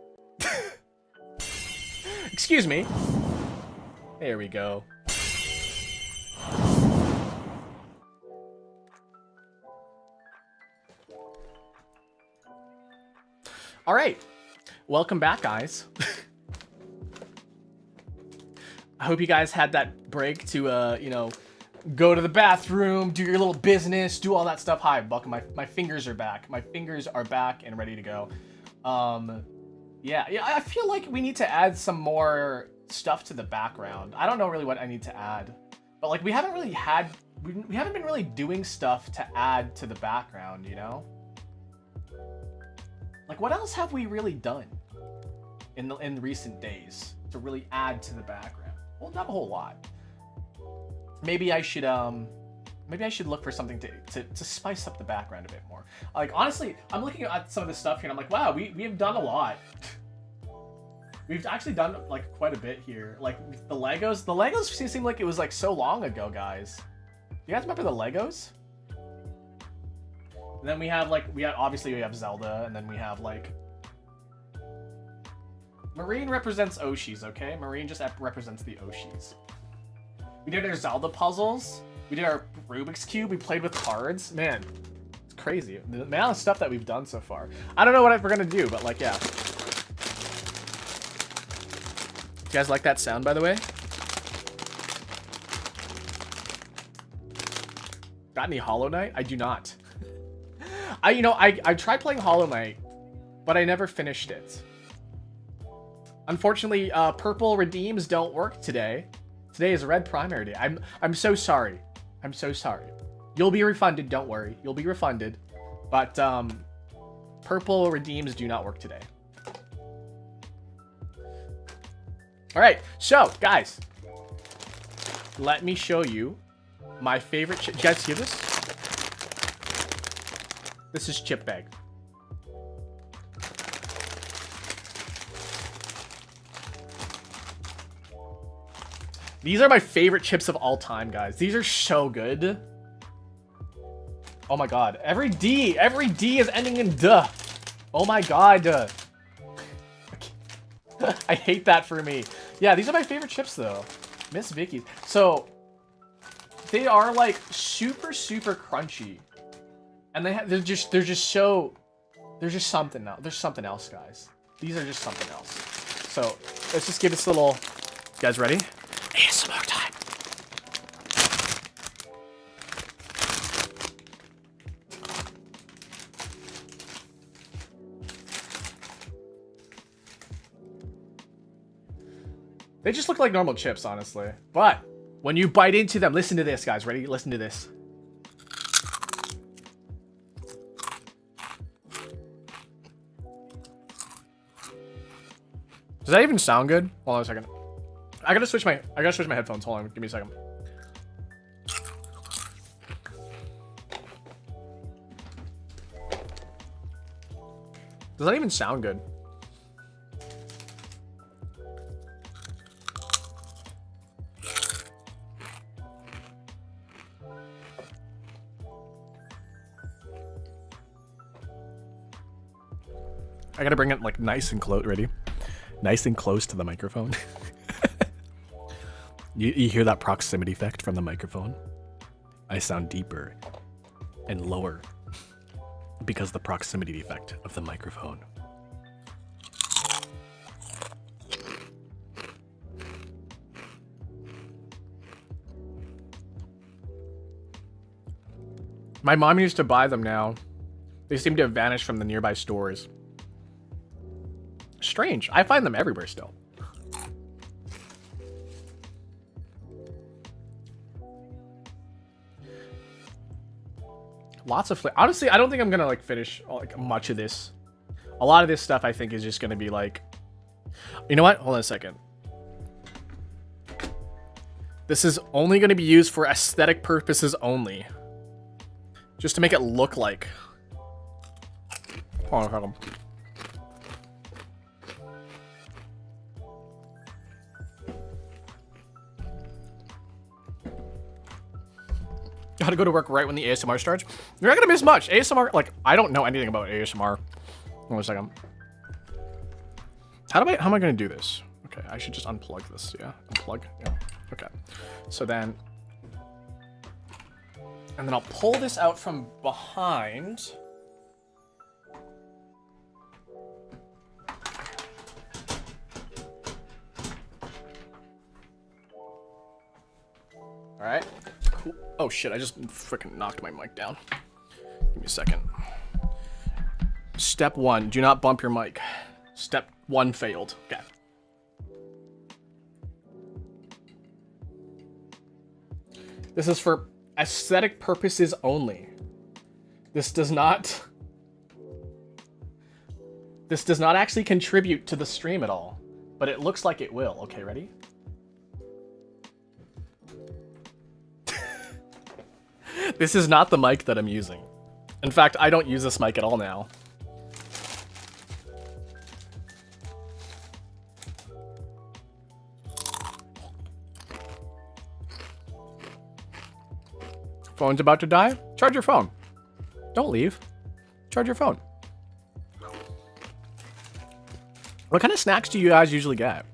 Excuse me. There we go. All right. Welcome back, guys. I hope you guys had that break to, you know, go to the bathroom, do your little business, do all that stuff. Hi, welcome. My fingers are back. My fingers are back and ready to go. Yeah, I feel like we need to add some more stuff to the background. I don't know really what I need to add, but like we haven't really had, we haven't been really doing stuff to add to the background, you know? Like what else have we really done in recent days to really add to the background? Well, not a whole lot. Maybe I should Maybe I should look for something to spice up the background a bit more. Like, honestly, I'm looking at some of this stuff here and I'm like, wow, we have done a lot. We've actually done, like, quite a bit here. Like, the Legos seem like it was, like, so long ago, guys. You guys remember the Legos? And then we have, like, obviously we have Zelda, and then we have, like... Marine represents Oshis, okay? Marine just represents the Oshis. We did our Zelda puzzles. We did our Rubik's Cube. We played with cards. Man, it's crazy. The amount of stuff that we've done so far. I don't know what we're going to do, but, like, yeah. You guys like that sound, by the way? Got any Hollow Knight? I do not. I tried playing Hollow Knight, but I never finished it. Unfortunately, purple redeems don't work today. Today is red primary day. I'm so sorry. I'm so sorry. You'll be refunded, don't worry. You'll be refunded. But purple redeems do not work today. All right, so guys, let me show you my favorite chip. You guys see this? This is chip bag. These are my favorite chips of all time, guys. These are so good. Oh my god. Every D is ending in duh. Oh my god. I hate that for me. Yeah, these are my favorite chips though. Miss Vicky's. So they are like super crunchy. And they're just something else. There's something else, guys. These are just something else. So let's just give this little, you guys ready? ASMR time. They just look like normal chips, honestly. But when you bite into them, listen to this, guys. Ready? Listen to this. Does that even sound good? Hold on a second. I gotta switch my headphones. Hold on, give me a second. Does that even sound good? I gotta bring it like nice and close. Ready? Nice and close to the microphone. You hear that proximity effect from the microphone? I sound deeper and lower because the proximity effect of the microphone. My mom used to buy them now. They seem to have vanished from the nearby stores. Strange. I find them everywhere still. Lots of flavor. Honestly, I don't think I'm gonna like finish like much of this. A lot of this stuff I think is just gonna be like, you know what? Hold on a second. This is only gonna be used for aesthetic purposes only. Just to make it look like. Hold on a second. Gotta go to work right when the ASMR starts. You're not gonna miss much. ASMR, like, I don't know anything about ASMR. Hold on a second. How am I gonna do this? Okay, I should just unplug this, yeah? Unplug, yeah, okay. So then, and then I'll pull this out from behind. All right. Cool. Oh shit, I just freaking knocked my mic down. Give me a second. Step 1, do not bump your mic. Step 1 failed. Okay. This is for aesthetic purposes only. This does not actually contribute to the stream at all, but it looks like it will. Okay, ready? This is not the mic that I'm using. In fact, I don't use this mic at all now. Phone's about to die? Charge your phone. Don't leave. Charge your phone. What kind of snacks do you guys usually get?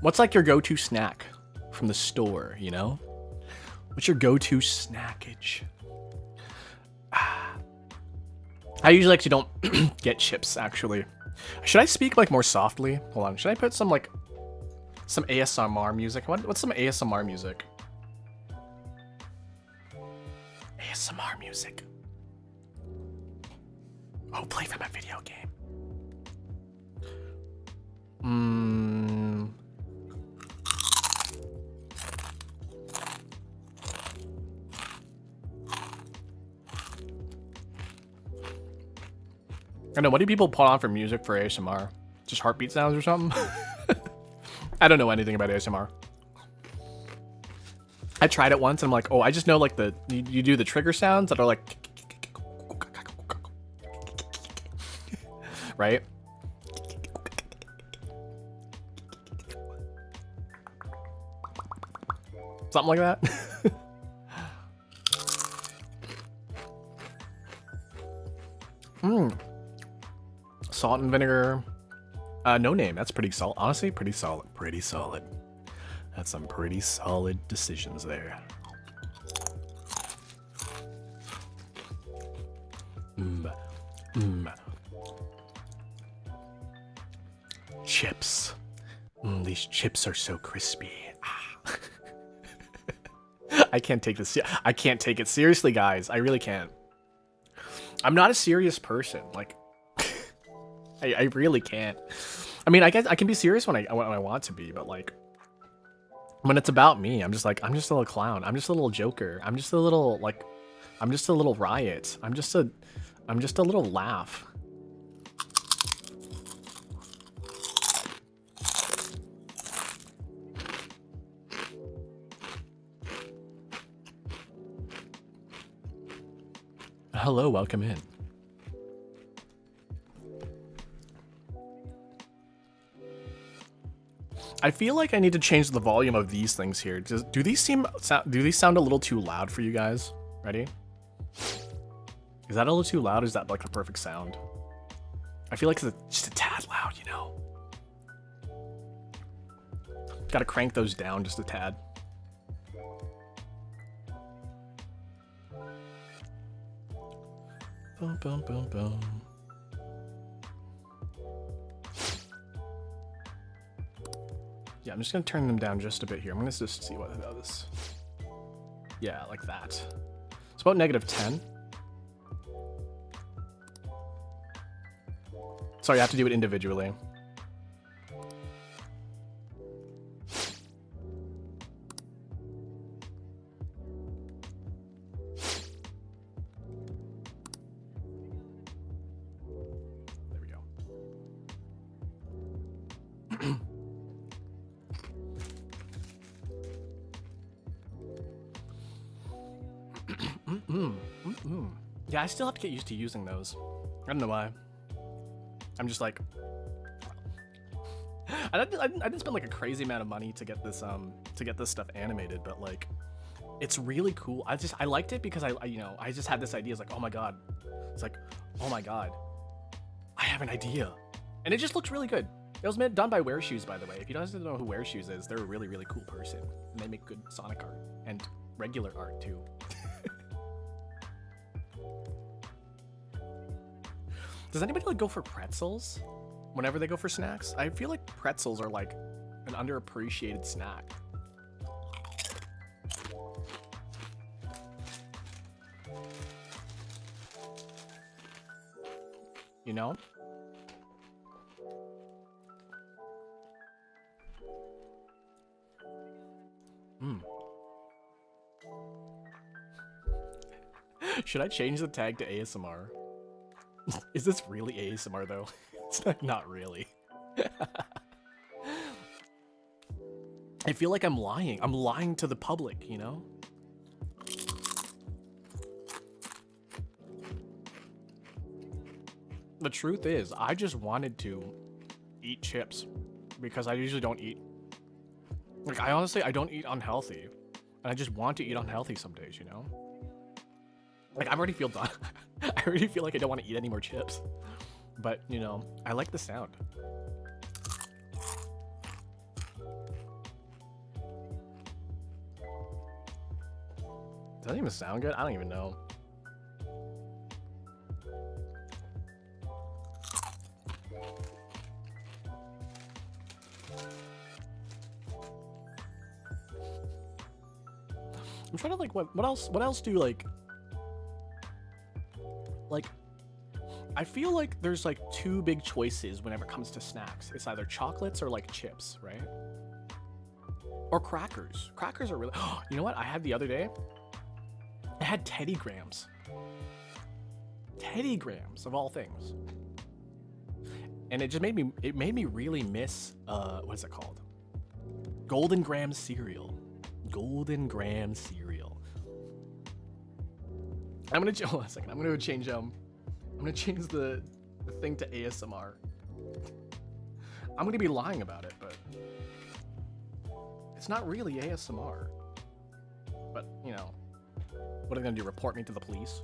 What's like your go-to snack from the store, you know? What's your go-to snackage? I usually actually don't get chips, actually. Should I speak like more softly? Hold on. Should I put some like some ASMR music? What's some ASMR music? ASMR music. Oh, play from a video game. I don't know, what do people put on for music for ASMR? Just heartbeat sounds or something? I don't know anything about ASMR. I tried it once and I'm like, oh, I just know like you do the trigger sounds that are like, right? Something like that. Salt and vinegar. No name. That's pretty solid. Honestly, pretty solid. Pretty solid. That's some pretty solid decisions there. Chips. These chips are so crispy. I can't take this. I can't take it seriously, guys. I really can't. I'm not a serious person. Like, I really can't. I mean, I guess I can be serious when I want to be, but like, when it's about me, I'm just a little clown. I'm just a little joker. I'm just a little like, I'm just a little riot. I'm just a little laugh. Hello, welcome in. I feel like I need to change the volume of these things here. Do these sound a little too loud for you guys? Ready? Is that a little too loud? Or is that like the perfect sound? I feel like it's just a tad loud, you know? Gotta crank those down just a tad. Boom, boom, boom, boom. Yeah, I'm just gonna turn them down just a bit here. I'm gonna just see what that is. Yeah, like that. It's about -10. Sorry, I have to do it individually. There we go. Yeah, I still have to get used to using those. I don't know why. I'm just like, I didn't spend like a crazy amount of money to get this stuff animated, but like, it's really cool. I liked it because I just had this idea. It's like, oh my god, it's like, oh my god, I have an idea, and it just looks really good. It was done by Wear Shoes, by the way. If you guys don't know who Wear Shoes is, they're a really, really cool person, and they make good Sonic art and regular art too. Does anybody like go for pretzels whenever they go for snacks? I feel like pretzels are like an underappreciated snack. You know? Should I change the tag to ASMR? Is this really ASMR though? It's like not really. I feel like I'm lying. I'm lying to the public, you know? The truth is, I just wanted to eat chips because I usually don't eat. Like, I don't eat unhealthy. And I just want to eat unhealthy some days, you know? Like, I already feel done. I already feel like I don't want to eat any more chips. But, you know, I like the sound. Does that even sound good? I don't even know. I'm trying to like what else do you like I feel like there's like two big choices whenever it comes to snacks. It's either chocolates or like chips, right? Or crackers. Crackers are really you know what I had the other day? I had Teddy Grahams. Teddy Grahams of all things. And it just made me really miss what is it called? Golden Graham cereal. Golden Graham cereal. I'm gonna hold on a second. I'm gonna change the thing to ASMR. I'm gonna be lying about it, but it's not really ASMR. But you know, what are they gonna do? Report me to the police?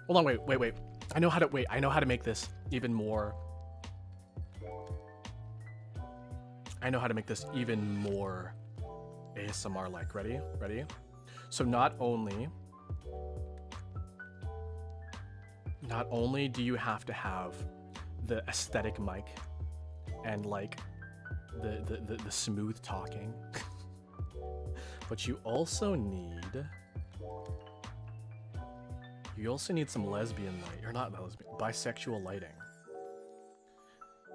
Hold on, wait. I know how to make this even more. I know how to make this even more ASMR-like. Ready? So not only do you have to have the aesthetic mic and like the smooth talking, but you also need some lesbian light, or not lesbian, bisexual lighting.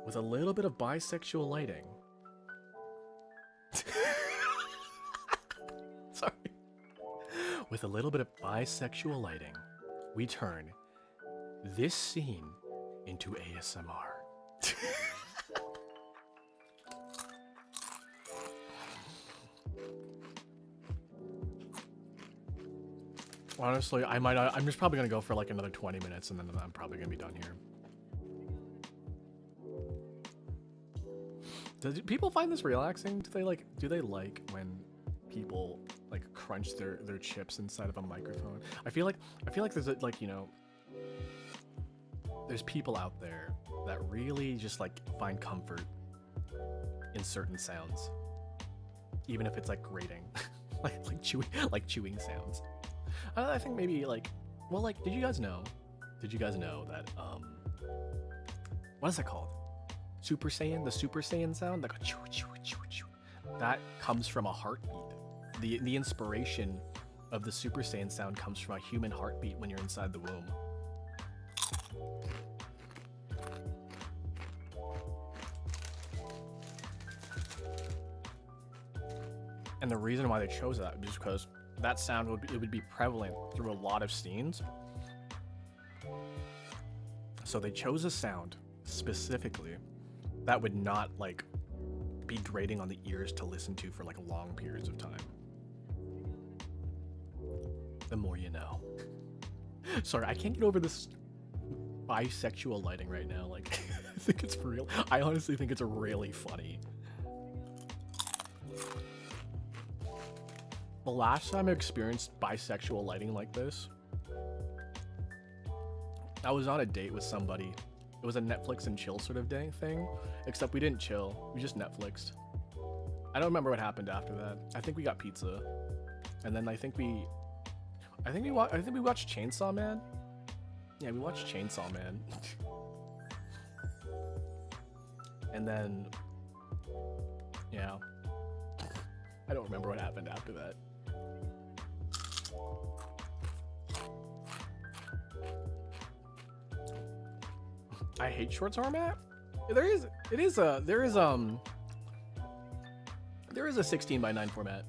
With a little bit of bisexual lighting. Sorry. With a little bit of bisexual lighting, we turn this scene into ASMR. Honestly, I'm just probably gonna go for like another 20 minutes and then I'm probably gonna be done here. Do people find this relaxing? Do they like when people like crunch their chips inside of a microphone? I feel like there's like, you know, there's people out there that really just like find comfort in certain sounds, even if it's like grating, like chewing sounds. I think maybe like, well, like, did you guys know that what is that called? Super Saiyan, the Super Saiyan sound, like a chew, that comes from a heartbeat. The inspiration of the Super Saiyan sound comes from a human heartbeat when you're inside the womb. And the reason why they chose that is because that sound would be prevalent through a lot of scenes. So they chose a sound specifically that would not like be grating on the ears to listen to for like long periods of time. The more you know. Sorry, I can't get over this bisexual lighting right now. Like, I think it's for real. I honestly think it's really funny. The last time I experienced bisexual lighting like this, I was on a date with somebody. It was a Netflix and chill sort of day thing, except we didn't chill. We just Netflixed. I don't remember what happened after that. I think we got pizza, and then I think we watched Chainsaw Man. Yeah, we watched Chainsaw Man. And then, yeah, I don't remember what happened after that. I hate short format. There is a 16:9 format.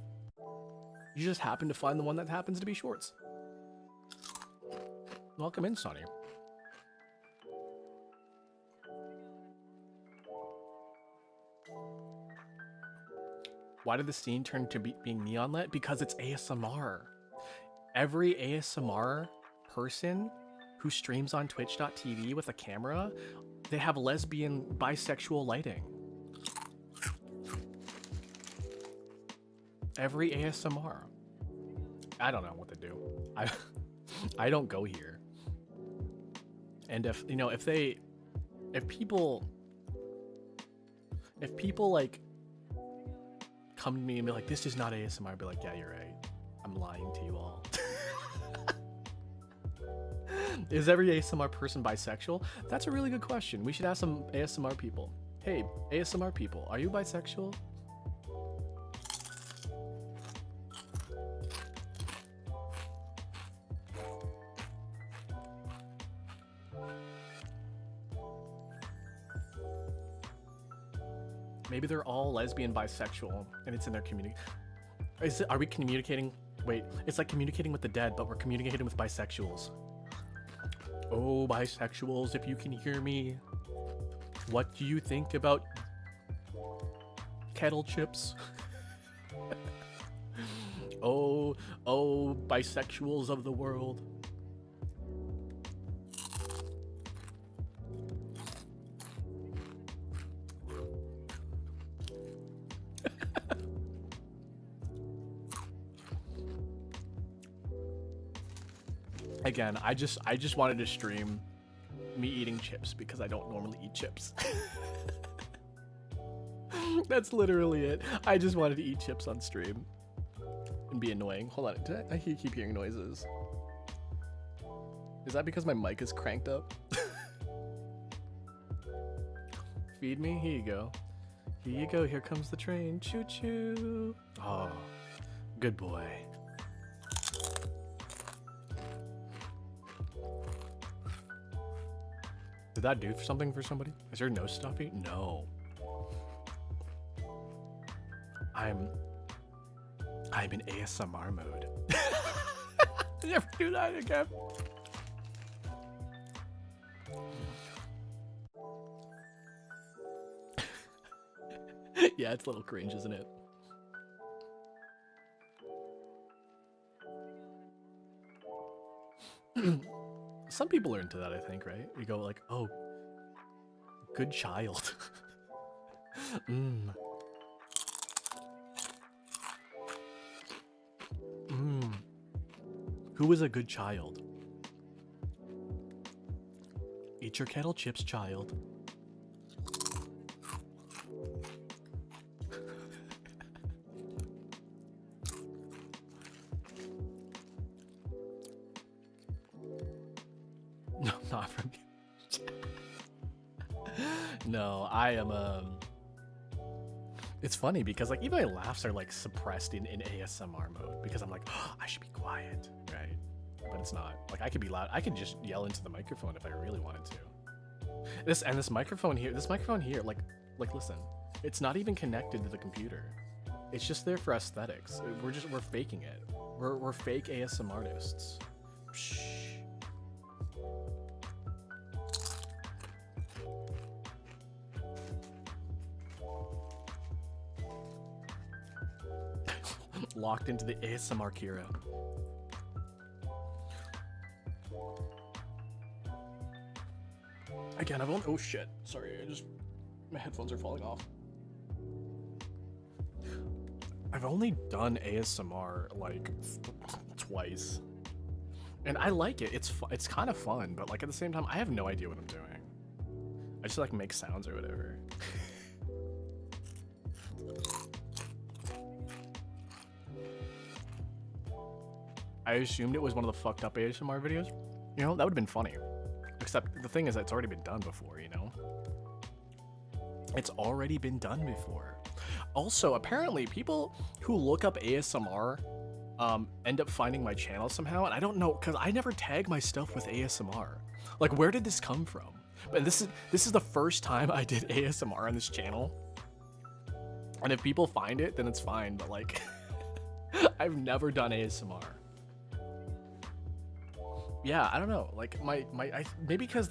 You just happen to find the one that happens to be shorts. Welcome in, Sonny. Why did the scene turn to being neon lit? Because it's ASMR. Every ASMR person who streams on twitch.tv with a camera, they have lesbian, bisexual lighting. Every ASMR. I don't know what to do. I don't go here. And if, you know, if people like come to me and be like, this is not ASMR, I'd be like, yeah, you're right. I'm lying to you all. Is every ASMR person bisexual? That's a really good question. We should ask some ASMR people. Hey, ASMR people, are you bisexual? Maybe they're all lesbian, bisexual, and it's in their community. Are we communicating? Wait, it's like communicating with the dead, but we're communicating with bisexuals. Oh, bisexuals, if you can hear me, what do you think about kettle chips? Oh, bisexuals of the world. Again, I just wanted to stream me eating chips because I don't normally eat chips. That's literally it. I just wanted to eat chips on stream and be annoying. Hold on, I keep hearing noises. Is that because my mic is cranked up? Feed me? Here you go. Here you go, here comes the train. Choo choo. Oh, good boy. Did that do something for somebody? Is there no stuffy? No. I'm in ASMR mode. Never do that again. Yeah, it's a little cringe, isn't it? Some people are into that, I think, right? You go like, oh, good child. Who is a good child? Eat your kettle chips, child. No, not from you. No, I am, it's funny because like even my laughs are like suppressed in ASMR mode because I'm like, oh, I should be quiet, right? But it's not. Like I could be loud. I could just yell into the microphone if I really wanted to. This microphone here, like listen, it's not even connected to the computer. It's just there for aesthetics. We're faking it. We're fake ASMR artists. Shh. Locked into the ASMR Kira. Again, I've only, oh shit, sorry, my headphones are falling off. I've only done ASMR like twice. And I like it, it's kind of fun, but like at the same time, I have no idea what I'm doing. I just like make sounds or whatever. I assumed it was one of the fucked up ASMR videos. You know, that would have been funny. Except the thing is that it's already been done before, you know? It's already been done before. Also, apparently people who look up ASMR end up finding my channel somehow, and I don't know, because I never tag my stuff with ASMR. Like, where did this come from? But this is the first time I did ASMR on this channel. And if people find it, then it's fine, but like, I've never done ASMR. Yeah, I don't know. Like maybe because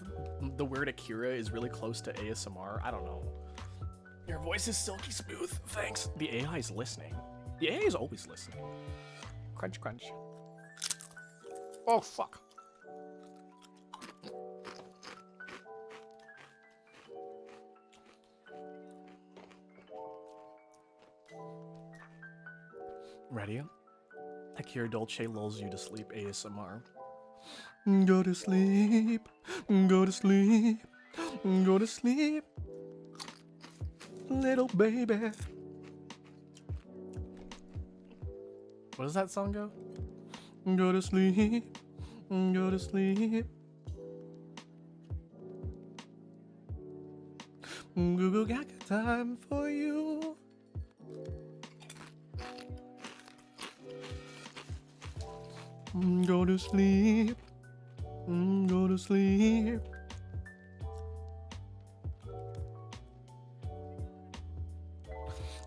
the word Akira is really close to ASMR. I don't know. Your voice is silky smooth. Thanks. The AI is listening. The AI is always listening. Crunch, crunch. Oh, fuck. Ready? Akira Dolce lulls you to sleep ASMR. Go to sleep. Go to sleep. Go to sleep. Little baby. What does that song go? Go to sleep. Go to sleep. Google got time for you. Go to sleep. Go to sleep.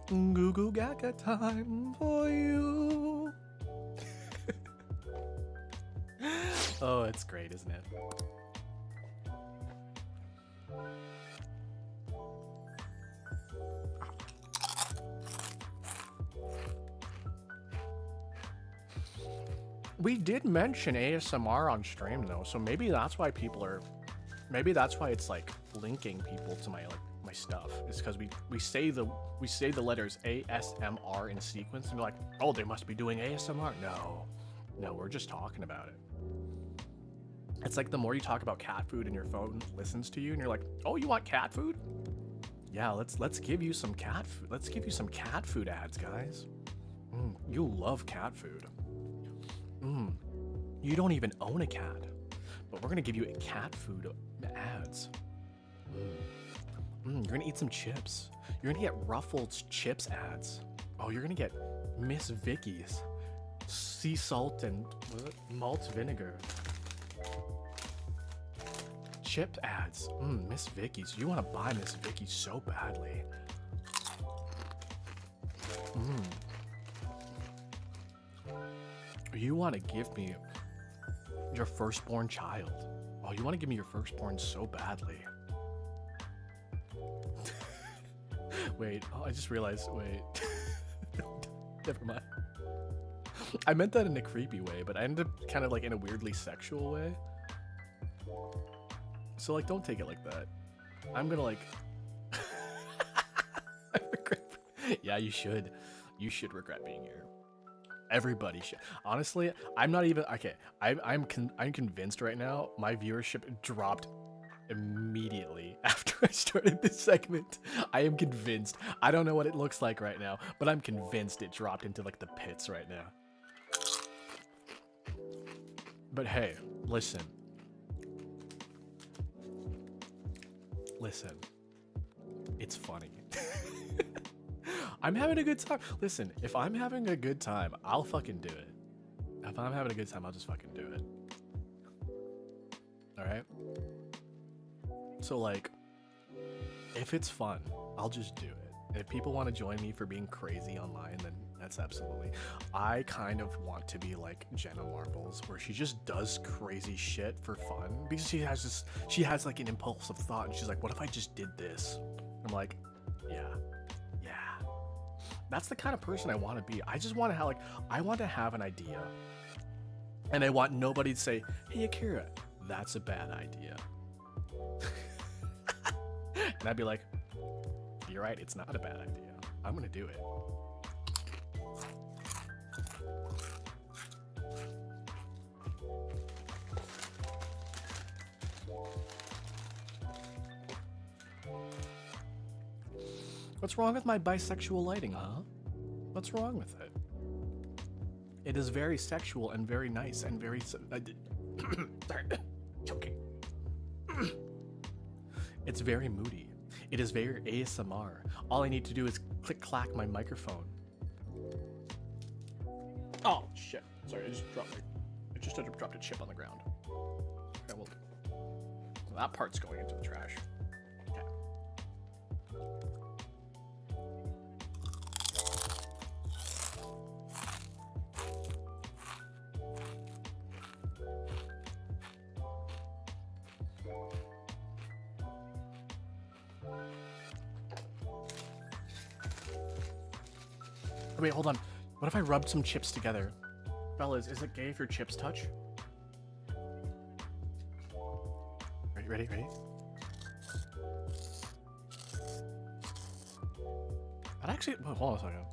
Google got time for you. Oh, it's great, isn't it? We did mention ASMR on stream though, so maybe that's why people are, maybe that's why it's like linking people to my my stuff. It's because we say the letters ASMR in sequence and you're like, oh, they must be doing ASMR. No, we're just talking about it. It's like the more you talk about cat food and your phone listens to you and you're like, oh, you want cat food? Yeah, let's give you some cat food. Let's give you some cat food ads, guys. You'll love cat food. You don't even own a cat, but we're gonna give you cat food ads. You're gonna eat some chips. You're gonna get Ruffles chips ads. Oh, you're gonna get Miss Vicky's sea salt and malt vinegar chip ads. Miss Vicky's. You want to buy Miss Vicky's so badly. You want to give me your firstborn child. Oh, you want to give me your firstborn so badly. Wait, oh, I just realized, wait. Never mind. I meant that in a creepy way, but I ended up kind of like in a weirdly sexual way. So like, don't take it like that. I'm gonna like... Yeah, you should. You should regret being here. Everybody should. Honestly, I'm not even... Okay, I'm convinced right now my viewership dropped immediately after I started this segment. I am convinced. I don't know what it looks like right now, but I'm convinced it dropped into like the pits right now. But hey, listen. Listen. It's funny. I'm having a good time. Listen, if I'm having a good time, I'll fucking do it. If I'm having a good time, I'll just fucking do it. Alright? So like, if it's fun, I'll just do it. If people want to join me for being crazy online, then that's absolutely. I kind of want to be like Jenna Marbles, where she just does crazy shit for fun because she has like an impulsive thought and she's like, what if I just did this? I'm like, yeah. That's the kind of person I want to be. I just want to have like, I want to have an idea and I want nobody to say, hey Akira, that's a bad idea. And I'd be like, you're right, it's not a bad idea. I'm gonna do it. What's wrong with my bisexual lighting, huh? What's wrong with it? It is very sexual and very nice and very... Sorry, choking. It's very moody. It is very ASMR. All I need to do is click-clack my microphone. Oh, shit. Sorry, I just dropped a chip on the ground. Okay, well, that part's going into the trash. Okay. Wait, hold on. What if I rubbed some chips together? Fellas, is it gay if your chips touch? Ready? That actually... Whoa, hold on a second.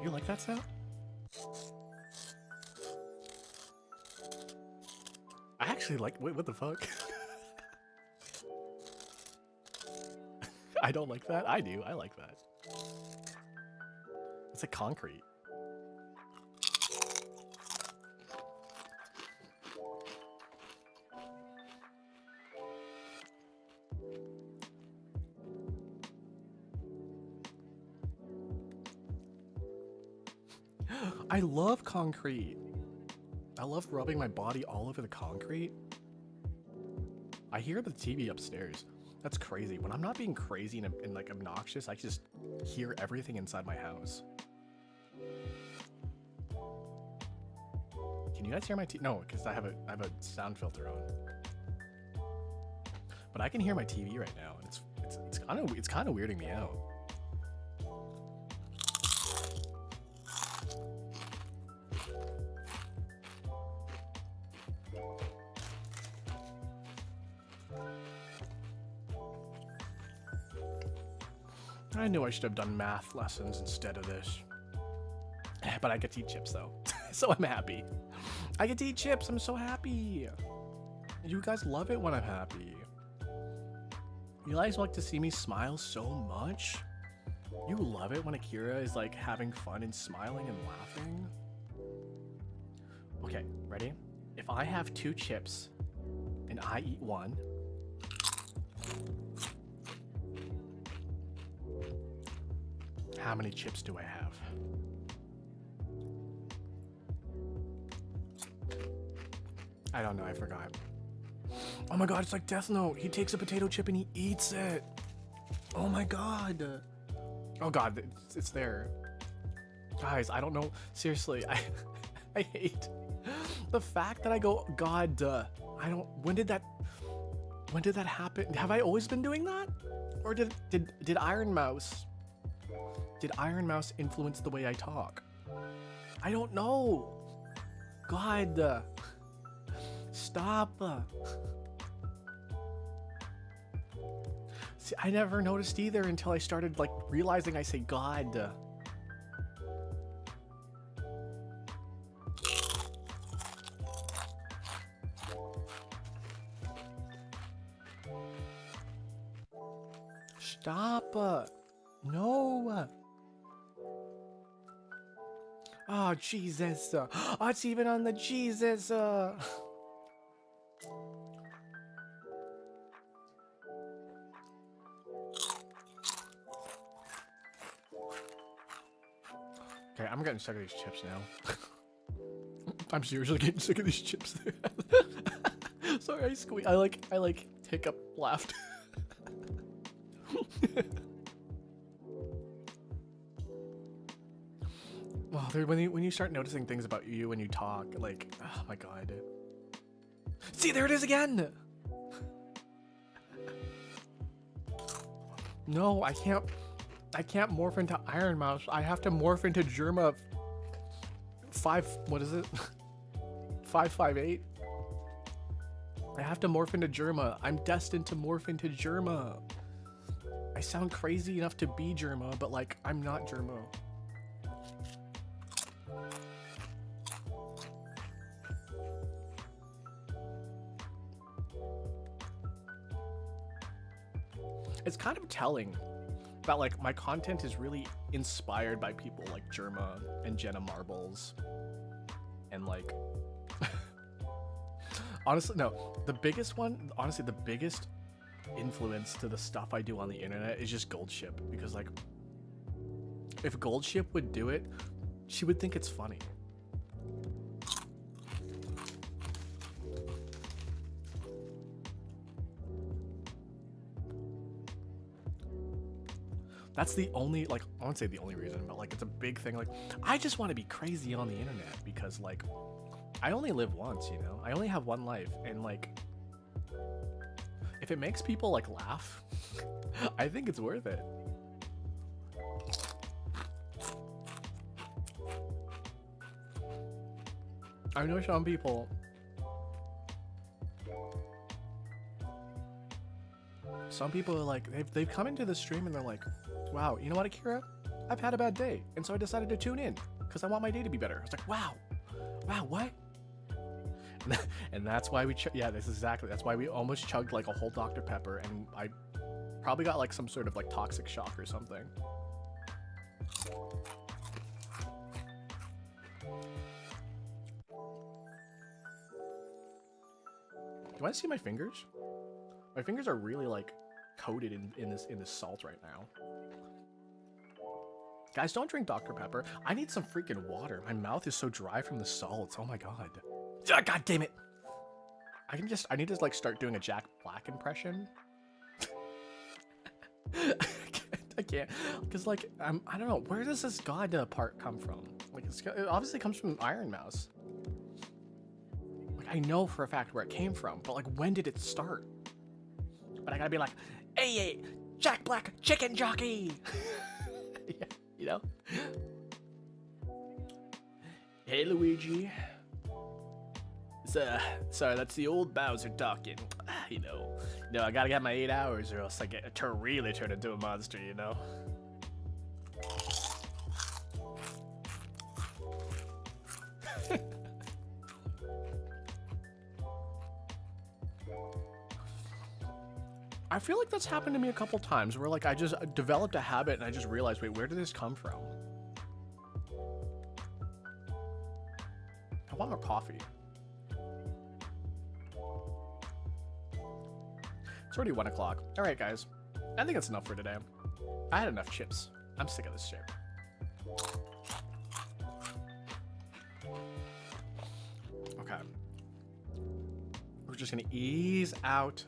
You like that sound? I actually like... Wait, what the fuck? I don't like that? I do. I like that. It's like concrete. I love concrete. I love rubbing my body all over the concrete. I hear the TV upstairs. That's crazy. When I'm not being crazy and like obnoxious, I just hear everything inside my house. Can you guys hear my TV? No, because I have a sound filter on. But I can hear my TV right now, and it's kind of weirding me out. I knew I should have done math lessons instead of this. But I get to eat chips though, so I'm happy. I get to eat chips, I'm so happy. You guys love it when I'm happy. You guys like to see me smile so much? You love it when Akira is like having fun and smiling and laughing? Okay, ready? If I have 2 chips and I eat 1, how many chips do I have? I don't know, I forgot. Oh my god, it's like Death Note. He takes a potato chip and he eats it. Oh my god. Oh god, it's there. Guys, I don't know. Seriously, I hate the fact that I go, God, I don't, when did that happen? Have I always been doing that? Or did Iron Mouse influence the way I talk? I don't know. God, stop. See, I never noticed either until I started like realizing I say God. Stop. No. Oh, Jesus. Oh, it's even on the Jesus. Okay, I'm getting sick of these chips now. I'm seriously getting sick of these chips. Sorry, I like hiccup laughed. Well, when you start noticing things about you when you talk, like, oh my god. See, there it is again! No, I can't morph into Iron Mouse. I have to morph into Germa 558? I have to morph into Germa. I'm destined to morph into Germa. I sound crazy enough to be Germa, but like, I'm not Germa. It's kind of telling that like my content is really inspired by people like Germa and Jenna Marbles. And like, honestly, no, the biggest influence to the stuff I do on the internet is just Goldship, because like, if Goldship would do it, she would think it's funny. That's the only, like, I won't say the only reason, but like, it's a big thing. Like, I just want to be crazy on the internet because like, I only live once, you know? I only have one life, and like, if it makes people like laugh, I think it's worth it. I know some people. Some people are like, they've come into the stream and they're like, wow, you know what, Akira? I've had a bad day, and so I decided to tune in because I want my day to be better. I was like, wow, what? And that's why we, yeah, this is exactly, that's why we almost chugged like a whole Dr. Pepper, and I probably got like some sort of like toxic shock or something. Do I see my fingers? My fingers are really like coated in this salt right now. Guys, don't drink Dr. Pepper. I need some freaking water. My mouth is so dry from the salts. Oh my god. God damn it. I need to like start doing a Jack Black impression. I can't. Because like, I don't know. Where does this god part come from? Like, it obviously comes from Iron Mouse. Like, I know for a fact where it came from, but like, when did it start? But I gotta be like, hey, Jack Black chicken jockey. Yeah, you know? Hey, Luigi. Sorry, that's the old Bowser talking. You know, I gotta get my 8 hours or else I get to really turn into a monster, you know? I feel like that's happened to me a couple times where like I just developed a habit and I just realized, wait, where did this come from? I want more coffee. It's already 1 o'clock. All right, guys. I think that's enough for today. I had enough chips. I'm sick of this shit. Okay. We're just gonna ease out.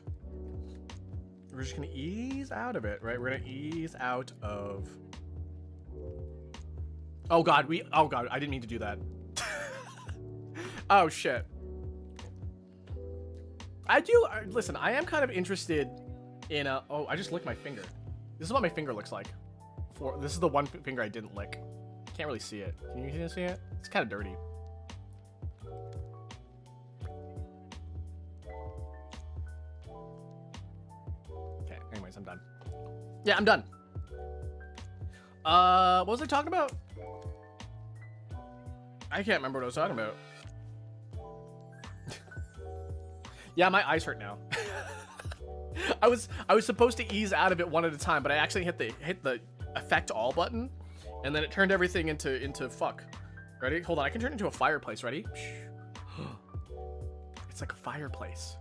We're just gonna ease out of it, right? We're gonna ease out of. Oh god, I didn't mean to do that. Oh shit. Listen, I am kind of interested in oh, I just licked my finger. This is what my finger looks like. This is the one finger I didn't lick. Can't really see it. Can you see it? It's kind of dirty. Okay, anyways, I'm done. Yeah, I'm done. What was I talking about? I can't remember what I was talking about. Yeah, my eyes hurt now. I was supposed to ease out of it one at a time, but I actually hit the affect all button, and then it turned everything into fuck. Ready? Hold on, I can turn it into a fireplace. Ready? It's like a fireplace.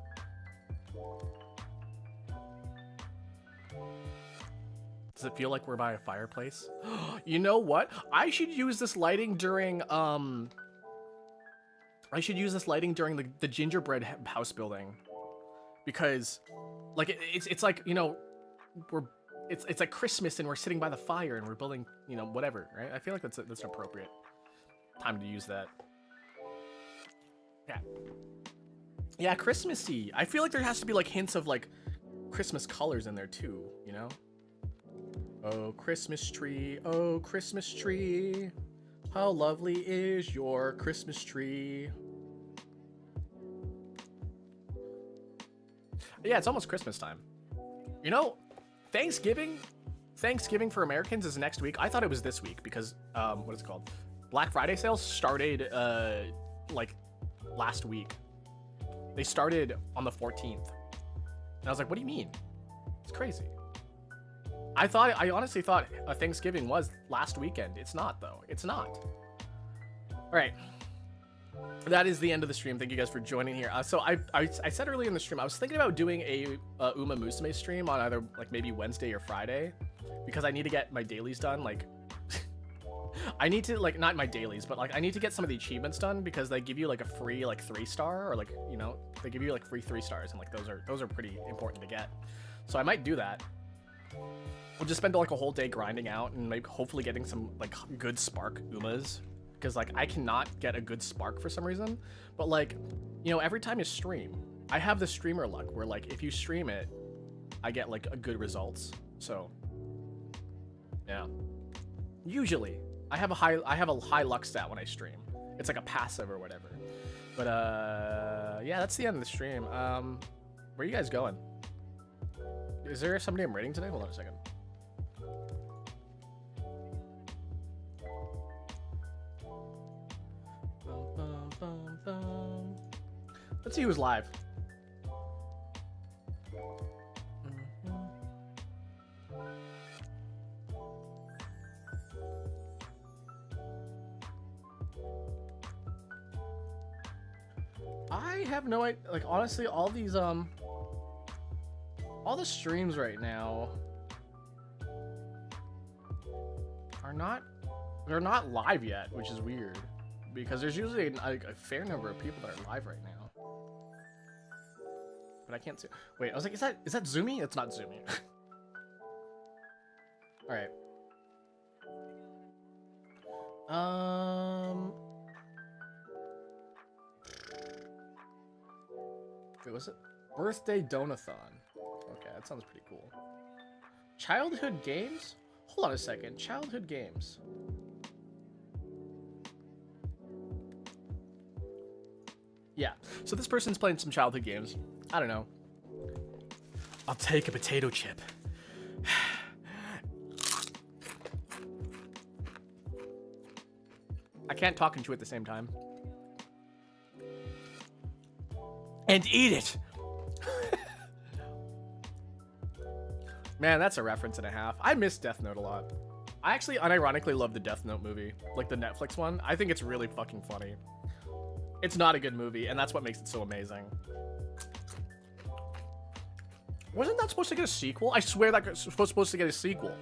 Does it feel like we're by a fireplace? You know what? I should use this lighting during the gingerbread house building, because like it's like, you know, it's like Christmas and we're sitting by the fire and we're building, you know, whatever, right? I feel like that's an appropriate time to use that. Yeah, Christmassy. I feel like there has to be like hints of like Christmas colors in there too, you know? Oh, Christmas tree, how lovely is your Christmas tree. Yeah, it's almost Christmas time. You know, Thanksgiving for Americans is next week. I thought it was this week because, what is it called? Black Friday sales started, like, last week. They started on the 14th. And I was like, what do you mean? It's crazy. I honestly thought Thanksgiving was last weekend. It's not, though. It's not. All right. That is the end of the stream. Thank you guys for joining here. So I said earlier in the stream, I was thinking about doing a Uma Musume stream on either like maybe Wednesday or Friday, because I need to get my dailies done. Like, I need to, like, not my dailies, but like I need to get some of the achievements done, because they give you like a free like 3-star, or like, you know, they give you like free 3 stars, and like those are pretty important to get. So I might do that. We'll just spend like a whole day grinding out and maybe hopefully getting some like good spark Umas, because like I cannot get a good spark for some reason. But like, you know, every time you stream, I have the streamer luck where like if you stream it, I get like a good results. So yeah, usually I have a high luck stat when I stream. It's like a passive or whatever. But yeah, that's the end of the stream. Where are you guys going? Is there somebody I'm rating today? Hold on a second. Let's see who's live. I have no idea. Like, honestly, all these, all the streams right now are not, they're not live yet, which is weird. Because there's usually a fair number of people that are live right now. But I can't see. Wait, I was like, is that Zoomy? It's not Zoomy. Alright. Wait, was it? Birthday Donathon. Okay, that sounds pretty cool. Childhood games? Hold on a second. Childhood games. Yeah, so this person's playing some childhood games. I don't know. I'll take a potato chip. I can't talk and chew at the same time. And eat it! Man, that's a reference and a half. I miss Death Note a lot. I actually unironically love the Death Note movie. Like the Netflix one. I think it's really fucking funny. It's not a good movie, and that's what makes it so amazing. Wasn't that supposed to get a sequel? I swear that was supposed to get a sequel.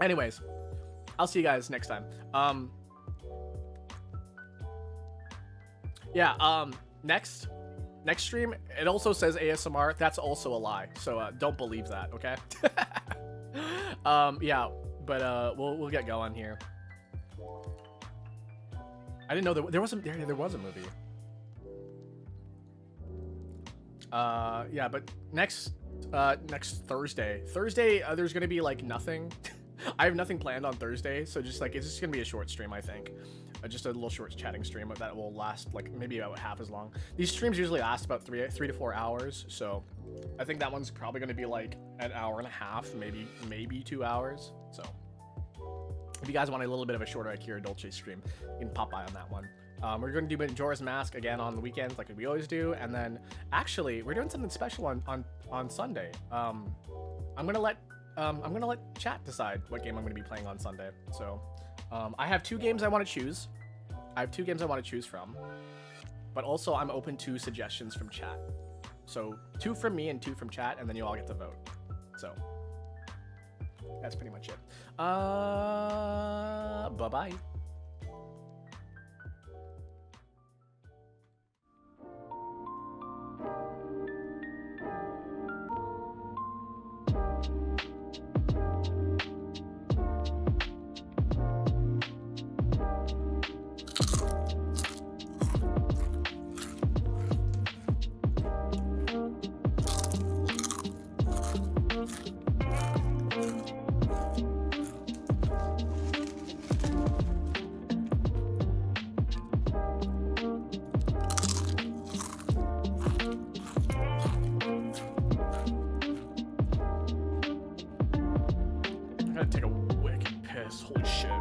Anyways, I'll see you guys next time. Yeah, next stream, it also says ASMR. That's also a lie, so don't believe that, okay? Yeah, but we'll get going here. I didn't know there was a movie. Yeah, but next Thursday, there's gonna be like nothing. I have nothing planned on Thursday, so just like it's just gonna be a short stream, I think. Just a little short chatting stream that will last like maybe about half as long. These streams usually last about 3 to 4 hours, so I think that one's probably gonna be like an hour and a half, maybe 2 hours. So if you guys want a little bit of a shorter Akira Dolce stream, you can pop by on that one. We're going to do Majora's Mask again on the weekends, like we always do, and then actually we're doing something special on Sunday. I'm gonna let chat decide what game I'm gonna be playing on Sunday. So I have 2 games I want to choose. From, but also I'm open to suggestions from chat. So 2 from me and 2 from chat, and then you all get to vote. So that's pretty much it. Bye-bye.